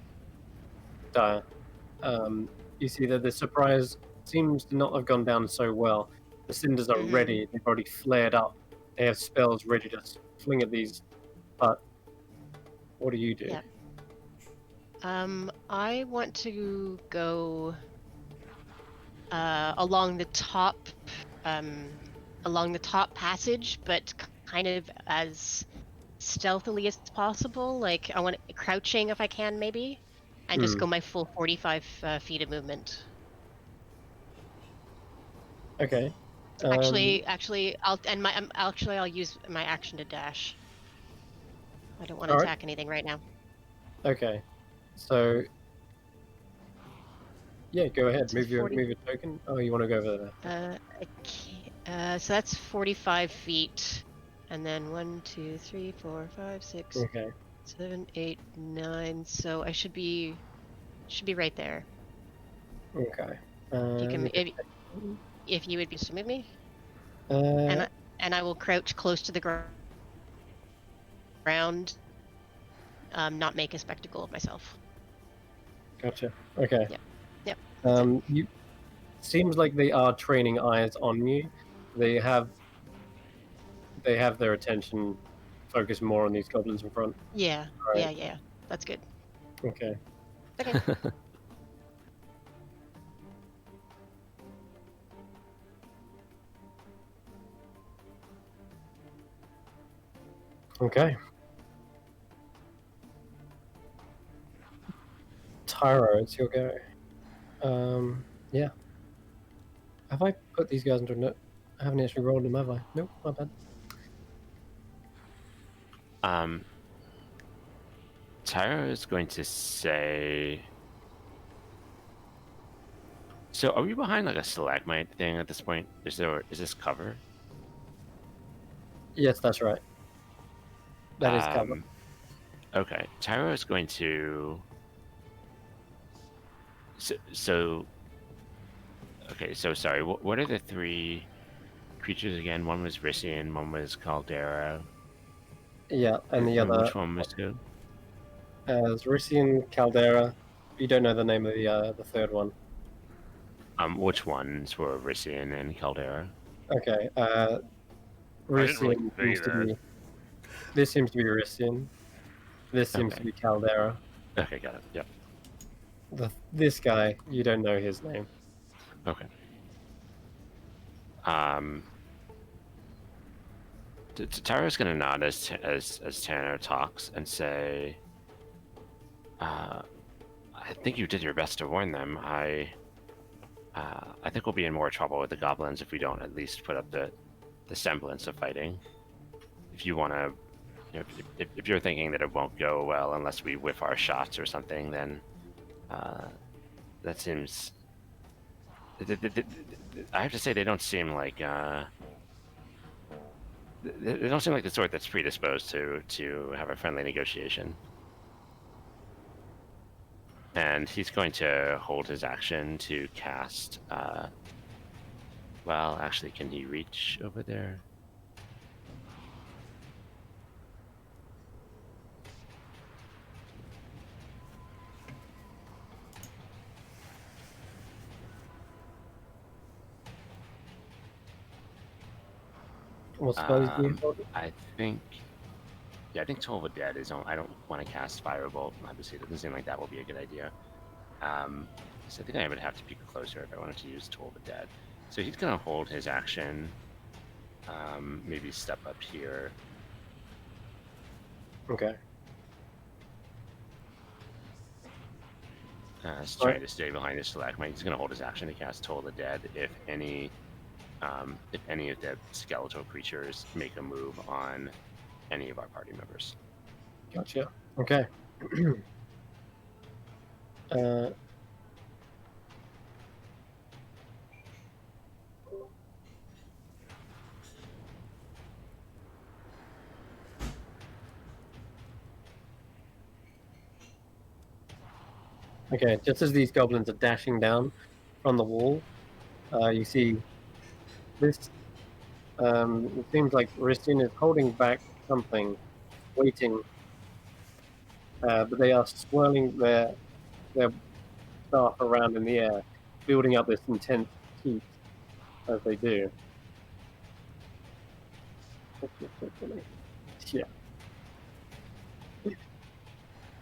You see that the surprise seems to not have gone down so well. The cinders are ready; they've already flared up. They have spells ready to fling at these. But what do you do? Yeah. I want to go along the top along the top passage, but kind of as stealthily as possible. Like I want crouching if I can, maybe, and just Hmm. go my full 45 feet of movement. Okay. Actually, I'll use my action to dash. I don't want to All right. attack anything right now. Okay. So yeah, go ahead. So Move your 40 move your token. Oh, you want to go over there? I can't, so that's 45 feet, and then 1, 2, 3, 4, 5, 6, Okay. 7, 8, 9. So I should be right there. Okay. If you Let can, me just if you would be to move me, check. and I will crouch close to the ground, not make a spectacle of myself. Gotcha. Okay. Yep. That's it. You seems like they are training eyes on you. They have their attention focused more on these goblins in front. Yeah. Right. Yeah. That's good. Okay. Okay. Okay. Tyro, it's your go. Yeah. Have I put these guys into a note? I haven't actually rolled them, have I? Nope, my bad. Tyro is going to say. So, are we behind like a stalagmite thing at this point? Is this cover? Yes, that's right. That is cover. Okay, Tyro is going to. So okay, so sorry. What are the three creatures again? One was Rissian, one was Caldera. Yeah, and the other Which one was who? is Rissian Caldera. You don't know the name of the third one. Which ones were Rissian and Caldera? Okay. I didn't really Rissian say seems to that. be. This seems to be Rissian. This seems to Okay. be Caldera. Okay, got it. Yep. This guy, you don't know his name. Okay. Tara's gonna nod as Tanner talks and say, "I think you did your best to warn them. I think we'll be in more trouble with the goblins if we don't at least put up the semblance of fighting. If you want to, if you're thinking that it won't go well unless we whiff our shots or something, then that seems. I have to say they don't seem like they don't seem like the sort that's predisposed to have a friendly negotiation. And he's going to hold his action to cast. Well, actually, can he reach over there? What spells do you hold? I think. Yeah, I think Toll of the Dead is. I don't want to cast Firebolt. Obviously, it doesn't seem like that will be a good idea. So I think I would have to peek closer if I wanted to use Toll of the Dead. So he's going to hold his action. Maybe step up here. Okay. Trying to stay behind the stalagmite. He's going to hold his action to cast Toll of the Dead if any of the skeletal creatures make a move on any of our party members. Gotcha. Okay. Okay, just as these goblins are dashing down from the wall, you see this. It seems like Ristin is holding back something, waiting. But they are swirling their staff around in the air, building up this intense heat as they do. Yeah.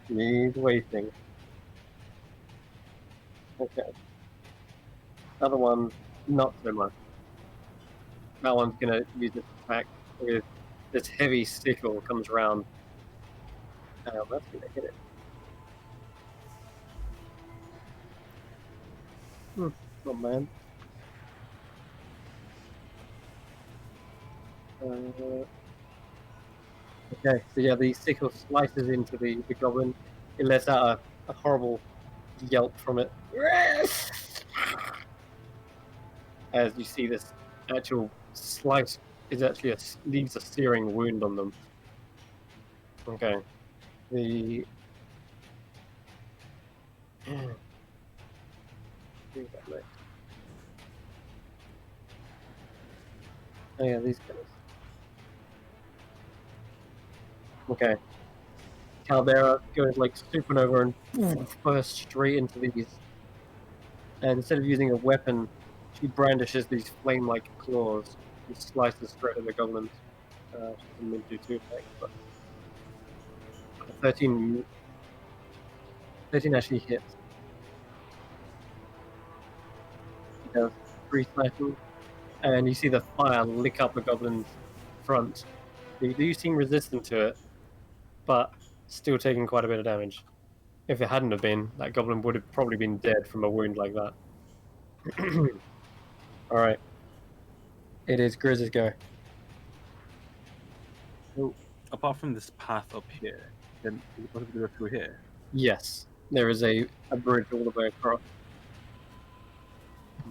He's waiting. Okay. Other one, not so much. that one's gonna use its attack with this heavy sickle comes around. That's gonna hit it. Oh man. Okay, so yeah, the sickle slices into the goblin. It lets out a horrible yelp from it. As you see this actual slice is actually leaves a searing wound on them. Okay. The oh yeah, these guys. Okay. Caldera goes like supernova and bursts straight into these. And instead of using a weapon, she brandishes these flame-like claws and slices straight at the goblins. She doesn't do 2 attacks, but 13 actually hits. She does 3 slashing, and you see the fire lick up the goblin's front. You do seem resistant to it, but still taking quite a bit of damage. If it hadn't have been, that goblin would have probably been dead from a wound like that. Alright. It is Grizz's go. So, apart from this path up here, then what if we go through here? Yes. There is a bridge all the way across.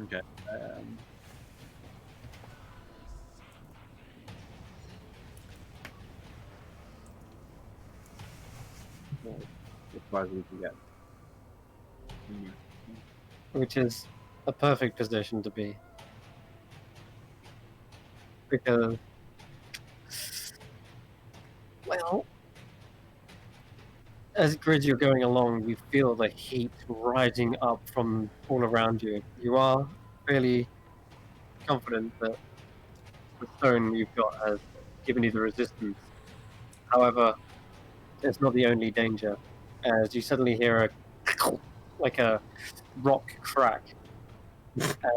Okay. As far as we can get. Which is a perfect position to be. Because, well, as Grizz you're going along, you feel the heat rising up from all around you. You are fairly confident that the stone you've got has given you the resistance. However, it's not the only danger, as you suddenly hear like a rock crack,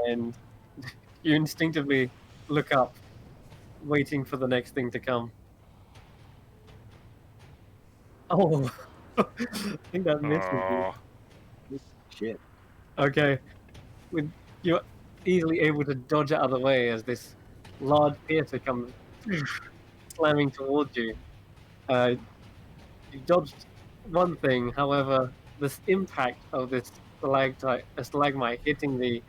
and you instinctively look up, waiting for the next thing to come. Oh, I think that misses you. Shit. Okay, you're easily able to dodge out of the way as this large piercer comes slamming towards you. You dodged one thing, however, this impact of this stalagmite hitting the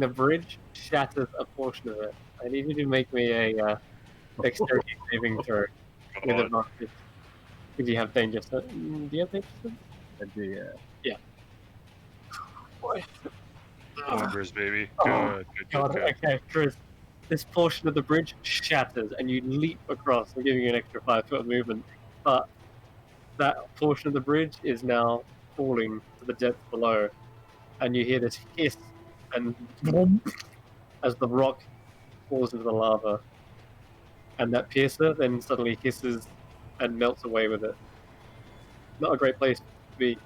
bridge shatters a portion of it. I need you to make me a dexterity saving throw with advantage. Because you have danger. Do you have danger? I do, yeah. Yeah. Boy. Homebrews, baby. Oh, Good. God, okay, Chris. This portion of the bridge shatters, and you leap across, giving you an extra 5 foot of movement. But that portion of the bridge is now falling to the depths below, and you hear this hiss and boom as the rock falls into the lava, and that piercer then suddenly hisses and melts away with it. Not a great place to be.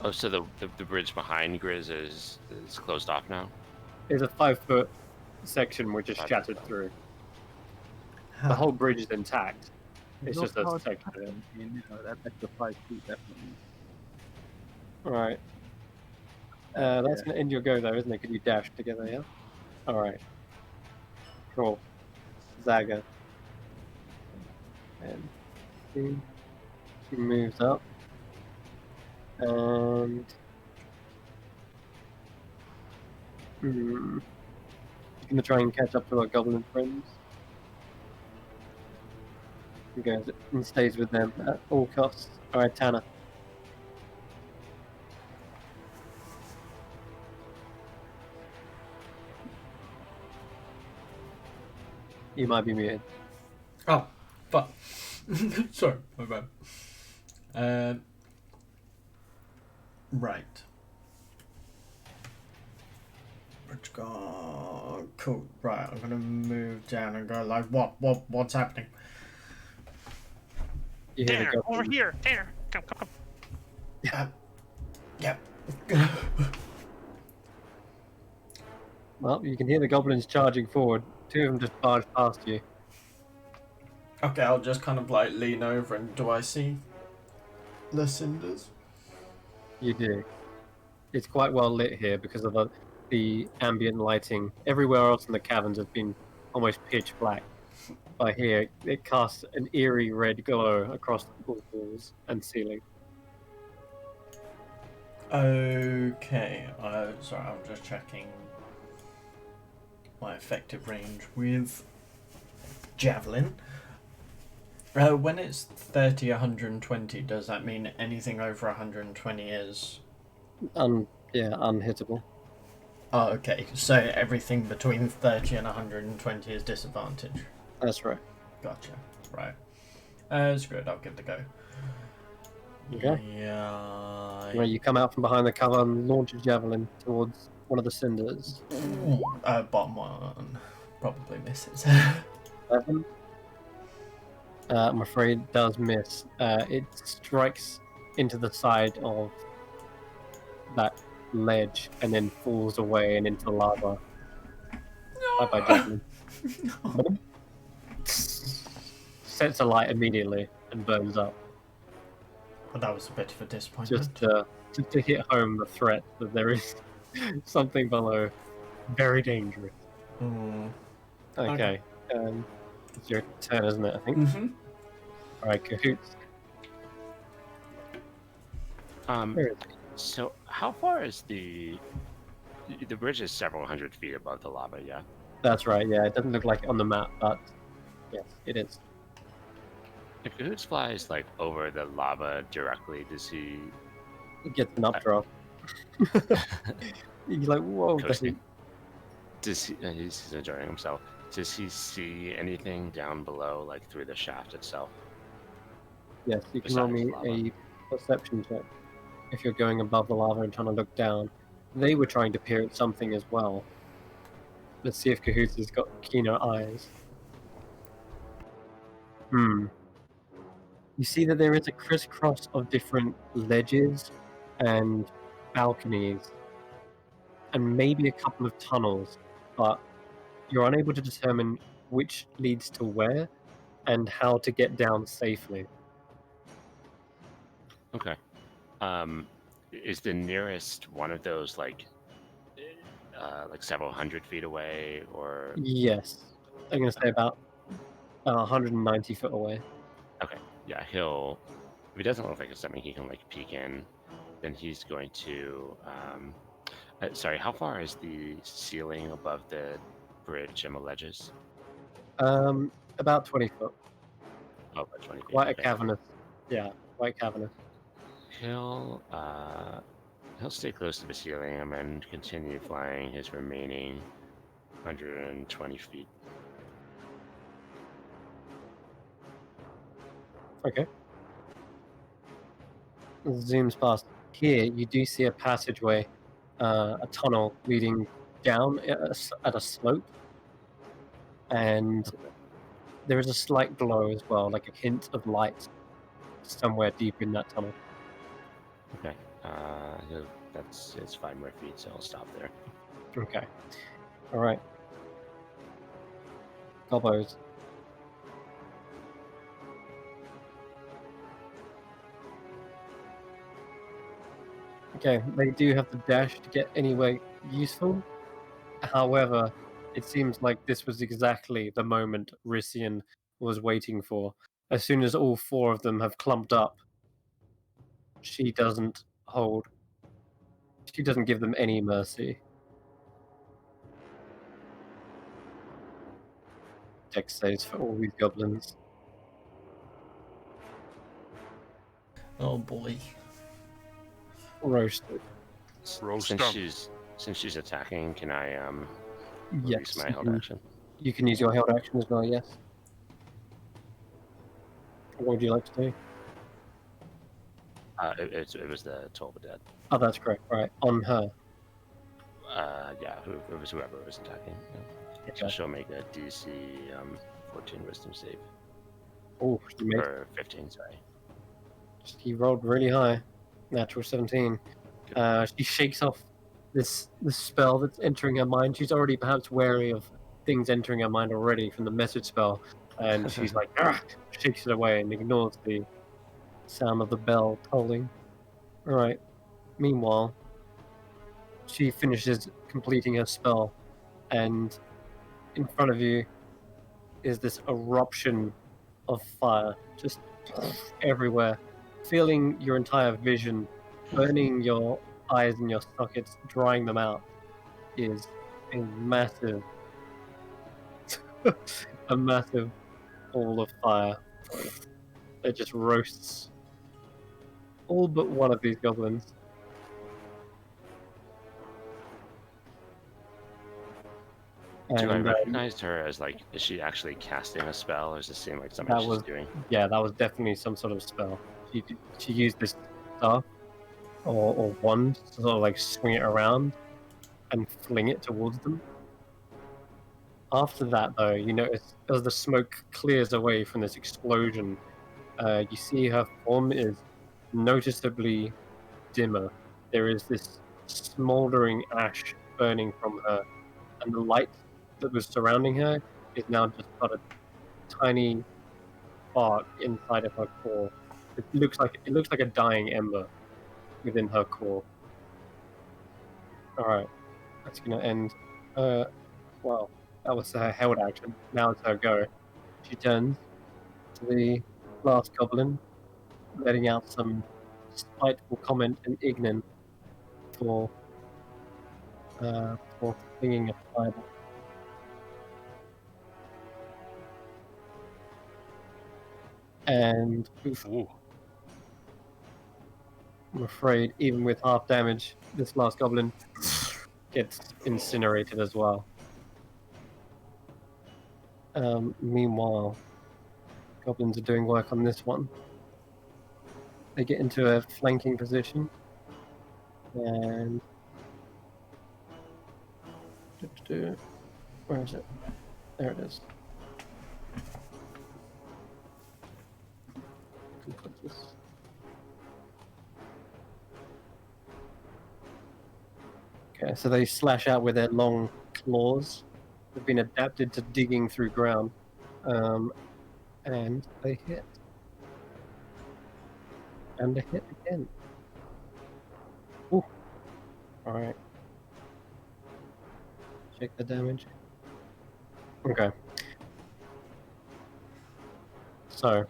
Oh, so the bridge behind Grizz is closed off now? There's a 5 foot section which is shattered through. The whole bridge is intact. It's just a section. That's extra 5 feet, definitely. Alright. That's going to end your go, though, isn't it? Because you dashed together, yeah? Alright. Cool. Zaga. And she moves up. And... She's going to try and catch up to her goblin friends. She goes and stays with them at all costs. Alright, Tanner. You might be muted. Oh, fuck. Sorry, my bad. Right. Let's go. Cool. Right, I'm gonna move down and go like, what's happening? You hear the Tanner, goblin. over here. Tanner, come. Yep. Well, you can hear the goblins charging forward. Two of them just barge past you. Okay, I'll just kind of like lean over and do I see the cinders? You do. It's quite well lit here because of the ambient lighting. Everywhere else in the caverns has been almost pitch black. But here, it casts an eerie red glow across the walls and ceiling. Okay, sorry, I'm just checking my effective range with Javelin. When it's 30, 120, does that mean anything over 120 is... Yeah, unhittable. Oh, okay, so everything between 30 and 120 is disadvantage. That's right. Gotcha, right. It's good, I'll give it a go. Okay. Yeah... Where you come out from behind the cover and launch a javelin towards one of the cinders. Bottom one probably misses. 7. I'm afraid it does miss. It strikes into the side of that ledge and then falls away and into the lava. Bye-bye, javelin. Sets alight immediately and burns up. Well, that was a bit of a disappointment. Just to hit home the threat that there is something below. Very dangerous. Okay. It's your turn, isn't it, I think? Mm-hmm. Alright, Cahoots. Where is it? So how far is the bridge is several hundred feet above the lava, yeah? That's right, yeah. It doesn't look like it on the map, but yes, it is. If Cahoots flies like over the lava directly, does he It gets an updraft. You're like, whoa. coasting? Does he he's enjoying himself. Does he see anything down below, like through the shaft itself? Yes, you can roll me Besides lava. a perception check if you're going above the lava and trying to look down. They were trying to peer at something as well. Let's see if Cahoots has got keener eyes. You see that there is a crisscross of different ledges and balconies and maybe a couple of tunnels, but you're unable to determine which leads to where and how to get down safely. Okay. Is the nearest one of those like several hundred feet away, or? Yes, I'm going to say about 190 foot away. Okay. Yeah, he'll. If he doesn't look like it's something he can like peek in, then he's going to. Sorry, how far is the ceiling above the bridge and the ledges? About 20 foot. Oh, about 20 feet. Quite a okay. cavernous. Yeah, quite cavernous. He'll stay close to the ceiling and then continue flying his remaining 120 feet. Okay. Zooms past. Here, you do see a passageway, a tunnel leading down at a slope, and there is a slight glow as well, like a hint of light somewhere deep in that tunnel. Okay. It's 5 more feet, so I'll stop there. Okay. All right. Gobos. Okay, they do have to dash to get anywhere useful. However, it seems like this was exactly the moment Rissian was waiting for. As soon as all 4 of them have clumped up, she doesn't give them any mercy. Dex saves for all these goblins. Oh boy. Roasted. Roast Since 'em. she's attacking, can I Yes, release my you held can, action? you can use your held action as well, yes. What would you like to do? It was the 12 of dead. Oh, that's correct, right. On her. Yeah, it was whoever was attacking. Yeah. So Okay. she'll make a DC 14 Wisdom save. Oh, she made Or 15, sorry. He rolled really high. Natural 17. She shakes off this spell that's entering her mind. She's already perhaps wary of things entering her mind already from the message spell, and she's like, ah, shakes it away and ignores the sound of the bell tolling. All right. Meanwhile, she finishes completing her spell, and in front of you is this eruption of fire, just everywhere, filling your entire vision, burning your eyes and your sockets, drying them out, is a massive, a massive ball of fire that just roasts all but one of these goblins. Do I And recognize her as like, is she actually casting a spell, or does it seem like something that she's was, doing? yeah, that was definitely some sort of spell. She used this staff or wand to sort of like swing it around and fling it towards them. After that, though, you notice as the smoke clears away from this explosion, you see her form is noticeably dimmer. There is this smoldering ash burning from her, and the light that was surrounding her is now just got a tiny spark inside of her core. It looks like a dying ember within her core. All right, that's gonna end. Well, that was her held action. Now it's her go. She turns to the last goblin, letting out some spiteful comment in Ignan for flinging a fireball. And oof, Ooh. I'm afraid, even with half damage, this last goblin gets incinerated as well. Meanwhile, goblins are doing work on this one. They get into a flanking position, and where is it? There it is. Can put this. Okay, so they slash out with their long claws. They've been adapted to digging through ground, and they hit, and they hit again. Ooh. All right. Check the damage. Okay. So,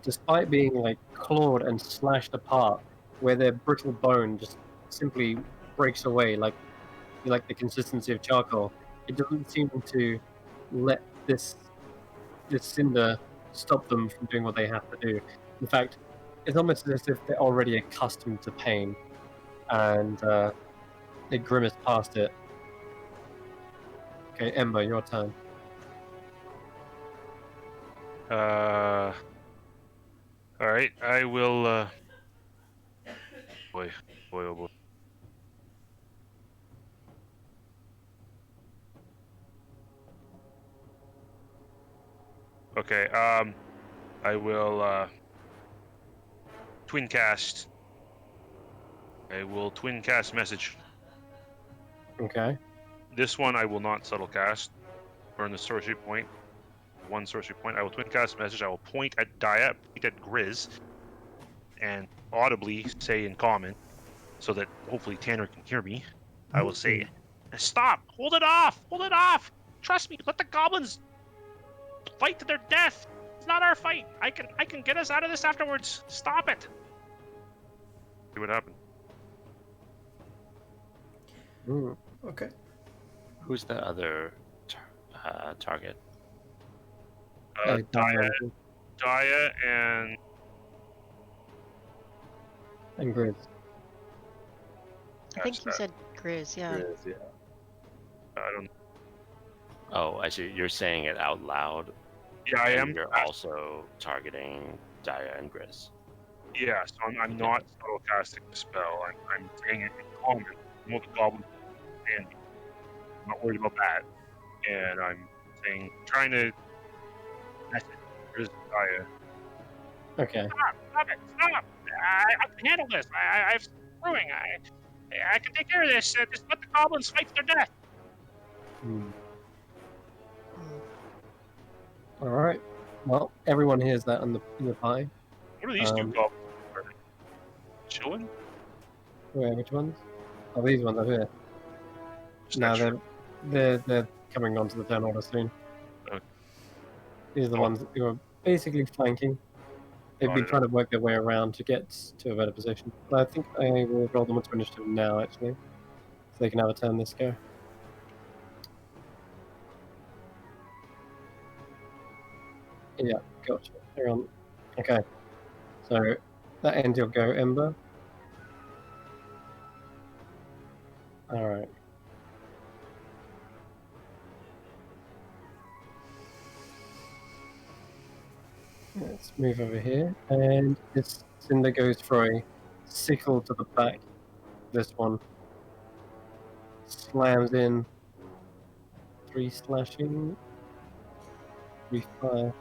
despite being like clawed and slashed apart, where their brittle bone just simply breaks away like the consistency of charcoal, it doesn't seem to let this cinder stop them from doing what they have to do. In fact, it's almost as if they're already accustomed to pain, and they grimace past it. Okay, Ember, your turn. All right. I will. Boy, oh boy. Okay. I will twin cast. I will twin cast message. Okay. This one I will not subtle cast. Burn the sorcery point. One sorcery point. I will twin cast message. I will point at Dia, point at Grizz, and audibly say in common, so that hopefully Tanner can hear me. I will say, Stop! Hold it off! Hold it off! Trust me, let the goblins fight to their death. It's not our fight. I can get us out of this afterwards. Stop it. see what happened. Mm. Okay. Who's the other target? Dia and Grizz. I think you said Grizz, yeah. Grizz, yeah. I don't. Oh, I see. You're saying it out loud. Yeah, I and am. You're also targeting Dia and Grizz. Yeah, so I'm not subtle casting the spell. I'm saying it in common. I know the goblin and I'm not worried about that. And I'm saying, trying to message Grizz and Dia. Okay. Stop it! Stop! I can handle this. I've screwing. I can take care of this. Just let the goblins fight to their death. Hmm. All right. Well, everyone hears that in the pie. What are these two Um, goblins? Are they chilling? Where? Which ones? Oh, these ones over here. Just No, extra. they're coming onto the turn order soon. Okay. These are the Oh. ones who are basically flanking. They've Got been it. trying to work their way around to get to a better position. But I think I will roll them onto initiative now, actually, so they can have a turn this go. Yeah, gotcha. They're on. Okay, so that ends your go, Ember. All right. Let's move over here, and this Cinder goes for a sickle to the back. This one slams in 3 slashing, 3 fire.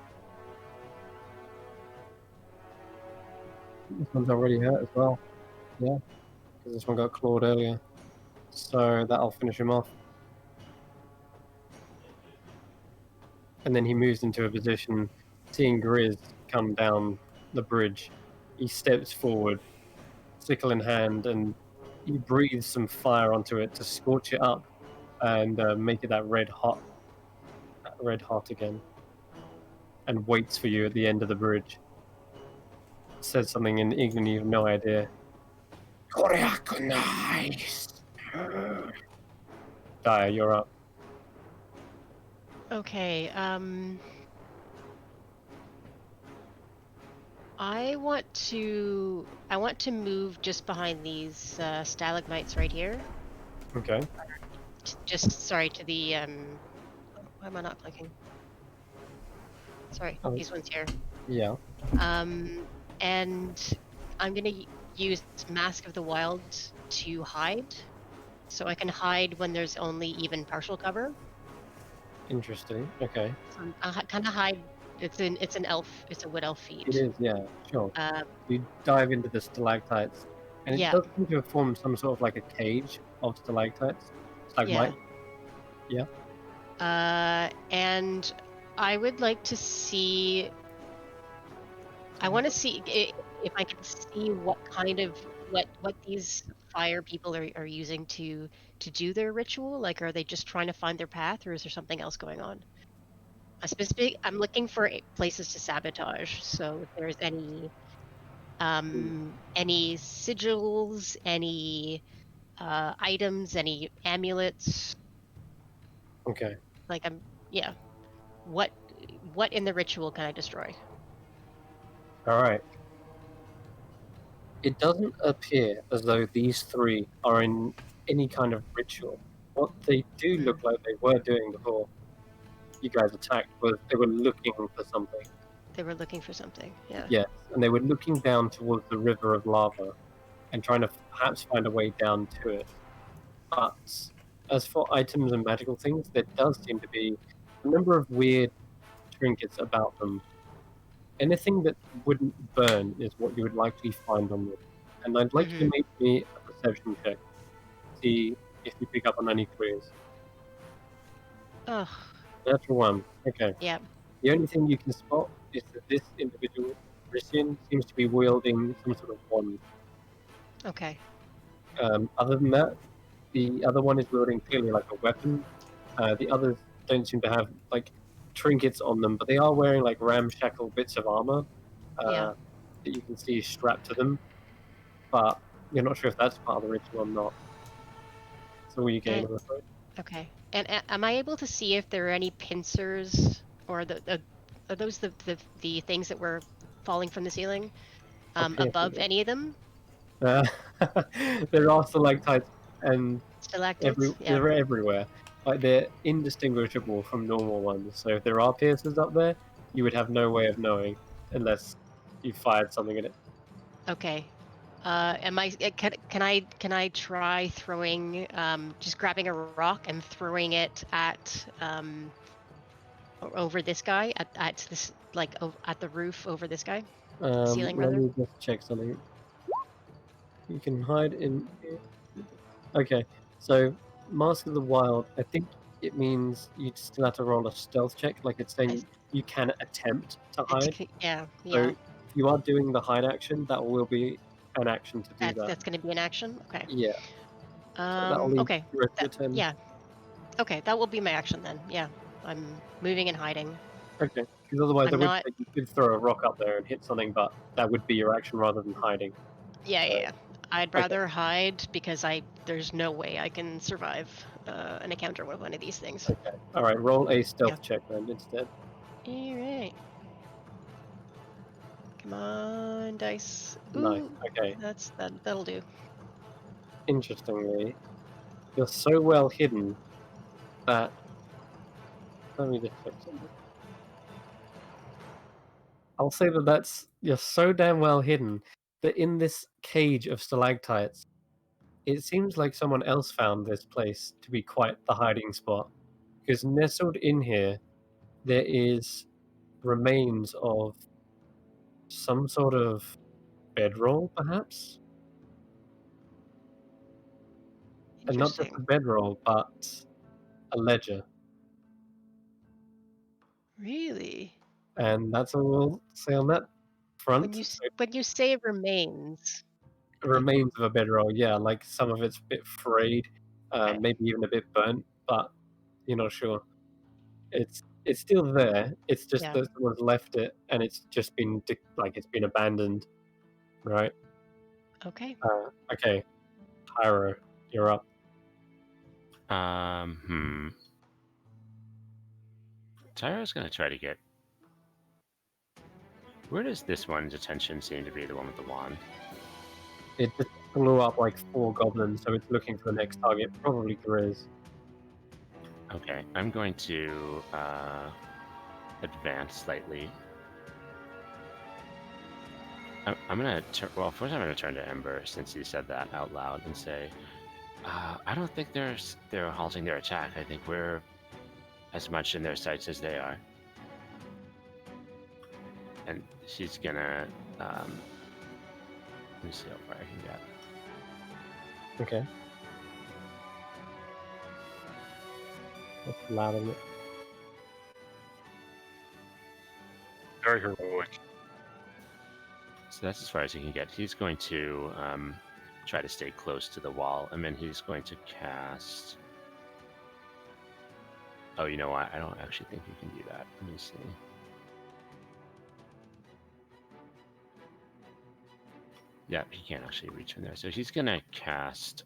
This one's already hurt as well. Yeah, because this one got clawed earlier. So that'll finish him off. And then he moves into a position, seeing Grizz come down the bridge. He steps forward, sickle in hand, and he breathes some fire onto it to scorch it up and make it that red hot again. And waits for you at the end of the bridge. Says something in Ignan you have no idea. Dire, you're up. Okay. I want to move just behind these stalagmites right here. Okay. Just sorry to the Why am I not clicking? Sorry, Oh. these ones here. Yeah. And I'm gonna use Mask of the Wild to hide, so I can hide when there's only even partial cover. Interesting. Okay. So I kind of hide. It's an elf. It's a wood elf feat. It is, yeah, sure. Uh, You dive into the stalactites, and it Yeah. does seem to have formed some sort of like a cage of stalactites. Stalagmite. Yeah. And I would like to see. I want to see if I can see what kind of what these fire people are using to do their ritual. Like, are they just trying to find their path, or is there something else going on? I'm looking for places to sabotage. So if there's any sigils, any items, any amulets, Okay. like what in the ritual can I destroy? All right. It doesn't appear as though these three are in any kind of ritual. What they do look like they were doing before you guys attacked was they were looking for something. They were looking for something. Yeah. Yes, and they were looking down towards the river of lava and trying to perhaps find a way down to it. But as for items and magical things, there does seem to be a number of weird trinkets about them. Anything that wouldn't burn is what you would likely find on them. And I'd like you to make me a perception check. See if you pick up on any clues. Oh. Natural 1. Okay. Yeah. The only thing you can spot is that this individual, Christian, seems to be wielding some sort of wand. Okay. Other than that, the other one is wielding clearly like a weapon. The others don't seem to have like trinkets on them, but they are wearing like ramshackle bits of armor that you can see strapped to them. But you're not sure if that's part of the ritual or not. So all you gain, I'm afraid. Okay. And am I able to see if there are any pincers or are those the things that were falling from the ceiling above any of them? There are stalactites and Stalactites? they're everywhere. Like they're indistinguishable from normal ones. So if there are piercers up there, you would have no way of knowing unless you fired something at it. Okay. Can I try throwing just grabbing a rock and throwing it at over this guy at this at the roof over this guy? Ceiling Let rather. me just check something. You can hide in Okay, so Mask of the Wild, I think it means you still have to roll a stealth check. Like it's saying you can attempt to hide. Yeah, So yeah. if you are doing the hide action, that will be an action to do that. That's going to be an action. Okay. Yeah. So that'll leave Okay. the rest of your turn. Yeah. Okay, that will be my action then. Yeah, I'm moving and hiding. Okay, because otherwise I'm I would not. say you could throw a rock up there and hit something, but that would be your action rather than hiding. Yeah. I'd Okay. rather hide because there's no way I can survive an encounter with one of these things. Okay. All right. Roll a stealth check then instead. All right. Come on, dice. Nice. Ooh, Okay. that'll do. Interestingly, you're so well hidden that. Let me just check something. I'll say that you're so damn well hidden that in this cage of stalactites, it seems like someone else found this place to be quite the hiding spot. Because nestled in here, there is remains of some sort of bedroll, perhaps? And not just a bedroll, but a ledger. Really? And that's all we'll say on that front. When you say remains, Remains of a bedroll, yeah, like some of it's a bit frayed, maybe even a bit burnt, but you're not sure. It's still there. It's just that someone's left it, and it's just been it's been abandoned, right? Okay. Okay, Pyro, you're up. Tyro's gonna try to get. Where does this one's attention seem to be? The one with the wand. It just blew up like 4 goblins, so it's looking for the next target, probably Grizz. Okay, I'm going to advance slightly. I'm gonna well, first I'm gonna turn to Ember since you said that out loud and say, I don't think they're halting their attack. I think we're as much in their sights as they are. And she's gonna let me see how far I can get. Okay. That's loud, isn't it? Very heroic. So that's as far as he can get. He's going to try to stay close to the wall, and then he's going to cast. Oh, you know what? I don't actually think you can do that. Let me see. Yeah, he can't actually reach from there. So he's going to cast.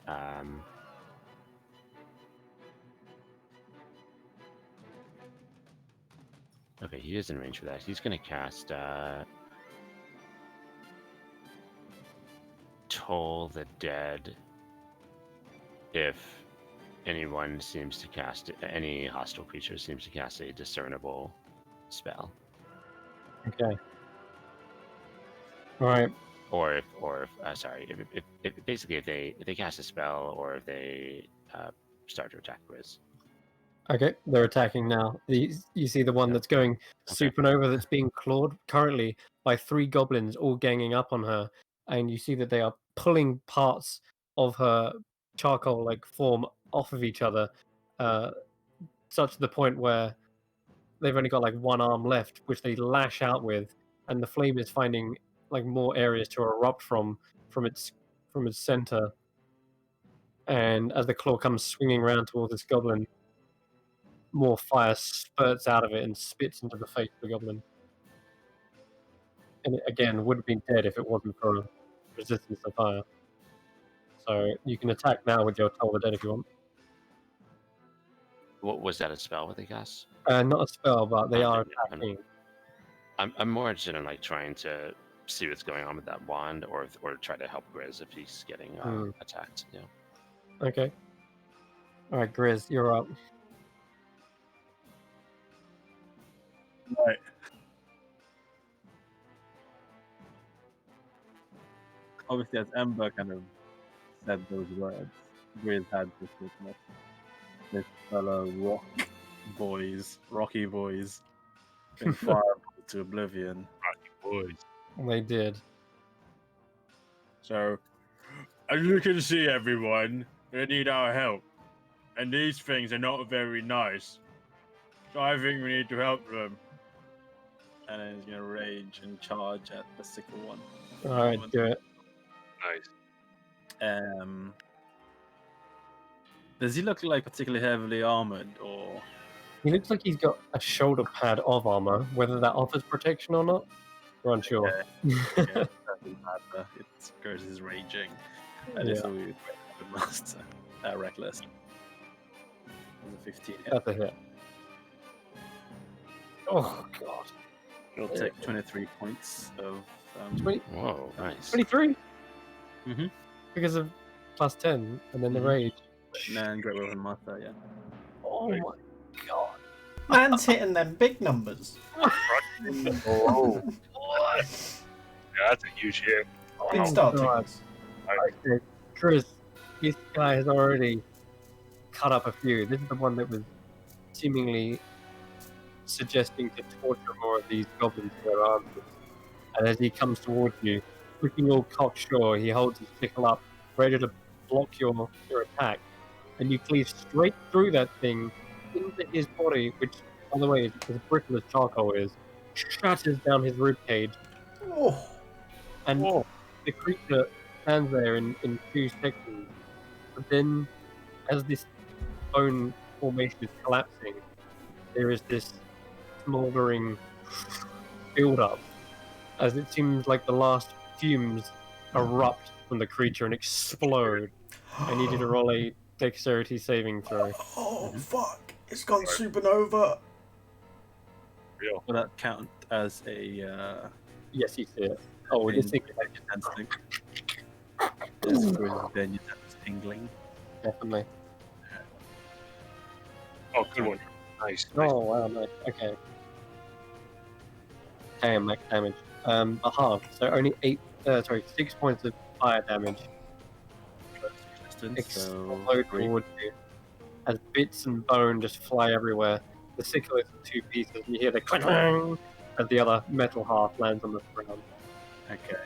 Okay, he is in range for that. He's going to cast Toll the Dead if anyone seems to cast any hostile creature seems to cast a discernible spell. Okay. All right. Or if basically if they cast a spell or if they start to attack Grizz. Okay, they're attacking now. You see the one that's going supernova that's being clawed currently by 3 goblins all ganging up on her, and you see that they are pulling parts of her charcoal-like form off of each other, such to the point where they've only got like one arm left, which they lash out with, and the flame is finding like more areas to erupt from its center. And as the claw comes swinging around towards this goblin, more fire spurts out of it and spits into the face of the goblin. And it, again, would have been dead if it wasn't for resistance to fire. So you can attack now with your Toll the Dead if you want. What was that, a spell with the cast? Not a spell, but they are attacking. I'm more interested in like trying to see what's going on with that wand, or try to help Grizz if he's getting attacked. Yeah. Okay. All right, Grizz, you're up. Right. Obviously, as Ember kind of said those words, Grizz had this witness. This fellow Rocky boys, been fired to oblivion. Rocky boys. They did. So, as you can see, everyone, They need our help. And these things are not very nice. So I think we need to help them. And then he's going to rage and charge at the sickle one. Alright, do it. Nice. Does he look like particularly heavily armored, or He looks like he's got a shoulder pad of armor. Whether that offers protection or not, we're unsure. yeah, it doesn't matter? It's Curse is raging. And it's Yeah. a weird master. Reckless. That's a 15 hit. That's a hit. Oh god. He'll take 23 points of 20, Whoa, nice. 23? Mhm. Because of plus 10 and then the Mhm. rage. and Great Weapon Master, yeah. Oh my god. Man's hitting them big numbers. Oh. Yeah, that's a huge hit. Big Oh, startings. God. Okay, Chris, this guy has already cut up a few. This is the one that was seemingly suggesting to torture more of these goblins with their arms. And as he comes towards you, looking all cocksure, he holds his sickle up, ready to block your attack. And you cleave straight through that thing into his body, which, by the way, is as brittle as charcoal is, shatters down his ribcage. Oh, And the creature stands there in 2 sections. But then, as this bone formation is collapsing, there is this smouldering build-up, as it seems like the last fumes erupt from the creature and explode. I need you to roll a dexterity saving throw. Oh, fuck. It's gone supernova. Real. Will that count as a Yes, you see it. Oh, this thing is dancing? Yes, then you have tingling. definitely. Oh, good one. Nice. Nice. Oh, wow, nice. Okay. Damn, max damage. A half, so only 6 points of fire damage Distance, so explode 3. towards you as bits and bone just fly everywhere. The sickle is in 2 pieces, and you hear the clang as the other metal half lands on the ground. Okay.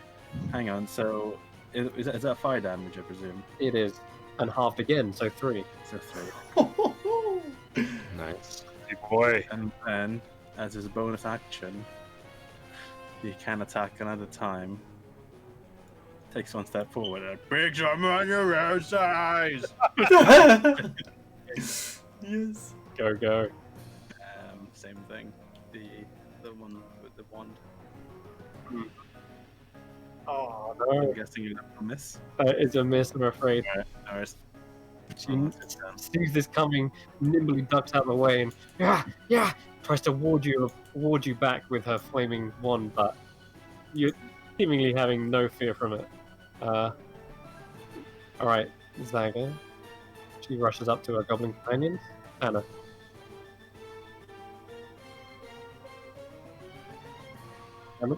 Hang on, so is that fire damage, I presume? It is, and halved again, so 3. So 3. Nice. Hey, boy. And then, as his bonus action, he can attack another time. Takes 1 step forward and brings him on your own size. Yes. Go. Same thing. The one with the wand. Oh, I'm no. guessing you're not gonna miss. It's a miss, I'm afraid. No, it's She sees this coming, nimbly ducks out of the way, and tries to ward you back with her flaming wand, but you're seemingly having no fear from it. Alright, Zaga. She rushes up to her goblin companions. Anna. Anna?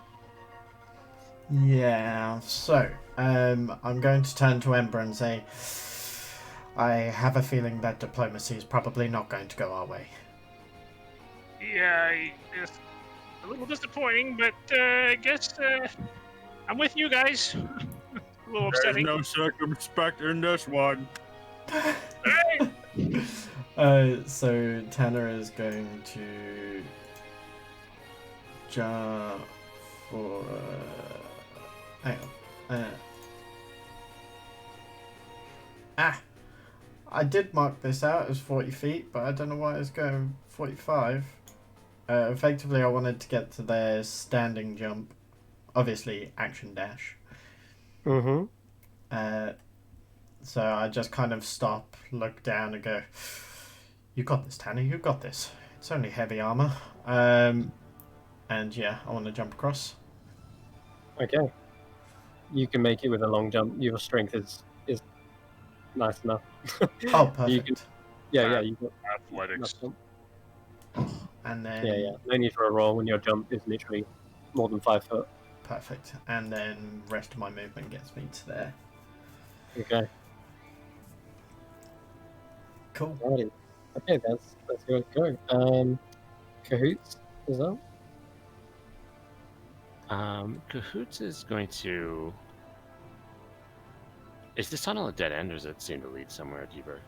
Yeah, so, I'm going to turn to Ember and say, I have a feeling that diplomacy is probably not going to go our way. Yeah, it's a little disappointing, but I guess I'm with you guys. A little There's upsetting. no circumspect in this one. So Tanner is going to jump for. Hang on. I did mark this out as 40 feet, but I don't know why it's going 45. Effectively, I wanted to get to their standing jump. Obviously, action dash. Mm-hmm. So I just kind of stop, look down, and go, "You got this, Tanner. You got this. It's only heavy armor." And yeah, I want to jump across. Okay. You can make it with a long jump. Your strength is nice enough. Oh, perfect. You can, yeah, you got Athletics. enough jump. And then Yeah. No need for a roll when your jump is literally more than 5 foot. perfect. And then rest of my movement gets me to there. Okay. Cool. Alrighty. Okay, that's your go. Cahoots is up. Cahoots is going to Is this tunnel a dead end, or does it seem to lead somewhere deeper?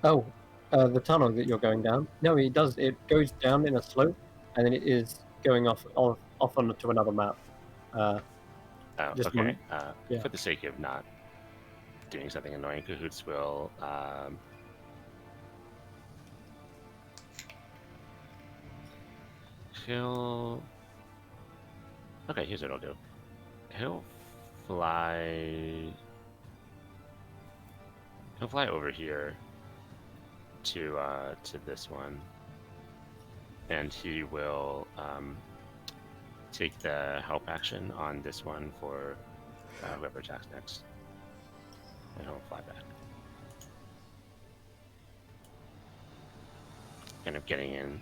Oh, the tunnel that you're going down. No, it does. It goes down in a slope, and then it is going off onto another map. Oh, Just okay. one- yeah. For the sake of not doing something annoying, Cahoots will he'll. Okay, here's what I'll do. He'll fly. He'll fly over here to this one, and he will take the help action on this one for whoever attacks next, and he'll fly back. Kind of getting in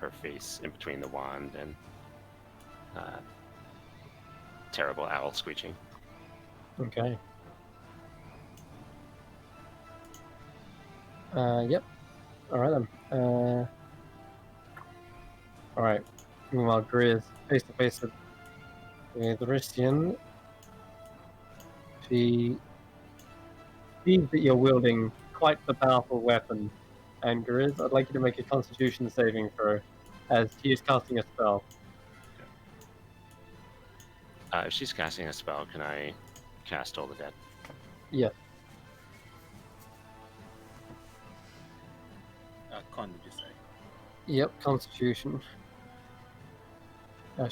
her face in between the wand and terrible owl screeching. Okay. Yep. All right then. All right. Meanwhile, Greer's face to face with Ristian. She sees that you're wielding quite the powerful weapon, and Greer, I'd like you to make a Constitution saving throw, as he is casting a spell. If she's casting a spell, can I cast Toll the Dead? Yes. Con, did you say? Yep. Constitution.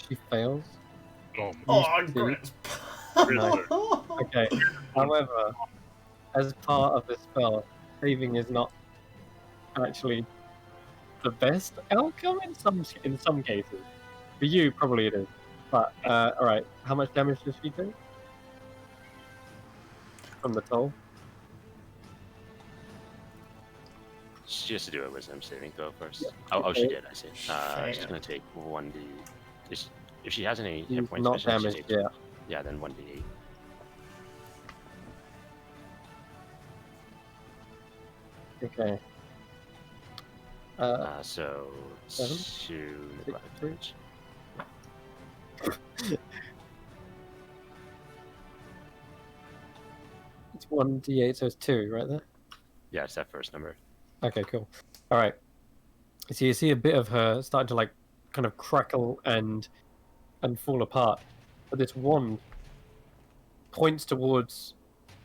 She fails. Oh, Oh, see. Grit. Riddler. Okay. However, as part of this spell, saving is not actually the best outcome in some cases. For you, probably it is. But all right, how much damage does she do from the toll? She has to do a Wisdom saving throw first. Yeah. Oh, she Okay. did. I see. She's gonna take 1d. If she has any She's hit points, not missing, she damaged takes- yet. Yeah, then 1d8. Okay. So 7, 2 6, necrotic 3. damage. It's 1d8, so it's 2 right there. Yeah, it's that first number. Okay, cool. All right. So you see a bit of her starting to like kind of crackle and fall apart, but this wand points towards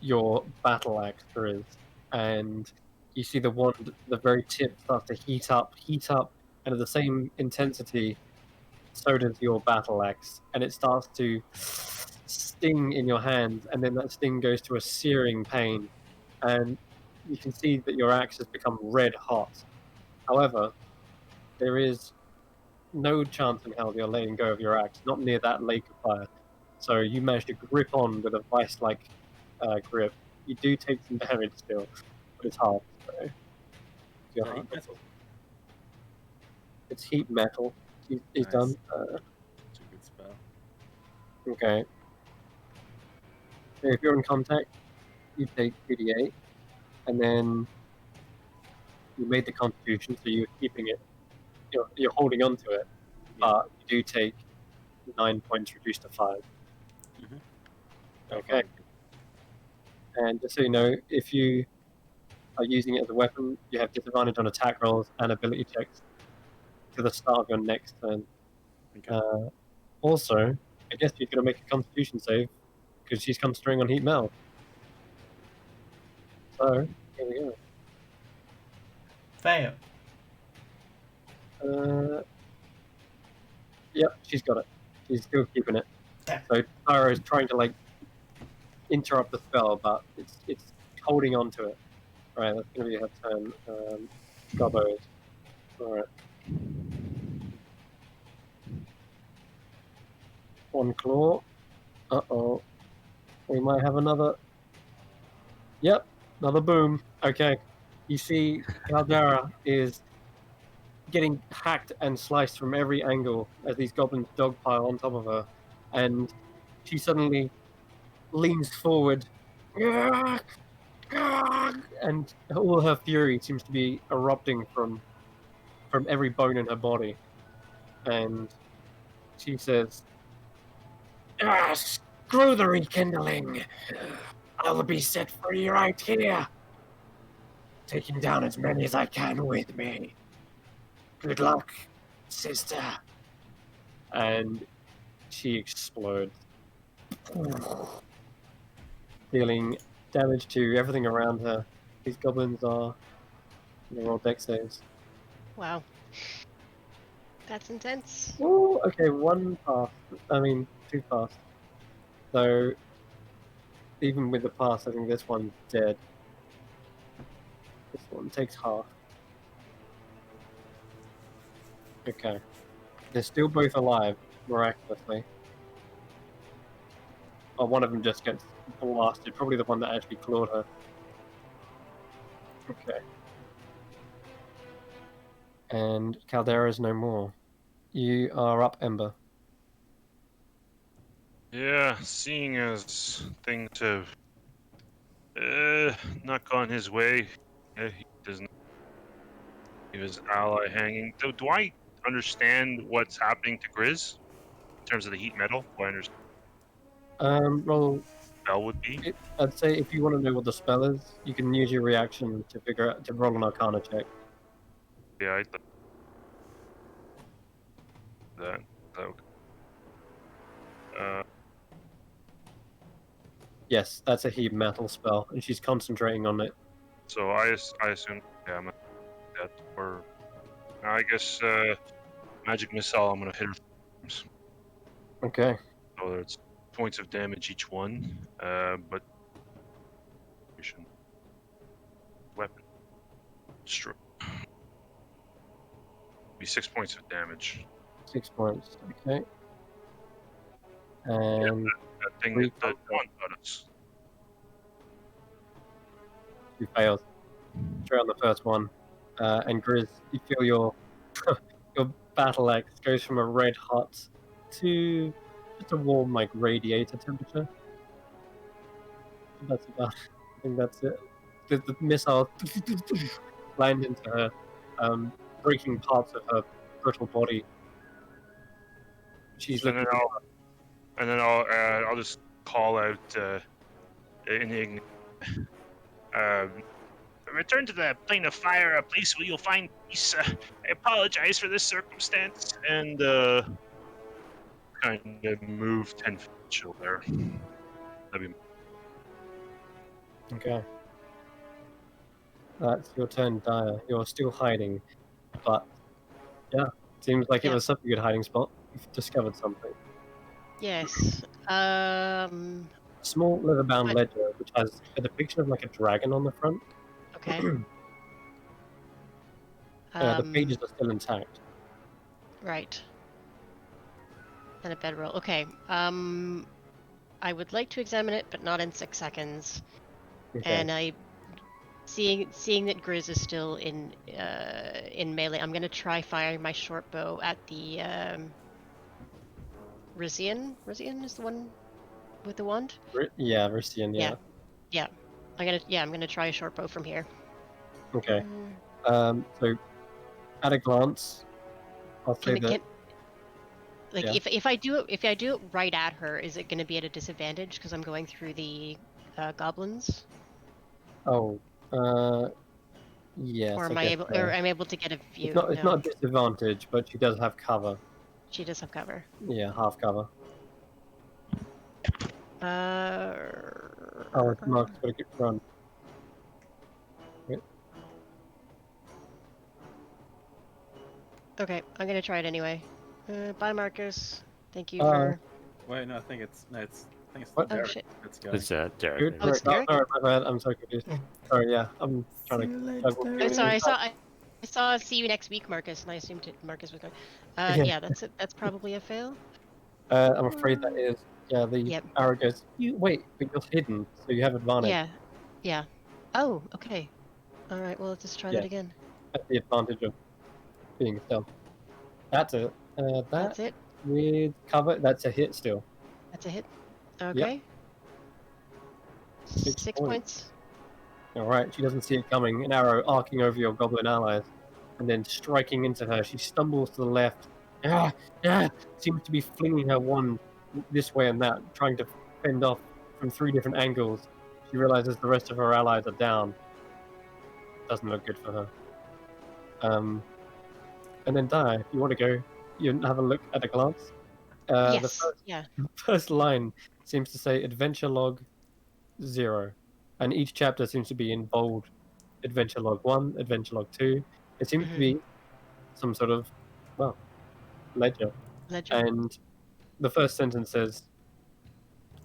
your battle axe, Grizz, and you see the wand, the very tip starts to heat up, and at the same intensity, so does your battle axe, and it starts to sting in your hands, and then that sting goes to a searing pain, and you can see that your axe has become red hot. However, there is no chance in hell you're letting go of your axe, not near that lake of fire. So you manage to grip on with a vice-like grip. You do take some damage still, but it's hard. So you're Heat hard. metal. It's heat metal. He's Nice. done. It's a good spell. Okay. So if you're in contact, you take 2d8, and then you made the Constitution, so you're keeping it. You're holding on to it, but you do take 9 points reduced to 5. Mhm. Okay. And just so you know, if you are using it as a weapon, you have disadvantage on attack rolls and ability checks to the start of your next turn. Okay. Also, I guess you're going to make a Constitution save because she's concentrating on heat metal. So, here we go. Fail. Yep, she's got it. She's still keeping it. Damn. So Tyro is trying to like interrupt the spell, but it's holding on to it. Right, that's gonna be her turn. Gobbo's. Alright. One claw. Uh-oh. We might have another. Yep, another boom. Okay. You see Caldera is getting hacked and sliced from every angle as these goblins dogpile on top of her, and she suddenly leans forward, and all her fury seems to be erupting from every bone in her body, and she says, Screw the rekindling. I'll be set free right here. Taking down as many as I can with me. Good luck, sister. And she explodes, dealing damage to everything around her. These goblins are they're all dex saves. Wow. That's intense. Oh, okay, one pass. I mean, two pass. So even with the pass, I think this one's dead. This one takes half. Okay. They're still both alive, miraculously. Oh, one of them just gets blasted. Probably the one that actually clawed her. Okay. And Caldera's no more. You are up, Ember. Yeah, seeing as things have not gone his way, he doesn't leave his ally hanging. Do I understand what's happening to Grizz in terms of the heat metal? Do I understand Well, spell would be? I'd say if you want to know what the spell is, you can use your reaction to figure out to roll an Arcana check. Yeah, I thought that. Okay. Yes, that's a heat metal spell, and she's concentrating on it. So I assume, yeah, I'm that, or I guess magic missile. I'm gonna hit her. Okay. So it's points of damage each one, but weapon stroke be 6 points of damage. 6 points. Okay. And That thing Three that one on us. you failed. Straight on the first one. And Grizz, you feel your your battle axe goes from a red hot to just a warm, like, radiator temperature. That's about. I think that's it. The missile land into her, breaking parts of her brittle body. She's And looking. then I'll just call out in return to the plane of fire, a place where you'll find peace. I apologize for this circumstance, and kind of move 10 feet chill there. That'd be Okay. That's your turn, Dire. You're still hiding, but yeah, seems like it Yeah. was such a good hiding spot. You've discovered something. Yes. Small leather-bound What? ledger, which has a depiction of like a dragon on the front. Okay. The pages are still intact. Right. And a bedroll. Okay. I would like to examine it, but not in 6 seconds. Okay. And seeing that Grizz is still in melee, I'm gonna try firing my short bow at the Rizian. Rizian is the one with the wand. Yeah, Ristian, yeah. Yeah. I'm gonna try a short bow from here. Okay. So, at a glance, I'll say that. Like Yeah. if I do it right at her, is it gonna be at a disadvantage because I'm going through the goblins? Oh, yes. Or I am I guess able? so. Or I'm able to get a view? It's not a disadvantage, but she does have cover. She does have cover. Yeah, half cover. Oh, it's Mark's got a good run. Okay, I'm gonna try it anyway. Bye, Marcus. Thank you Uh, for. Wait, no, I think it's What? Oh Derek. shit. Let's go. It's Derek. Good. Oh, it's Sorry, Derek? my bad. I'm so confused. Sorry, yeah. I'm trying See to you later, juggle. Derek. Oh, sorry. I saw. See you next week, Marcus, and I assumed Marcus was going. Yeah. Yeah, that's probably a fail. I'm afraid that is. Yeah, the Yep. arrow goes. You wait, but you're hidden, so you have advantage. Yeah. Oh, okay. All right. Well, let's just try Yeah. that again. That's the advantage of being stealth. That's it. That's it. With cover, that's a hit still. That's a hit. Okay. 6 points. All right. She doesn't see it coming. An arrow arcing over your goblin allies, and then striking into her. She stumbles to the left. Seems to be flinging her wand this way and that, trying to fend off from 3 different angles. She realizes the rest of her allies are down. Doesn't look good for her. And then Daya, if you want to go, you have a look at a glance. The Yes. Yeah. first line seems to say Adventure Log 0, and each chapter seems to be in bold. Adventure Log 1, Adventure Log 2. It seems to be some sort of, well, ledger. Ledger. And the first sentence says,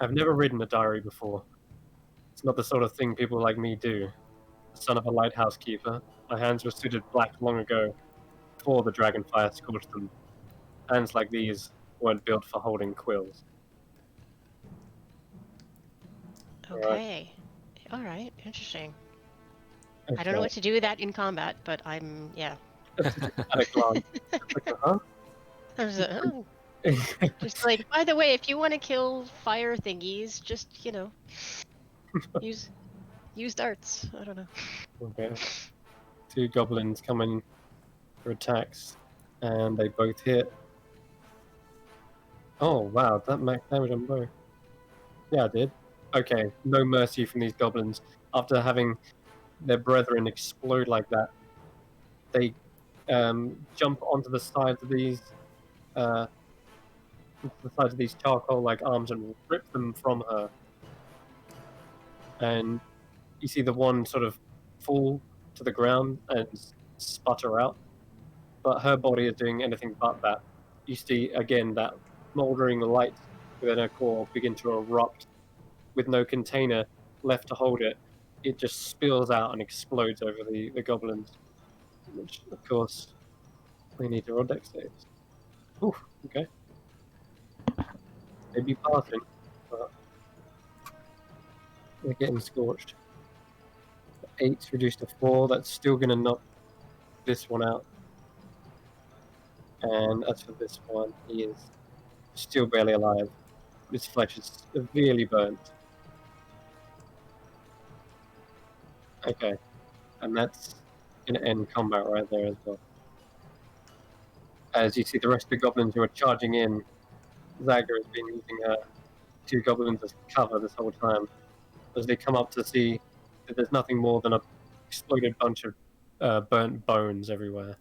I've never written a diary before. It's not the sort of thing people like me do. The son of a lighthouse keeper, my hands were suited black long ago, before the dragonfire scorched them. Hands like these weren't built for holding quills. Okay. All right. Interesting. I don't know Okay. what to do with that in combat, but I'm yeah. At a glance. Like, huh? I was like, oh. Just like, by the way, if you want to kill fire thingies, just use darts. I don't know. Okay. 2 goblins come in for attacks, and they both hit. Oh wow, that max damage on both. Yeah, I did. Okay, no mercy from these goblins. After having their brethren explode like that, they jump onto the sides of these charcoal-like arms and rip them from her. And you see the one sort of fall to the ground and sputter out, but her body is doing anything but that. You see again that smoldering light within her core begin to erupt. With no container left to hold it, it just spills out and explodes over the goblins, which of course they need to roll dex saves. Ooh, okay. They'd be passing, but they're getting scorched. 8's reduced to 4. That's still going to knock this one out. And as for this one, he is still barely alive. His flesh is severely burnt. Okay. And that's going to end combat right there as well. As you see the rest of the goblins who are charging in, Zaga has been using her 2 goblins as cover this whole time. As they come up to see that there's nothing more than a exploded bunch of burnt bones everywhere.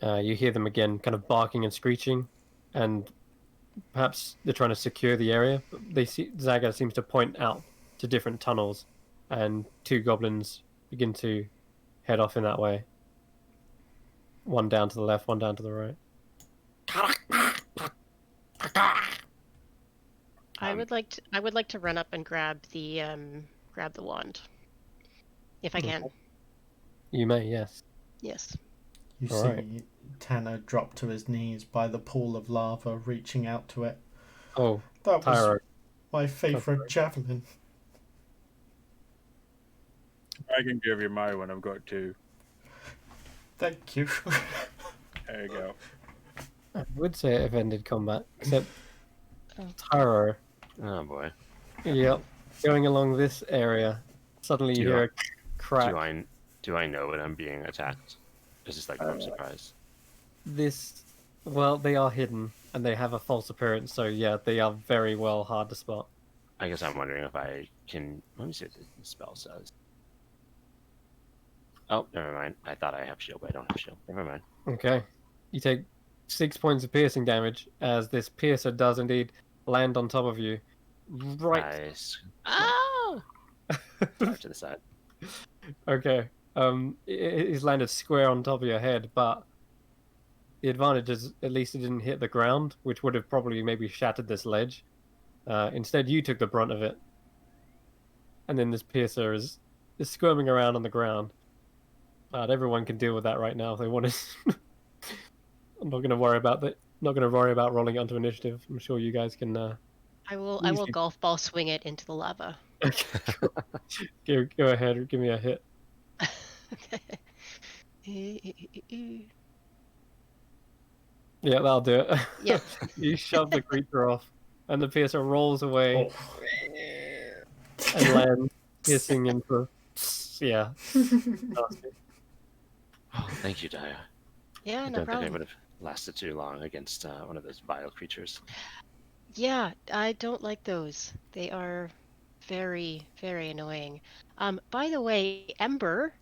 You hear them again, kind of barking and screeching, and perhaps they're trying to secure the area. But Zaga seems to point out to different tunnels, and 2 goblins begin to head off in that way. One down to the left, one down to the right. I would like to run up and grab the wand, if I can. You may, yes. Yes. You All see right. Tanner drop to his knees by the pool of lava, reaching out to it. Oh, That was Tyro. my favourite javelin. I can give you my one. I've got 2. Thank you. There you go. I would say it have ended combat, except Tyro. Oh boy. Yep. Going along this area, suddenly you Do hear I- a crack. Do I know when I'm being attacked? Is this like I'm surprised? Well, they are hidden and they have a false appearance, so yeah, they are very well hard to spot. I guess I'm wondering if I can. Let me see what the spell says. Oh, never mind. I thought I have shield, but I don't have shield. Never mind. Okay. You take 6 points of piercing damage as this piercer does indeed land on top of you. Right. Nice. Oh! Off to the side. Okay. He's landed square on top of your head, but the advantage is at least it didn't hit the ground, which would have probably maybe shattered this ledge. Instead, you took the brunt of it. And then this piercer is squirming around on the ground. But everyone can deal with that right now if they want to. I'm not going to worry about that. Not going to worry about rolling it onto initiative. I'm sure you guys can. I will Easy. golf ball swing it into the lava. Go ahead. Give me a hit. Yeah, that'll do it. Yeah. You shove the creature off, and the piercer rolls away and lands, hissing into. Yeah. Nasty. Oh, thank you, Daya. Yeah, I no don't think I problem. would have lasted too long against one of those vile creatures. Yeah, I don't like those. They are very, very annoying. By the way, Ember,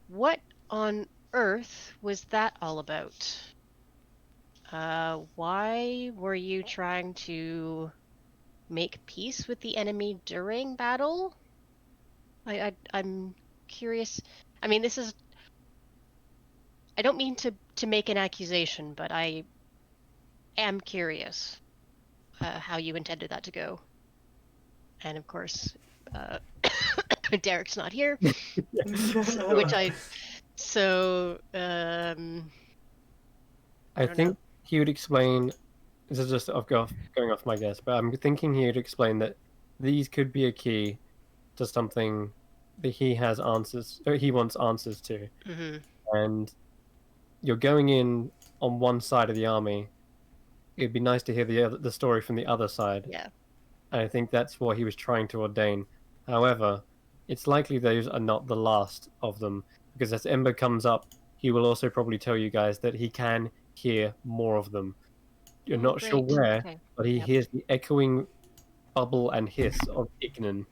what on earth was that all about? Why were you trying to make peace with the enemy during battle? I'm curious. I mean, this is. I don't mean to make an accusation, but I am curious how you intended that to go. And of course, uh, Derek's not here, which I. So, I don't think know. he would explain. This is just going off my guess, but I'm thinking he would explain that these could be a key to something that he has answers, or he wants answers to, Hmm. and you're going in on one side of the army. It'd be nice to hear the story from the other side. Yeah. And I think that's what he was trying to ordain. However, it's likely those are not the last of them, because as Ember comes up, he will also probably tell you guys that he can hear more of them. You're Oh, not sure great. where, Okay. but he Yep. hears the echoing bubble and hiss of Ignan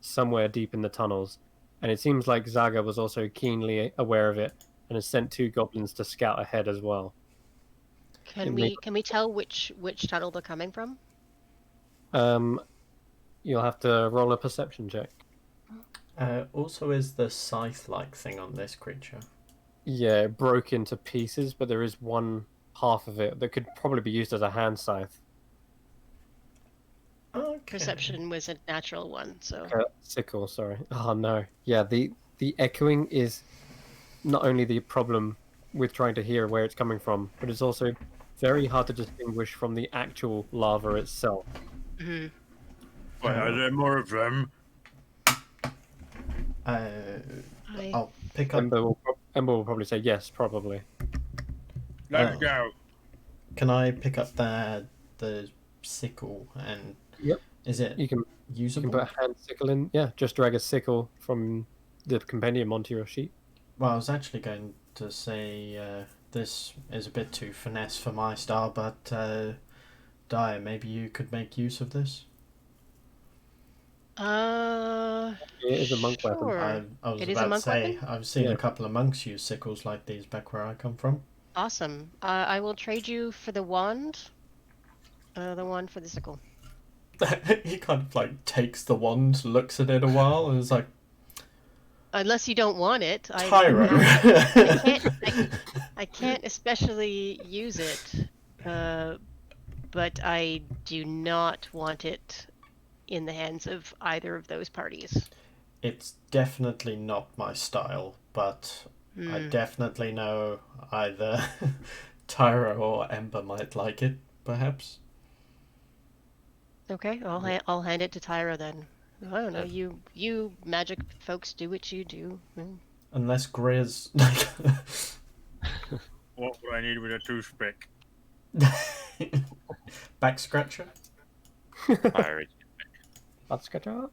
somewhere deep in the tunnels. And it seems like Zaga was also keenly aware of it and has sent 2 goblins to scout ahead as well. It may, Can we tell which tunnel they're coming from? you'll have to roll a perception check. Also, is the scythe-like thing on this creature? Yeah, it broke into pieces, but there is one half of it that could probably be used as a hand scythe. Okay. Perception was a natural one, so Sickle, sorry. Oh no. Yeah, the echoing is not only the problem with trying to hear where it's coming from, but it's also very hard to distinguish from the actual lava itself. mhm. Wait, are there more of them? I'll pick up. Ember will probably say yes, probably. Let's go. Can I pick up the sickle and? Yep. Is it You can usable? put a hand sickle in. Yeah, just drag a sickle from the compendium onto your sheet. Well, I was actually going to say this is a bit too finesse for my style, but Dyer, maybe you could make use of this. It is a monk weapon. Sure. I was It is a about to monk say weapon? I've seen Yeah. a couple of monks use sickles like these back where I come from. Awesome. I will trade you for the wand. The wand for the sickle. He kind of like takes the wand, looks at it a while, and is like, Unless you don't want it, Tyro. I can't especially use it, but I do not want it in the hands of either of those parties. It's definitely not my style, but I definitely know either Tyro or Ember might like it, perhaps. Okay, I'll hand it to Tyra then. I don't know. You magic folks do what you do. Unless Grizz. What would I need with a toothpick? Back scratcher? Fire. Let's get out.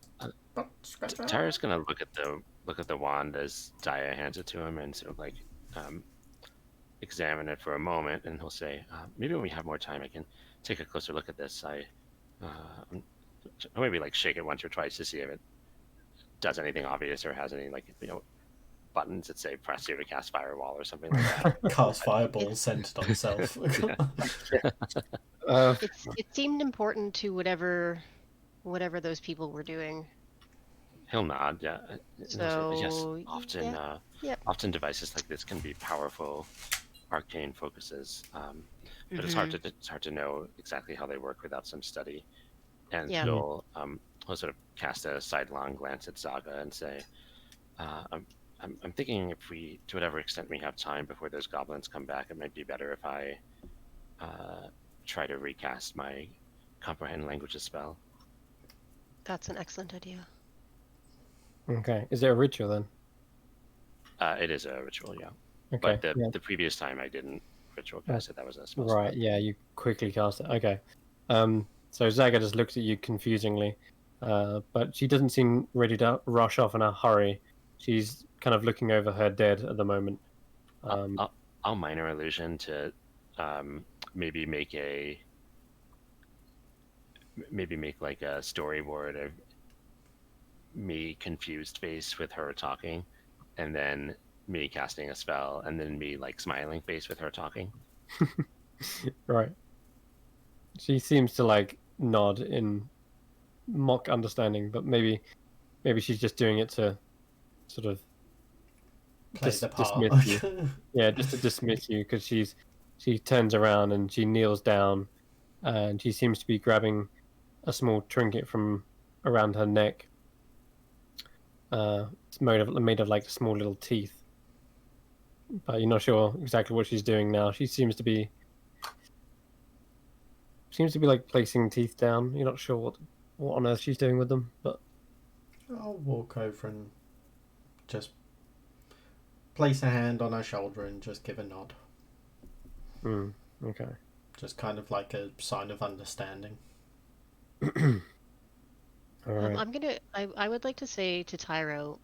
Tyra's gonna look at the wand as Daya hands it to him and sort of like examine it for a moment, and he'll say, "Maybe when we have more time, I can take a closer look at this. I'll maybe like shake it once or twice to see if it does anything obvious or has any buttons that say press here to cast firewall or something like that." Cast fireball centered on self. It seemed important to whatever those people were doing. He'll nod, yeah. And he'll say, yes, So often, yep. often devices like this can be powerful, arcane focuses, but it's hard to know exactly how they work without some study. And Yeah. he'll sort of cast a sidelong glance at Zaga and say, I'm thinking if we, to whatever extent we have time before those goblins come back, it might be better if I try to recast my comprehend languages spell. That's an excellent idea. Okay. Is it a ritual then? It is a ritual, yeah. Okay. But the previous time I didn't ritual cast it, that was a spell. Right, yeah, you quickly cast it. Okay. So Zaga just looks at you confusingly, but she doesn't seem ready to rush off in a hurry. She's kind of looking over her dead at the moment. I'll minor illusion to maybe make like a storyboard of me confused face with her talking, and then me casting a spell, and then me like smiling face with her talking. Right. She seems to like nod in mock understanding, but maybe she's just doing it to sort of Play the dismiss part. you. Yeah, just to dismiss you, because she turns around and she kneels down, and she seems to be grabbing a small trinket from around her neck. It's made of like small little teeth, but you're not sure exactly what she's doing now. She seems to be like placing teeth down. You're not sure what on earth she's doing with them, but I'll walk over and just place a hand on her shoulder and just give a nod. Okay. Just kind of like a sign of understanding. All right. I would like to say to Tyro,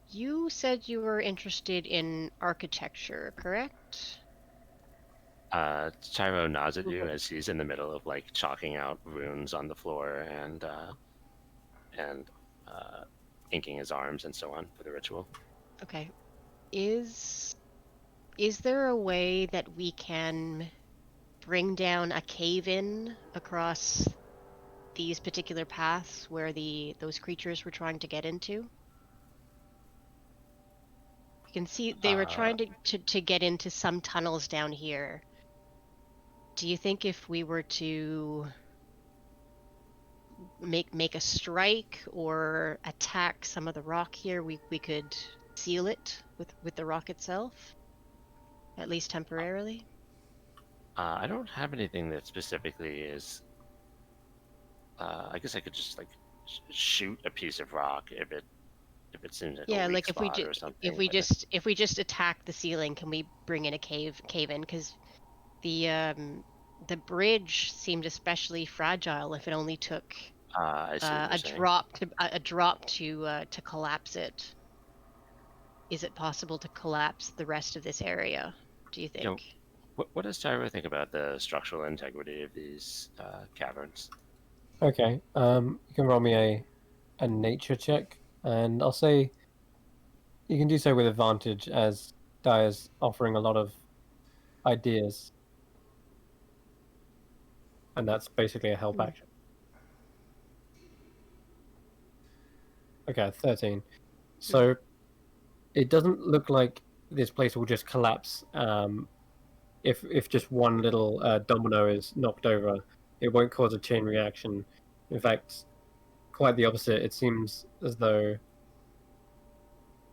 you said you were interested in architecture, correct? Tyro nods at you as he's in the middle of like chalking out runes on the floor and inking his arms and so on for the ritual. Okay. Is there a way that we can bring down a cave-in across these particular paths where those creatures were trying to get into? You can see they were trying to get into some tunnels down here. Do you think if we were to make a strike or attack some of the rock here, we could seal it with the rock itself, at least temporarily? I don't have anything that specifically is. I guess I could just like shoot a piece of rock if it seems like a weak like spot or something. if we just attack the ceiling, can we bring in a cave in? Because the bridge seemed especially fragile if it only took a drop to collapse it. Is it possible to collapse the rest of this area, do you think? What does Tyro think about the structural integrity of these caverns? Okay. You can roll me a nature check, and I'll say you can do so with advantage, as Dyer's offering a lot of ideas, and that's basically a help action. Okay, 13. So it doesn't look like this place will just collapse. If just one little domino is knocked over, it won't cause a chain reaction. In fact, quite the opposite. It seems as though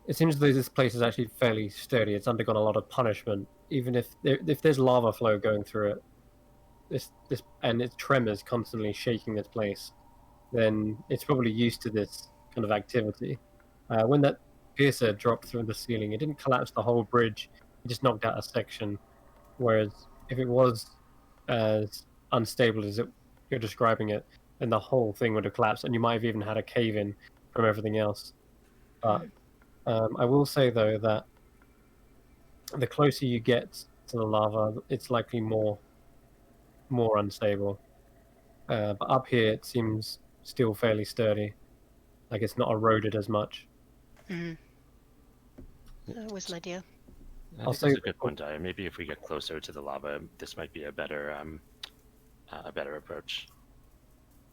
this place is actually fairly sturdy. It's undergone a lot of punishment. Even if there's lava flow going through it, this and its tremors constantly shaking this place, then it's probably used to this kind of activity. When that piercer dropped through the ceiling, it didn't collapse the whole bridge. It just knocked out a section. Whereas if it was as unstable as you're describing it, then the whole thing would have collapsed, and you might have even had a cave-in from everything else. But I will say, though, that the closer you get to the lava, it's likely more unstable. But up here, it seems still fairly sturdy, like it's not eroded as much. That was an idea. I'll say that's a good point, Dyer. Maybe if we get closer to the lava, this might be a better approach.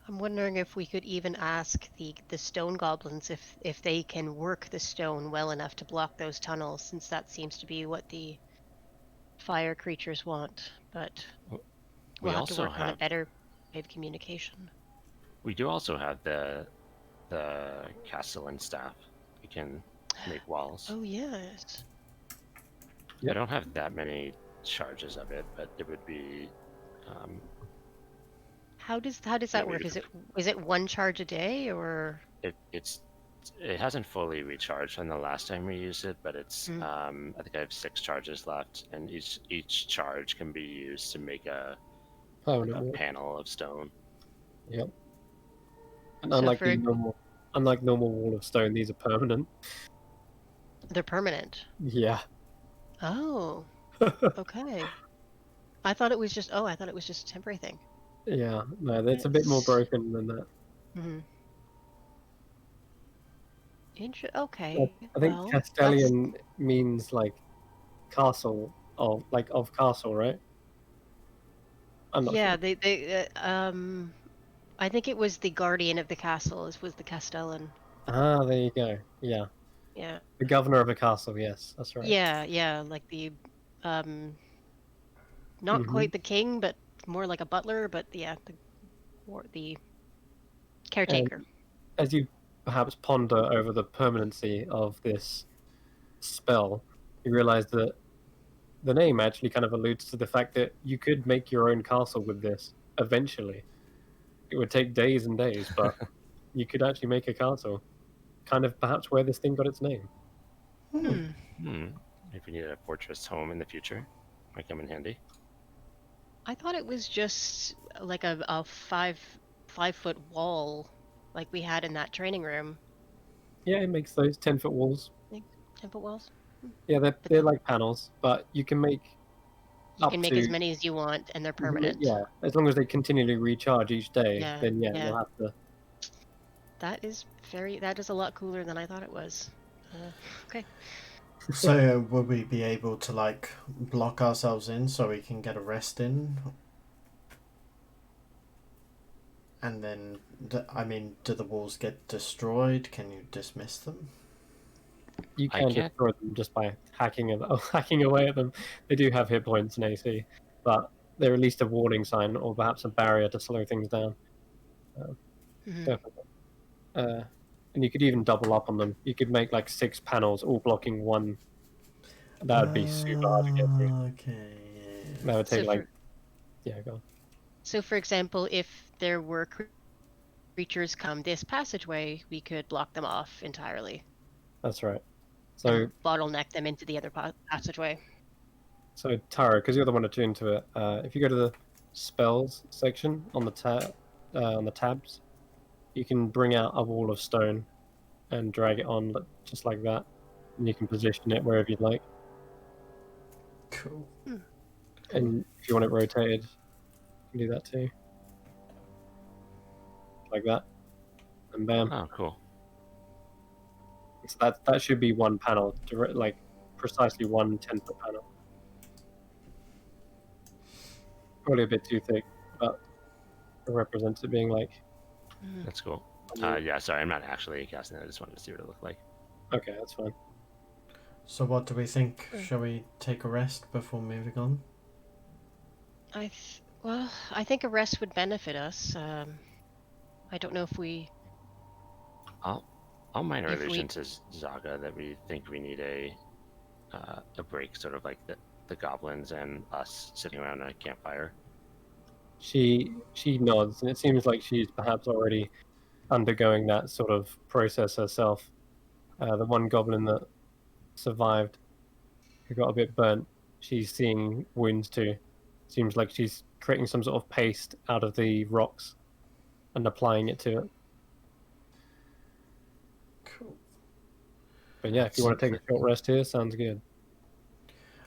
I'm wondering if we could even ask the stone goblins if they can work the stone well enough to block those tunnels, since that seems to be what the fire creatures want. But we'll have to work on a better way of communication. We do also have the castellan staff. We can make walls. Oh yes. I don't have that many charges of it, but it would be. How does that work? Is it one charge a day, or? It hasn't fully recharged from the last time we used it, but it's I think I have 6 charges left, and each charge can be used to make a panel of stone. Yep. And unlike normal wall of stone, these are permanent. They're permanent. Yeah. Oh. Okay. I thought it was just. Oh, I thought it was just a temporary thing. Yeah, no, it's a bit more broken than that. Mm-hmm. Okay. I think Well, that's Castellian means like castle of castle, right? I'm not yeah. sure. I think it was the guardian of the castle. Was the Castellan. Ah, there you go. Yeah, Yeah. the governor of a castle. Yes, that's right. Yeah. Yeah. Like the um, not Hmm. quite the king, but more like a butler. But yeah, the And caretaker. as you perhaps ponder over the permanency of this spell, you realize that the name actually kind of alludes to the fact that you could make your own castle with this eventually. It would take days and days, but you could actually make a castle. Kind of perhaps where this thing got its name. Hmm. If you need a fortress home in the future, might come in handy. I thought it was just like a 5 foot wall, like we had in that training room. Yeah, it makes those 10-foot walls. Like 10 foot walls. Yeah, But they're then like panels, but you can make you up can make to as many as you want, and they're you can make- permanent. yeah, as long as they continually recharge each day, Yeah. then yeah, Yeah. you'll have to. That is That is a lot cooler than I thought it was. Okay. So, will we be able to like block ourselves in so we can get a rest in? And then, I mean, do the walls get destroyed? Can you dismiss them? You I can can't- destroy them just by hacking away at them. They do have hit points and AC, but they're at least a warning sign or perhaps a barrier to slow things down. Mhm. Definitely. And you could even double up on them. You could make like 6 panels all blocking one. That would be super hard to get through. Okay. That would take So like, for yeah, go on. so for example, if there were creatures come this passageway, we could block them off entirely That's right. So, and bottleneck them into the other passageway. so Tara, because you're the one attuned to it, if you go to the spells section on the tabs, you can bring out a wall of stone and drag it on just like that, and you can position it wherever you'd like. Cool. And if you want it rotated, you can do that too, like that, and bam. Oh, cool. So that should be one panel, like precisely one 10-foot panel. Probably a bit too thick, but it represents it being like. That's cool. Yeah, sorry, I'm not actually casting it. I just wanted to see what it looked like. Okay, that's fine. So, what do we think? Shall we take a rest before moving on? Well, I think a rest would benefit us. I don't know if we. I'll minor If we- illusion to Zaga that we think we need a break, sort of like the goblins and us sitting around a campfire. She nods, and it seems like she's perhaps already undergoing that sort of process herself. The one goblin that survived, who got a bit burnt, she's seeing wounds too. Seems like she's creating some sort of paste out of the rocks and applying it to it. Cool. But yeah, if you want to take a short rest here, sounds good.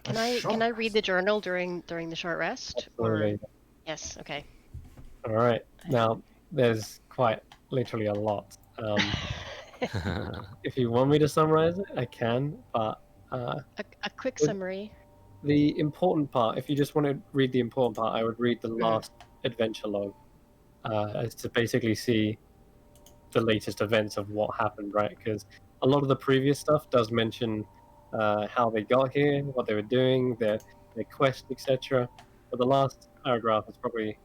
Can A I short read rest. the journal during the short rest? Absolutely. Or yes. Okay. All right. Now, there's quite literally a lot. If you want me to summarize it, I can, but A quick With- summary. the important part, if you just want to read the important part, I would read the last adventure log, as to basically see the latest events of what happened, right? Because a lot of the previous stuff does mention how they got here, what they were doing, their quest, etc. But the last paragraph is probably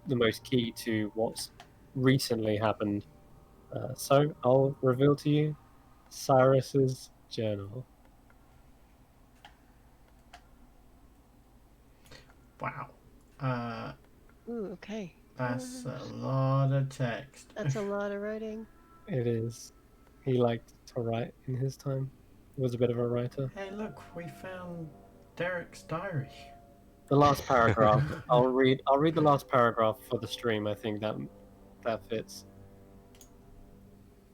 the most key to what's recently happened. So I'll reveal to you Cyrus's journal. Wow. Ooh. Okay. That's a lot of text. That's a lot of writing. It is. He liked to write in his time. He was a bit of a writer. Hey, look, we found Derek's diary. The last paragraph. I'll read the last paragraph for the stream. I think that fits.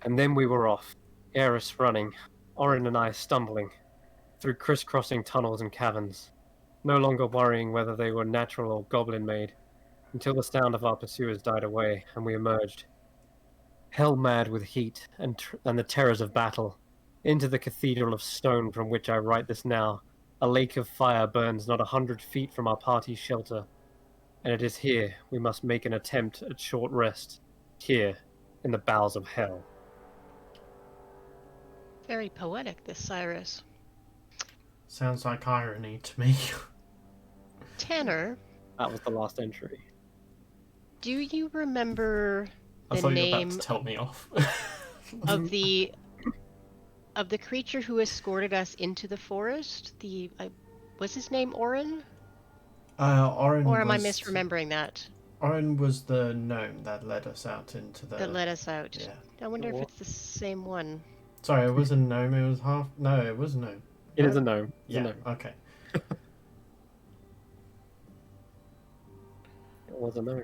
And then we were off. Eris running, Orin and I stumbling through crisscrossing tunnels and caverns. no longer worrying whether they were natural or goblin-made, until the sound of our pursuers died away and we emerged, hell-mad with heat and the terrors of battle, into the cathedral of stone from which I write this now. A lake of fire burns not 100 feet from our party's shelter, and it is here we must make an attempt at short rest, here in the bowels of hell. Very poetic, this Cyrus. Sounds like irony to me. Tanner, That was the last entry. do you remember I the thought you were about name to tell me off. of the creature who escorted us into the forest? Was his name Orin? Orin Or am I was misremembering that? Orin was the gnome that led us out into the. That led us out. Yeah. I wonder if it's the same one. Sorry, it wasn't a gnome. It was half. No, it was a gnome. It is a gnome. It's a Yeah. gnome. Okay. It was a gnome.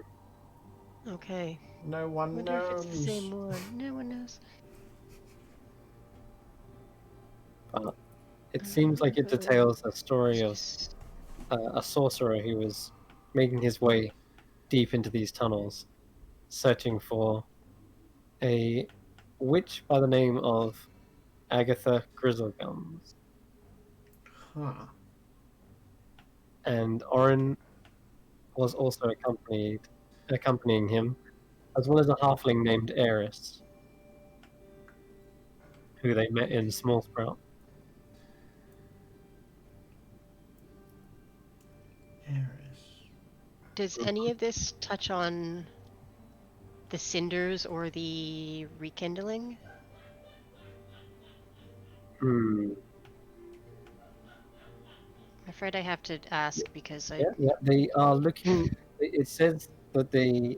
Okay. No I one wonder if knows. it's the same one. No one knows. It seems like it details a story of Just- a sorcerer who was making his way deep into these tunnels, searching for a witch by the name of Agatha Grizzlegums. Huh. And Orin was also accompanying him, as well as a halfling named Eris, who they met in Small Sprout. Eris. Does any of this touch on the cinders or the rekindling? Hmm. I'm afraid I have to ask because I. Yeah, they are looking. It says that they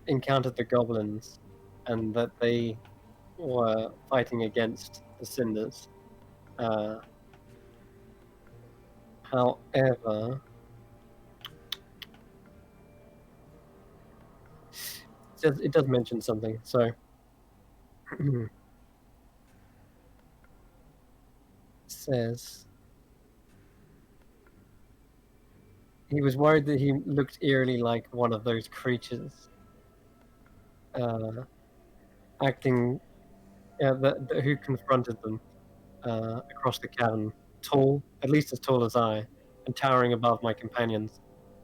encountered the goblins and that they were fighting against the cinders. However, it does mention something. So, it says he was worried that he looked eerily like one of those creatures, acting who confronted them across the cavern, tall, at least as tall as I, and towering above my companions.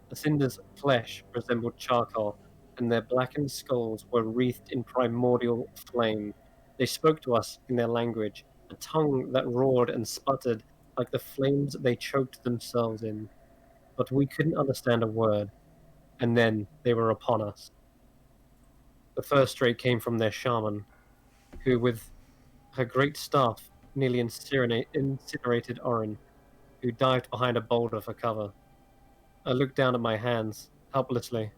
The cinders' flesh resembled charcoal, and their blackened skulls were wreathed in primordial flame. They spoke to us in their language, a tongue that roared and sputtered like the flames they choked themselves in. But we couldn't understand a word, and then they were upon us. The first strike came from their shaman, who, with her great staff, nearly incinerated Orin, who dived behind a boulder for cover. I looked down at my hands, helplessly.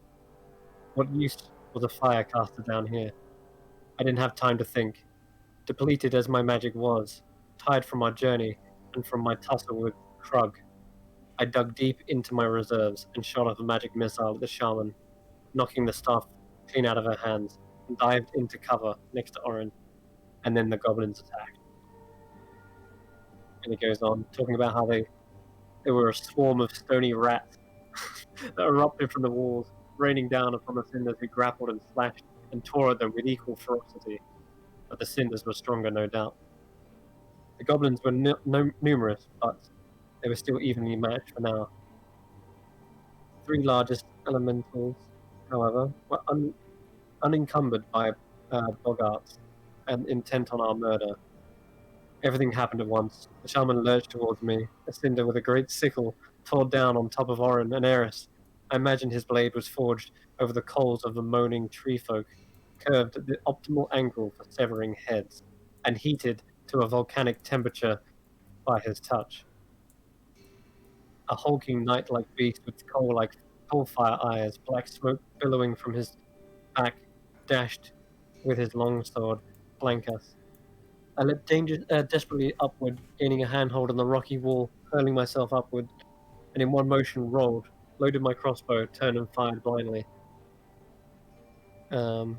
What use was a fire casted down here? I didn't have time to think. Depleted as my magic was, tired from our journey and from my tussle with Krug, I dug deep into my reserves and shot off a magic missile at the shaman, knocking the staff clean out of her hands, and dived into cover next to Orin. And then the goblins attacked. And he goes on, talking about how they were a swarm of stony rats that erupted from the walls, raining down upon the cinders who grappled and slashed and tore at them with equal ferocity. But the cinders were stronger, no doubt. The goblins were numerous, but they were still evenly matched for now. The three largest elementals, however, were unencumbered by bogarts and intent on our murder. Everything happened at once. The shaman lurched towards me. A cinder with a great sickle tore down on top of Orin and Eris. I imagined his blade was forged over the coals of the moaning tree folk, curved at the optimal angle for severing heads, and heated to a volcanic temperature by his touch. A hulking knight-like beast with coal-fire eyes, black smoke billowing from his back, dashed with his longsword, flank us. I leapt desperately upward, gaining a handhold on the rocky wall, hurling myself upward, and in one motion rolled, loaded my crossbow, turned and fired blindly. The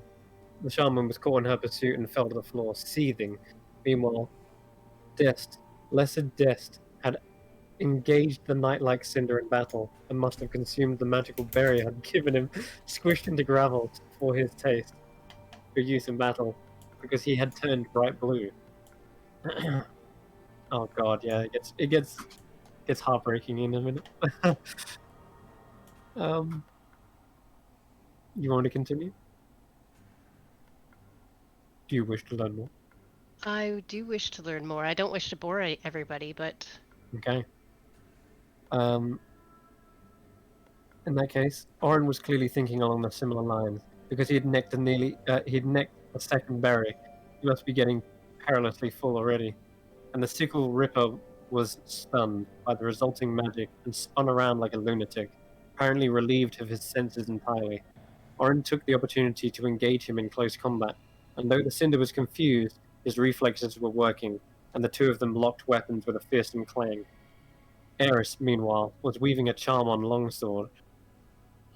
shaman was caught in her pursuit and fell to the floor, seething. Meanwhile, Dest, lesser Dest, had engaged the knight-like cinder in battle and must have consumed the magical berry I'd given him, squished into gravel for his taste, for use in battle, because he had turned bright blue. Oh god, yeah, it gets heartbreaking in a minute. You want to continue? Do you wish to learn more? I do wish to learn more. I don't wish to bore everybody, but Okay. In that case, Oren was clearly thinking along the similar lines because he'd necked a second berry. He must be getting perilously full already, and the sickle ripper was stunned by the resulting magic and spun around like a lunatic, apparently relieved of his senses entirely. Oren took the opportunity to engage him in close combat, and though the cinder was confused, his reflexes were working, and the two of them locked weapons with a fearsome clang. Eris, meanwhile, was weaving a charm on Longsword,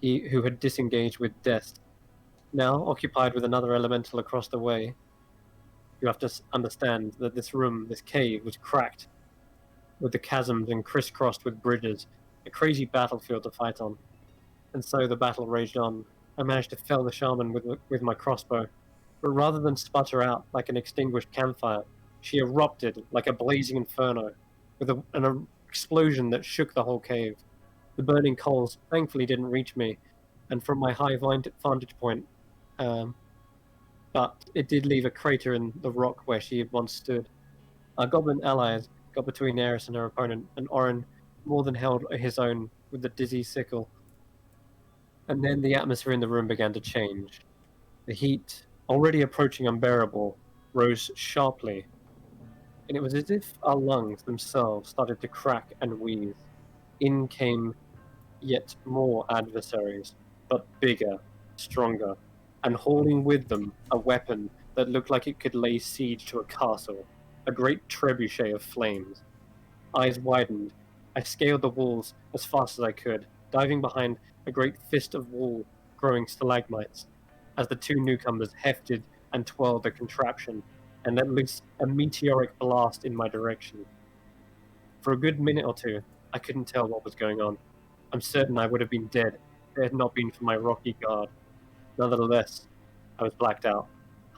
he who had disengaged with Death. Now, occupied with another elemental across the way, you have to understand that this room, this cave, was cracked with the chasms and crisscrossed with bridges, a crazy battlefield to fight on. And so the battle raged on. I managed to fell the shaman with my crossbow, but rather than sputter out like an extinguished campfire, she erupted like a blazing inferno, with an explosion that shook the whole cave. The burning coals thankfully didn't reach me, and from my high vantage point, but it did leave a crater in the rock where she had once stood. Our goblin allies got between Eris and her opponent, and Oren more than held his own with the dizzy sickle. And then the atmosphere in the room began to change. The heat, already approaching unbearable, rose sharply, and it was as if our lungs themselves started to crack and wheeze. In came yet more adversaries, but bigger, stronger, and hauling with them a weapon that looked like it could lay siege to a castle, a great trebuchet of flames. Eyes widened, I scaled the walls as fast as I could, diving behind a great fist of wall growing stalagmites, as the two newcomers hefted and twirled the contraption, and let loose a meteoric blast in my direction. For a good minute or two, I couldn't tell what was going on. I'm certain I would have been dead if it had not been for my rocky guard. Nonetheless, I was blacked out,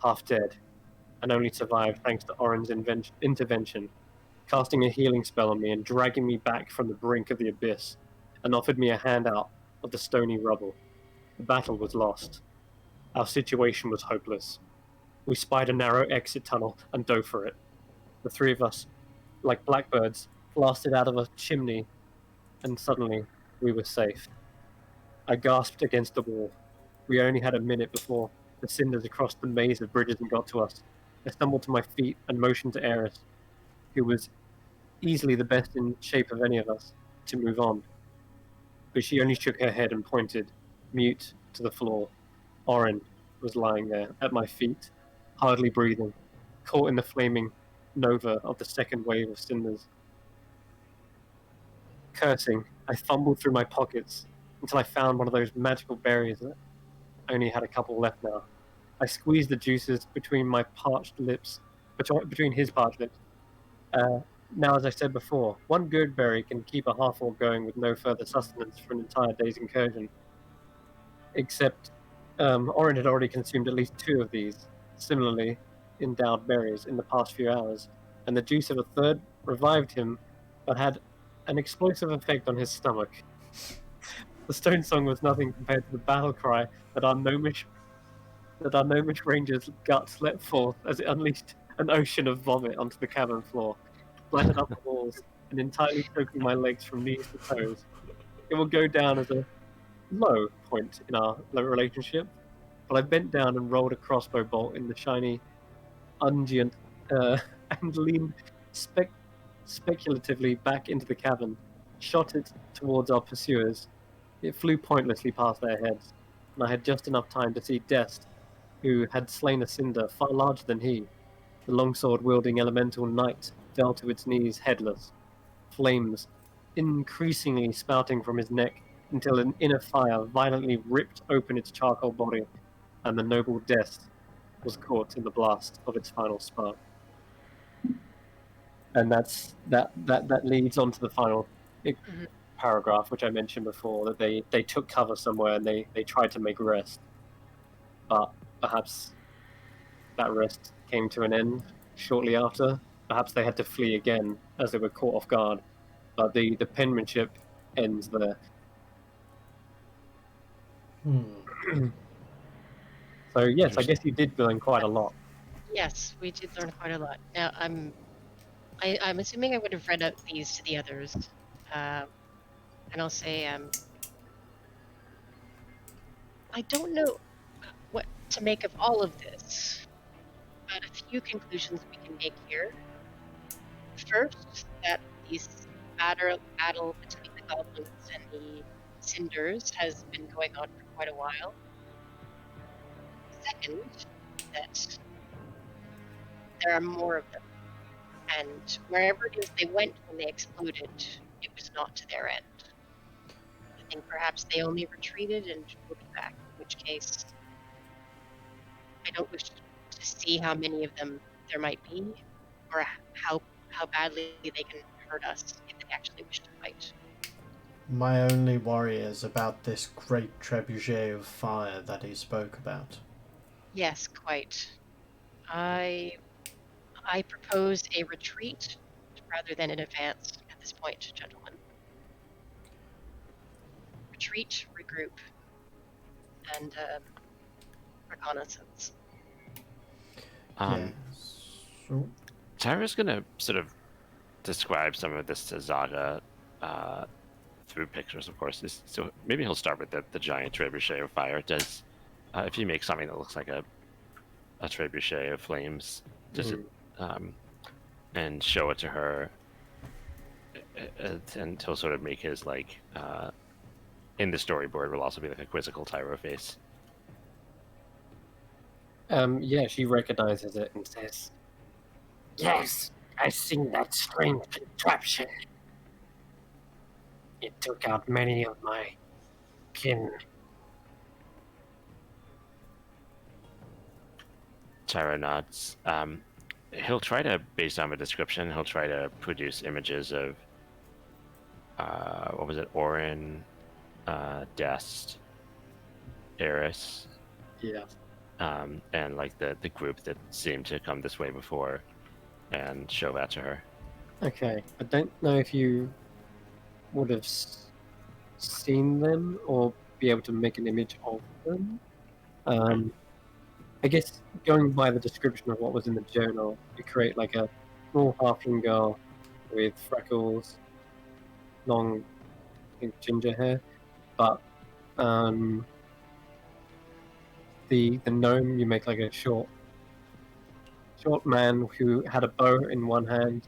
half dead, and only survived thanks to Oren's intervention, casting a healing spell on me and dragging me back from the brink of the abyss, and offered me a handout of the stony rubble. The battle was lost. Our situation was hopeless. We spied a narrow exit tunnel and dove for it. The three of us, like blackbirds, blasted out of a chimney, and suddenly we were safe. I gasped against the wall. We only had a minute before the cinders across the maze of bridges and got to us. I stumbled to my feet and motioned to Eris, who was easily the best in shape of any of us, to move on. But she only shook her head and pointed, mute, to the floor. Oren was lying there at my feet, hardly breathing, caught in the flaming nova of the second wave of cinders. Cursing, I fumbled through my pockets until I found one of those magical berries that only had a couple left now. I squeezed the juices between my parched lips, between his parched lips. Now, as I said before, one good berry can keep a half-orc going with no further sustenance for an entire day's incursion. Except, Oren had already consumed at least two of these, similarly endowed berries, in the past few hours, and the juice of a third revived him, but had an explosive effect on his stomach. The stone song was nothing compared to the battle cry that our gnomish ranger's guts let forth as it unleashed an ocean of vomit onto the cavern floor, splattered up the walls, and entirely soaking my legs from knees to toes. It will go down as a low point in our relationship, but I bent down and rolled a crossbow bolt in the shiny unguent and leaned speculatively back into the cavern, shot it towards our pursuers. It flew pointlessly past their heads, and I had just enough time to see Dest, who had slain a cinder far larger than he. The longsword-wielding elemental knight fell to its knees headless, flames increasingly spouting from his neck until an inner fire violently ripped open its charcoal body, and the noble Dest was caught in the blast of its final spark. And that leads on to the final Mhm. paragraph which I mentioned before, that they took cover somewhere and they tried to make rest, but perhaps that rest came to an end shortly after. Perhaps they had to flee again as they were caught off guard, but the penmanship ends there. So yes, I guess you did learn quite a lot. Yes, we did learn quite a lot. Now, I'm assuming I would have read out these to the others, and I'll say, I don't know what to make of all of this, but a few conclusions we can make here. First, that this battle between the goblins and the cinders has been going on for quite a while. Second, that there are more of them, and wherever it is they went when they exploded, it was not to their end. I think perhaps they only retreated and will be back, in which case I don't wish to see how many of them there might be, or how badly they can hurt us if they actually wish to fight. My only worry is about this great trebuchet of fire that he spoke about. Yes, quite. I propose a retreat rather than an advance at this point, gentlemen. Retreat, regroup, and reconnaissance. Yes. So, Tyra's gonna sort of describe some of this to Zaga through pictures, of course. So maybe he'll start with the giant trebuchet of fire. Does if you make something that looks like a trebuchet of flames, does it and show it to her, and he'll sort of make his like in the storyboard will also be like a quizzical Tyro face. Yeah, she recognizes it and says, Yes, I seen that strange contraption. It took out many of my kin. Tyra nods. He'll try to, based on the description, he'll try to produce images of what was it, Orin, Dest, Eris, yeah. and like the group that seemed to come this way before, and show that to her. Okay, I don't know if you would have seen them or be able to make an image of them. I guess going by the description of what was in the journal, you create like a small halfling girl with freckles, long, I think, ginger hair, but the gnome, you make like a short man who had a bow in one hand,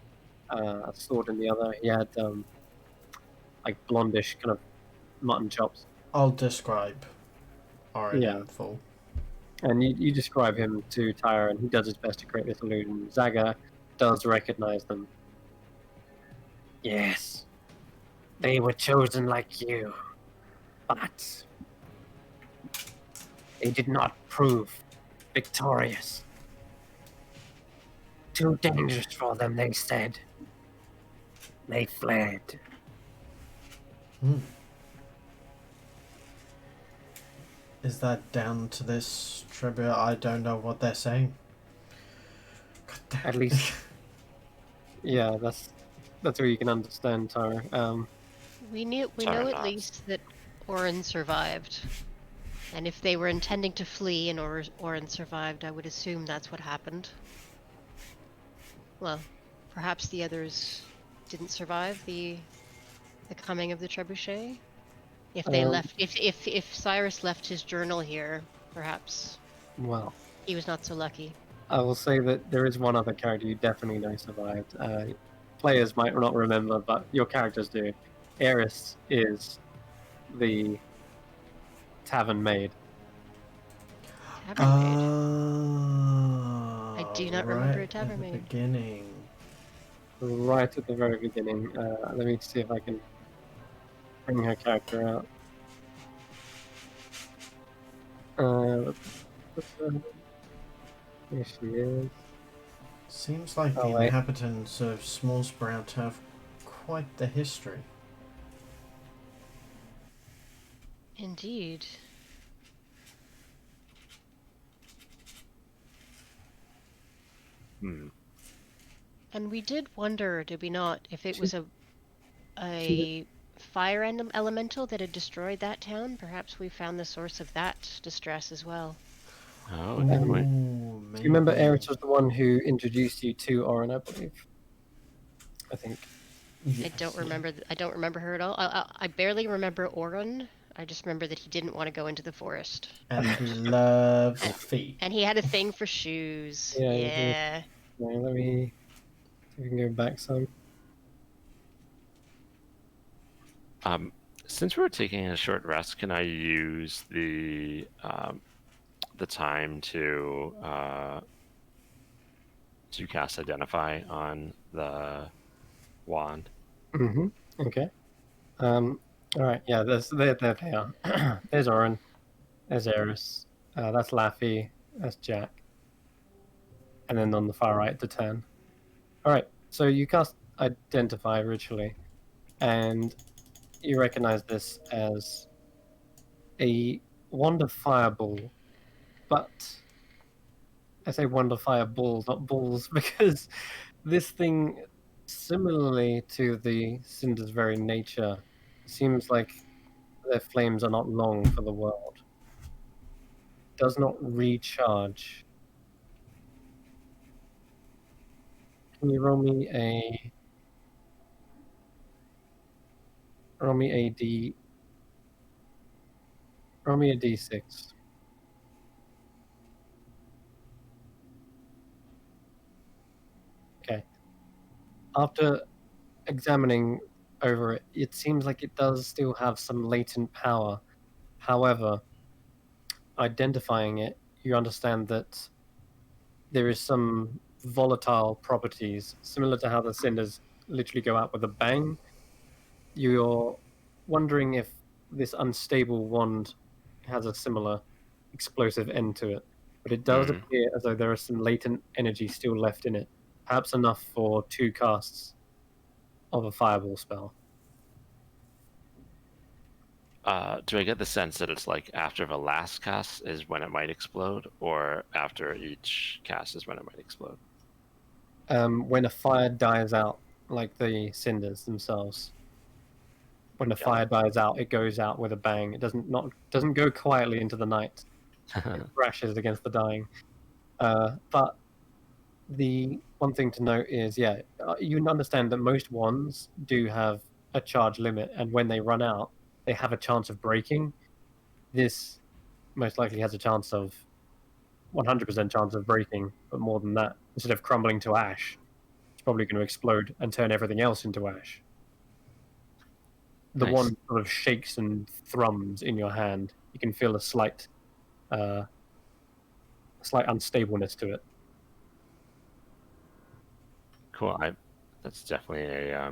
a sword in the other. He had like blondish kind of mutton chops. I'll describe Orin Yeah. in full. And you describe him to Tyra, and he does his best to create this illusion. Zaga does recognize them. Yes, they were chosen like you, but they did not prove victorious. Too dangerous for them, they said. They fled. Is that down to this trivia? I don't know what they're saying. At least, yeah, that's where you can understand Tyra. We know Sorry, at Knox. least that Orin survived, and if they were intending to flee and Orin survived, I would assume that's what happened. Well, perhaps the others didn't survive the coming of the trebuchet. If they left, if Cyrus left his journal here, perhaps Well, he was not so lucky. I will say that there is one other character you definitely know survived. Players might not remember, but your characters do. Eris is the tavern maid. Tavern maid. I do not remember a tavern at the maid. beginning. Right at the very beginning. Let me see if I can bring her character out. Here she is. Seems like Oh, the wait. inhabitants of Small Sprout have quite the history. Indeed. Hmm. And we did wonder, did we not, if it was a She- fire elemental that had destroyed that town? Perhaps we found the source of that distress as well. Oh, good point. Ooh, Do you remember maybe. Eris was the one who introduced you to Orin, I believe? I think. I don't remember. I don't remember her at all. I barely remember Oron. I just remember that he didn't want to go into the forest. And he loves feet. And he had a thing for shoes. Yeah, Yeah. Let me see if we can go back some. Since we're taking a short rest, can I use the time to cast Identify on the wand? Mm-hmm. Okay. All right. Yeah. There they are. There's Orin. There's Eris. That's Laffy. That's Jack. And then on the far right, the 10. All right. So you cast Identify ritually, and you recognize this as a wand of fireball, but I say wand of fireballs, not balls, because this thing, similarly to the cinder's very nature, seems like their flames are not long for the world. Does not recharge. Can you roll me a d6? Okay. After examining over it, it seems like it does still have some latent power. However, identifying it, you understand that there is some volatile properties, similar to how the cinders literally go out with a bang. You're wondering if this unstable wand has a similar explosive end to it. But it does appear as though there is some latent energy still left in it, perhaps enough for 2 casts of a fireball spell. Do I get the sense that it's like after the last cast is when it might explode, or after each cast is when it might explode? When a fire dies out, like the cinders themselves, when the fire dies out, it goes out with a bang. It doesn't go quietly into the night. It crashes against the dying. But the one thing to note is, you understand that most wands do have a charge limit, and when they run out, they have a chance of breaking. This most likely has a chance of 100% chance of breaking, but more than that, instead of crumbling to ash, it's probably going to explode and turn everything else into ash. The Nice. one sort of shakes and thrums in your hand. You can feel a slight unstableness to it. Cool. That's definitely a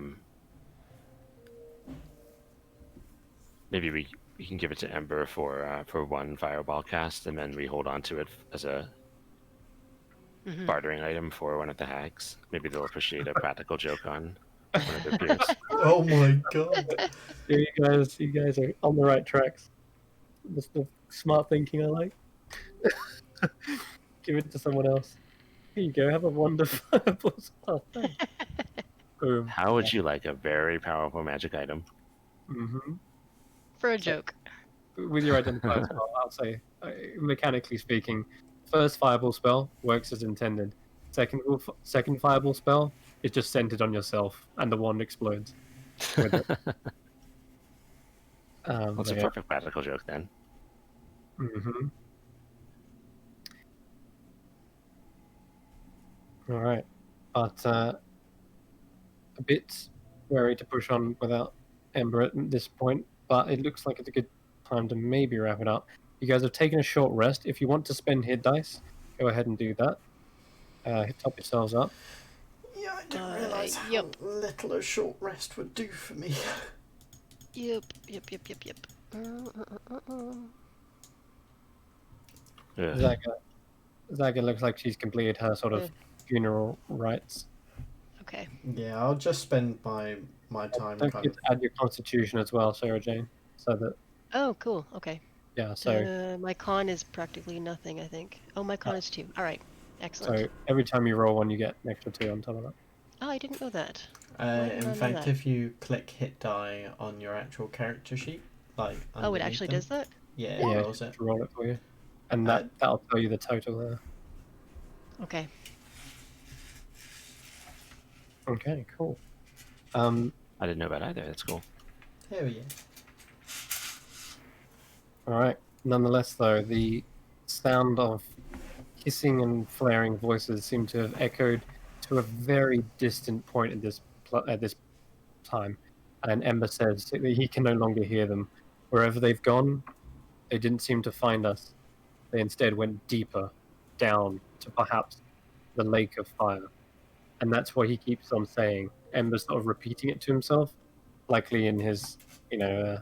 maybe we can give it to Ember for 1 fireball cast, and then we hold on to it as a bartering item for one of the hags. Maybe they'll appreciate a practical joke on one of their peers. Oh my god. You guys are on the right tracks. That's the smart thinking I like. Give it to someone else. Here you go. Have a wonderful fireball spell. Boom. How would you like a very powerful magic item? Mm-hmm. For a joke. With your identifier spell, I'll say, mechanically speaking, first fireball spell works as intended. Second fireball spell is just centered on yourself, and the wand explodes with it. That's a perfect practical joke then. Mm-hmm. All right, but a bit wary to push on without Ember at this point, but it looks like it's a good time to maybe wrap it up. You guys have taken a short rest. If you want to spend hit dice, go ahead and do that. Top yourselves up. Yeah, I didn't realise how Yep. little a short rest would do for me. Yep. Ugh. Zaga looks like she's completed her sort of funeral rites. Okay. Yeah, I'll just spend my time Don't kind forget of... to add your constitution as well, Sarah Jane, so that Oh, cool. Okay. Yeah, so My con is practically nothing, I think. Oh, my con is 2. All right. Excellent. so every time you roll one, you get an extra 2 on top of that. Oh, I didn't know that. Why didn't I In know fact, that? if you click hit die on your actual character sheet, like Oh, it underneath actually them, does that? yeah, it Yeah, rolls it. to roll it for you, and Uh, that'll tell you the total there. Okay. Okay, cool. I didn't know about either. That's cool. Hell yeah. All right. Nonetheless, though, the sound of hissing and flaring voices seem to have echoed to a very distant point at this time, and Ember says that he can no longer hear them. Wherever they've gone, they didn't seem to find us. They instead went deeper down to perhaps the lake of fire, and that's what he keeps on saying. Ember's sort of repeating it to himself, likely in his, in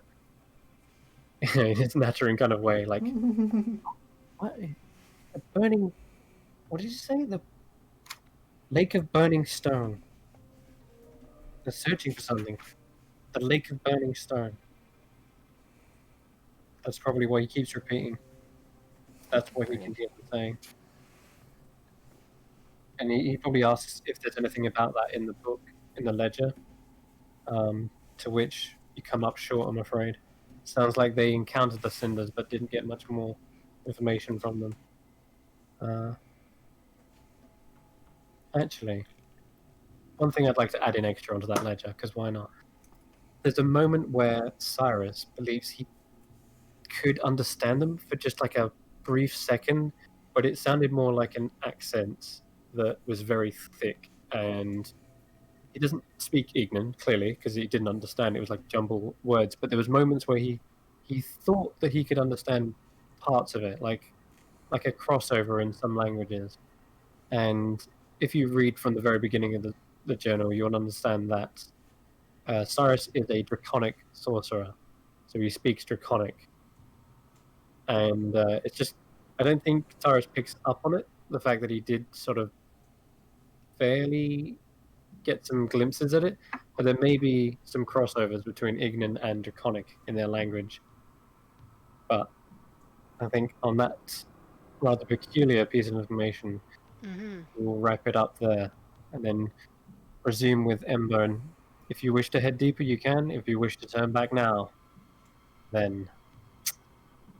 his nattering kind of way, like what? A burning. What did you say? The lake of burning stone. They're searching for something. The lake of burning stone. That's probably what he keeps repeating. That's what he can hear them saying. And he probably asks if there's anything about that in the book, in the ledger, to which you come up short, I'm afraid. Sounds like they encountered the cinders but didn't get much more information from them. Actually, one thing I'd like to add in extra onto that ledger, because why not? There's a moment where Cyrus believes he could understand them for just like a brief second, but it sounded more like an accent that was very thick. And he doesn't speak Ignan clearly because he didn't understand. It was like jumble words, but there was moments where he thought that he could understand parts of it, like a crossover in some languages. And if you read from the very beginning of the journal, you'll understand that Cyrus is a draconic sorcerer, so he speaks draconic. And it's just, I don't think Cyrus picks up on it, the fact that he did sort of fairly get some glimpses at it, but there may be some crossovers between Ignan and draconic in their language. But I think on that rather peculiar piece of information, Mm-hmm. we'll wrap it up there and then resume with Ember. And if you wish to head deeper, you can. If you wish to turn back now, then,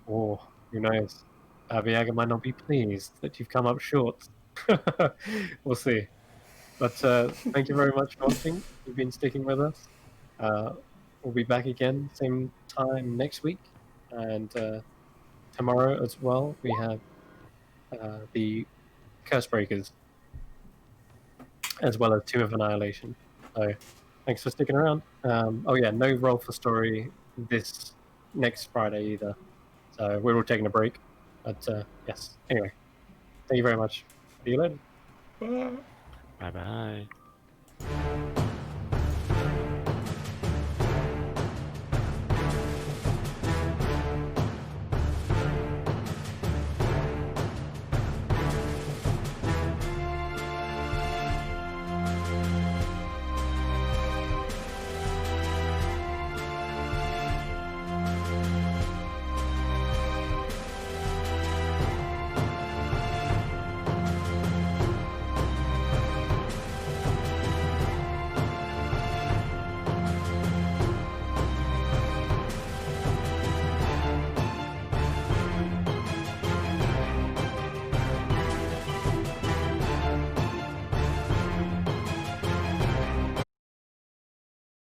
oh, who knows? Abiaga might not be pleased that you've come up short. We'll see. But thank you very much for watching. You've been sticking with us. We'll be back again same time next week, and tomorrow as well. We have the Curse Breakers, as well as Tomb of Annihilation. So thanks for sticking around. Oh yeah, no roll for story this next Friday either. So we're all taking a break. But yes, anyway, thank you very much. See you later. Bye bye.